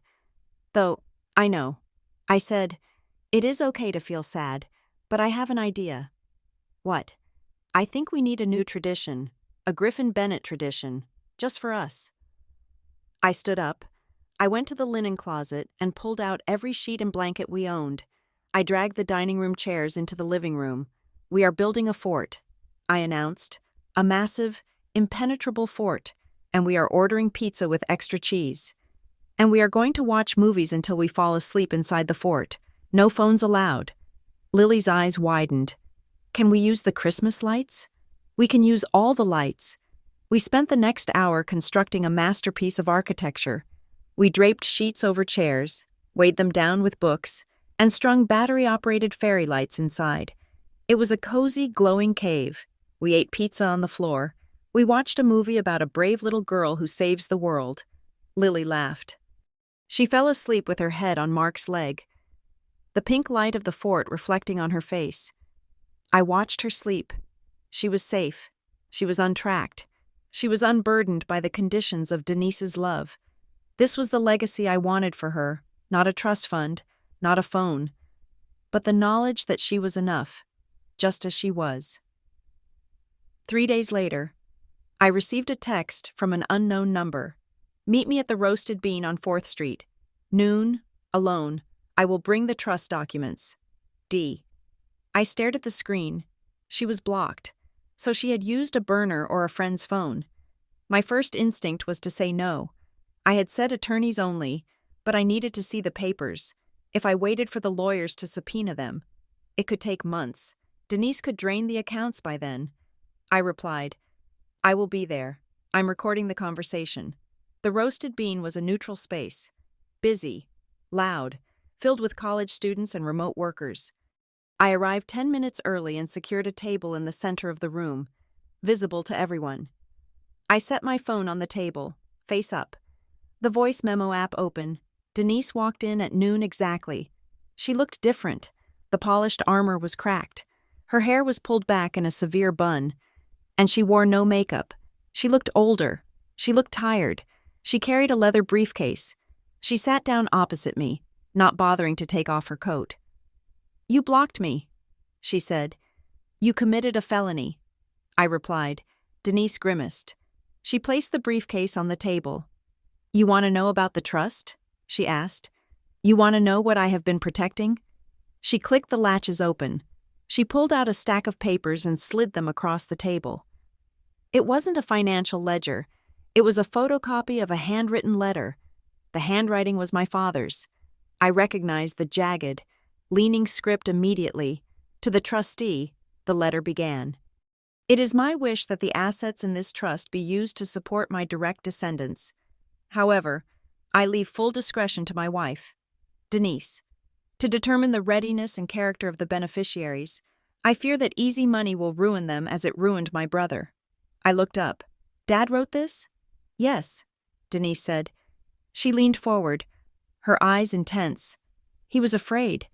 Though, I know. I said, it is okay to feel sad, but I have an idea. What? I think we need a new tradition, a Griffin Bennett tradition, just for us. I stood up. I went to the linen closet and pulled out every sheet and blanket we owned. I dragged the dining room chairs into the living room. We are building a fort, I announced. A massive, impenetrable fort, and we are ordering pizza with extra cheese. And we are going to watch movies until we fall asleep inside the fort. No phones allowed. Lily's eyes widened. Can we use the Christmas lights? We can use all the lights. We spent the next hour constructing a masterpiece of architecture. We draped sheets over chairs, weighed them down with books, and strung battery-operated fairy lights inside. It was a cozy, glowing cave. We ate pizza on the floor. We watched a movie about a brave little girl who saves the world. Lily laughed. She fell asleep with her head on Mark's leg, the pink light of the fort reflecting on her face. I watched her sleep. She was safe. She was untracked. She was unburdened by the conditions of Denise's love. This was the legacy I wanted for her, not a trust fund, not a phone, but the knowledge that she was enough, just as she was. 3 days later, I received a text from an unknown number. Meet me at the Roasted Bean on 4th Street. Noon, alone. I will bring the trust documents. D. I stared at the screen. She was blocked, so she had used a burner or a friend's phone. My first instinct was to say no. I had said attorneys only, but I needed to see the papers. If I waited for the lawyers to subpoena them, it could take months. Denise could drain the accounts by then. I replied, I will be there. I'm recording the conversation. The Roasted Bean was a neutral space. Busy, loud, filled with college students and remote workers. I arrived 10 minutes early and secured a table in the center of the room, visible to everyone. I set my phone on the table, face up. The voice memo app open. Denise walked in at noon exactly. She looked different. The polished armor was cracked. Her hair was pulled back in a severe bun, and she wore no makeup. She looked older. She looked tired. She carried a leather briefcase. She sat down opposite me, not bothering to take off her coat. You blocked me, she said. You committed a felony, I replied. Denise grimaced. She placed the briefcase on the table. You want to know about the trust? She asked. You want to know what I have been protecting? She clicked the latches open. She pulled out a stack of papers and slid them across the table. It wasn't a financial ledger. It was a photocopy of a handwritten letter. The handwriting was my father's. I recognized the jagged, leaning script immediately. To the trustee, the letter began. It is my wish that the assets in this trust be used to support my direct descendants. However, I leave full discretion to my wife, Denise, to determine the readiness and character of the beneficiaries. I fear that easy money will ruin them as it ruined my brother. I looked up. Dad wrote this? Yes, Denise said. She leaned forward, her eyes intense. He was afraid.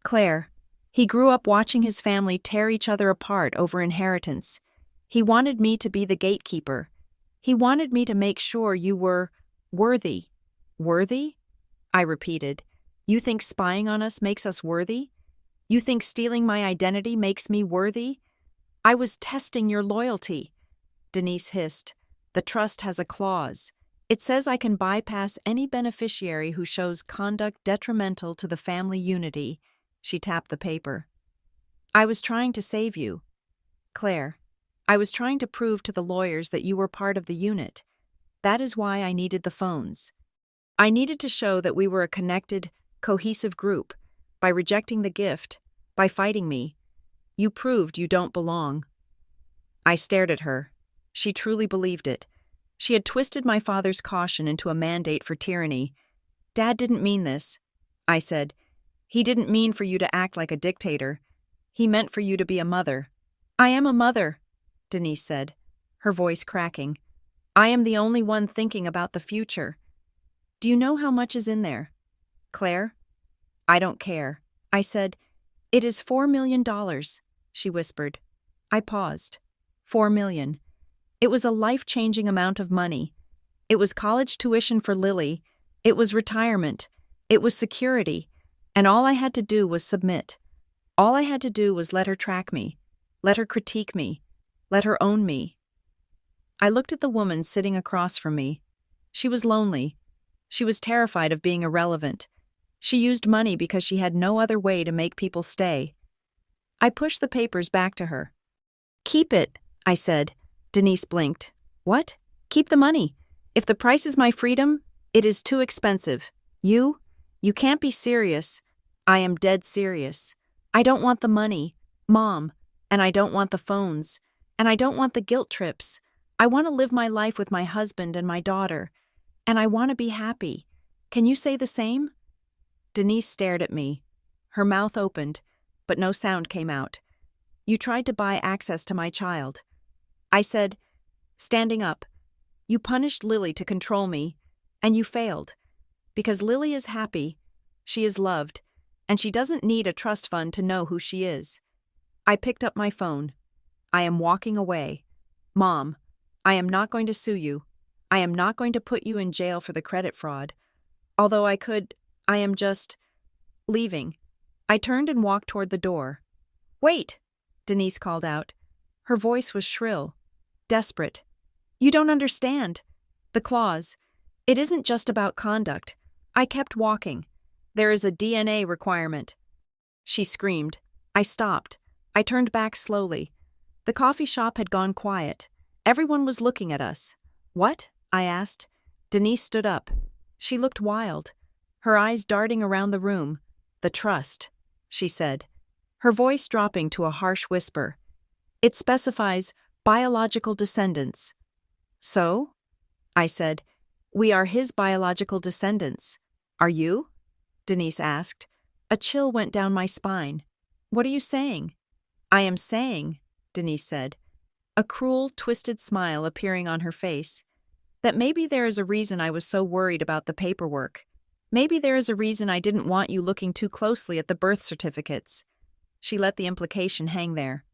Claire, he grew up watching his family tear each other apart over inheritance. He wanted me to be the gatekeeper. He wanted me to make sure you were worthy. Worthy? I repeated. You think spying on us makes us worthy? You think stealing my identity makes me worthy? I was testing your loyalty. Denise hissed. The trust has a clause. It says I can bypass any beneficiary who shows conduct detrimental to the family unity. She tapped the paper. I was trying to save you. Claire, I was trying to prove to the lawyers that you were part of the unit. That is why I needed the phones. I needed to show that we were a connected, cohesive group. By rejecting the gift, by fighting me, you proved you don't belong. I stared at her. She truly believed it. She had twisted my father's caution into a mandate for tyranny. Dad didn't mean this, I said. He didn't mean for you to act like a dictator. He meant for you to be a mother. I am a mother, Denise said. her voice cracking. I am the only one thinking about the future. Do you know how much is in there? Claire? I don't care. I said, It is $4 million, she whispered. I paused. 4 million. It was a life-changing amount of money. It was college tuition for Lily. It was retirement. It was security. And all I had to do was submit. All I had to do was let her track me. Let her critique me. Let her own me. I looked at the woman sitting across from me. She was lonely. She was terrified of being irrelevant. She used money because she had no other way to make people stay. I pushed the papers back to her. Keep it, I said. Denise blinked. What? Keep the money. If the price is my freedom, it is too expensive. You can't be serious. I am dead serious. I don't want the money, Mom, and I don't want the phones, and I don't want the guilt trips. I want to live my life with my husband and my daughter, and I want to be happy. Can you say the same? Denise stared at me. Her mouth opened, but no sound came out. You tried to buy access to my child. I said, standing up, you punished Lily to control me, and you failed. Because Lily is happy, she is loved, and she doesn't need a trust fund to know who she is. I picked up my phone. I am walking away. Mom, I am not going to sue you. I am not going to put you in jail for the credit fraud. Although I am just leaving. I turned and walked toward the door. Wait, Denise called out. Her voice was shrill, desperate. You don't understand. The clause. It isn't just about conduct. I kept walking. There is a DNA requirement. She screamed. I stopped. I turned back slowly. The coffee shop had gone quiet. Everyone was looking at us. What? I asked. Denise stood up. She looked wild, her eyes darting around the room. The trust, she said, her voice dropping to a harsh whisper. It specifies biological descendants. So? I said, we are his biological descendants. Are you? Denise asked. A chill went down my spine. What are you saying? I am saying, Denise said, a cruel, twisted smile appearing on her face, that maybe there is a reason I was so worried about the paperwork. Maybe there is a reason I didn't want you looking too closely at the birth certificates. She let the implication hang there.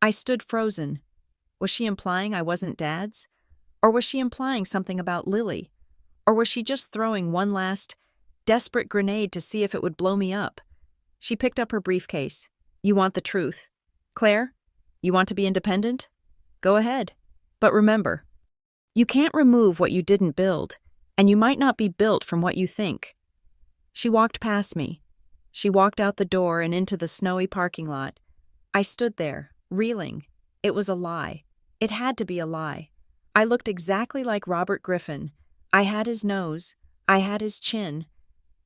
I stood frozen. Was she implying I wasn't Dad's? Or was she implying something about Lily? Or was she just throwing one last, desperate grenade to see if it would blow me up? She picked up her briefcase. You want the truth. Claire, you want to be independent? Go ahead. But remember, you can't remove what you didn't build, and you might not be built from what you think. She walked past me. She walked out the door and into the snowy parking lot. I stood there, reeling. It was a lie. It had to be a lie. I looked exactly like Robert Griffin. I had his nose. I had his chin.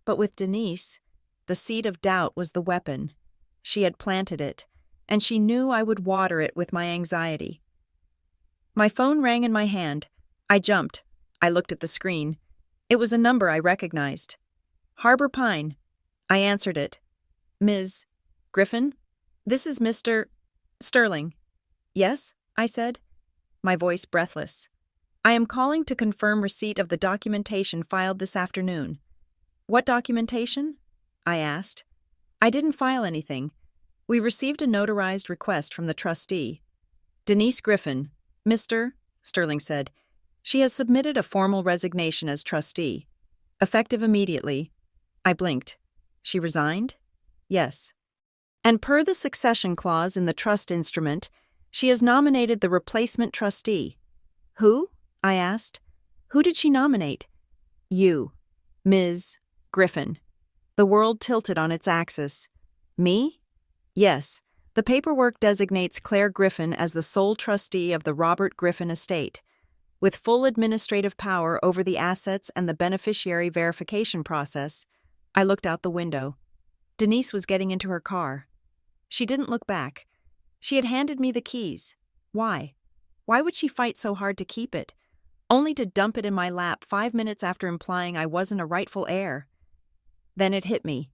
But with Denise, the seed of doubt was the weapon. She had planted it, and she knew I would water it with my anxiety. My phone rang in my hand. I jumped. I looked at the screen. It was a number I recognized. Harbor Pine. I answered it. Ms. Griffin? This is Mr. Sterling. Yes, I said, my voice breathless. I am calling to confirm receipt of the documentation filed this afternoon. What documentation? I asked. I didn't file anything. We received a notarized request from the trustee. Denise Griffin, Mr. Sterling said. She has submitted a formal resignation as trustee. Effective immediately. I blinked. She resigned? Yes. And per the succession clause in the trust instrument, she has nominated the replacement trustee. Who? I asked. Who did she nominate? You, Ms. Griffin. The world tilted on its axis. Me? Yes. The paperwork designates Claire Griffin as the sole trustee of the Robert Griffin estate, with full administrative power over the assets and the beneficiary verification process. I looked out the window. Denise was getting into her car. She didn't look back. She had handed me the keys. Why? Why would she fight so hard to keep it, only to dump it in my lap 5 minutes after implying I wasn't a rightful heir? Then it hit me.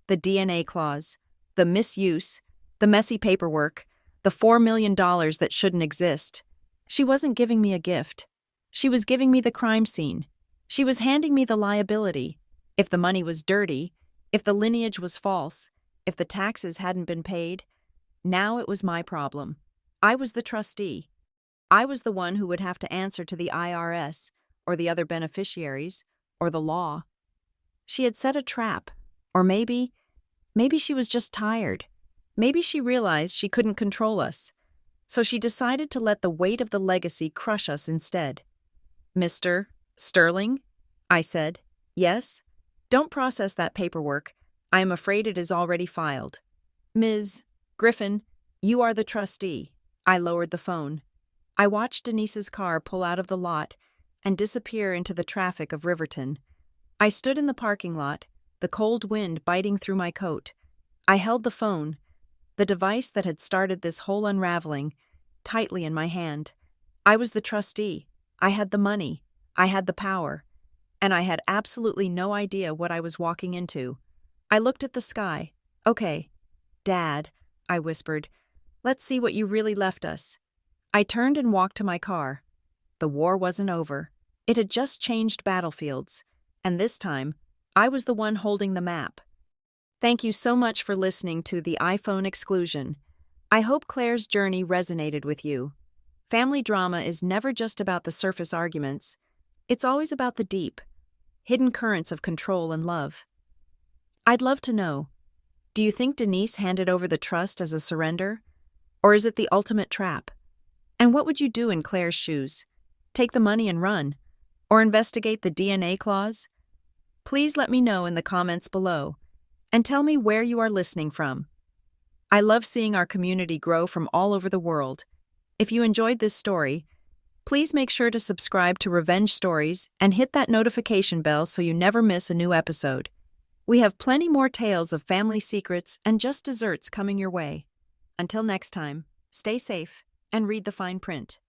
The DNA clause, the misuse, the messy paperwork, the $4 million that shouldn't exist. She wasn't giving me a gift. She was giving me the crime scene. She was handing me the liability. If the money was dirty, if the lineage was false, if the taxes hadn't been paid, now it was my problem. I was the trustee. I was the one who would have to answer to the IRS, or the other beneficiaries, or the law. She had set a trap, or maybe she was just tired. Maybe she realized she couldn't control us. So she decided to let the weight of the legacy crush us instead. Mr. Sterling? I said. Yes? Don't process that paperwork. I am afraid it is already filed. Ms. Griffin, you are the trustee. I lowered the phone. I watched Denise's car pull out of the lot and disappear into the traffic of Riverton. I stood in the parking lot, the cold wind biting through my coat. I held the phone, the device that had started this whole unraveling, tightly in my hand. I was the trustee. I had the money. I had the power. And I had absolutely no idea what I was walking into. I looked at the sky. Okay, Dad, I whispered, let's see what you really left us. I turned and walked to my car. The war wasn't over. It had just changed battlefields. And this time, I was the one holding the map. Thank you so much for listening to the iPhone Exclusion. I hope Claire's journey resonated with you. Family drama is never just about the surface arguments. It's always about the deep, hidden currents of control and love. I'd love to know, do you think Denise handed over the trust as a surrender? Or is it the ultimate trap? And what would you do in Claire's shoes? Take the money and run? Or investigate the DNA clause? Please let me know in the comments below, and tell me where you are listening from. I love seeing our community grow from all over the world. If you enjoyed this story, please make sure to subscribe to Revenge Stories and hit that notification bell so you never miss a new episode. We have plenty more tales of family secrets and just desserts coming your way. Until next time, stay safe and read the fine print.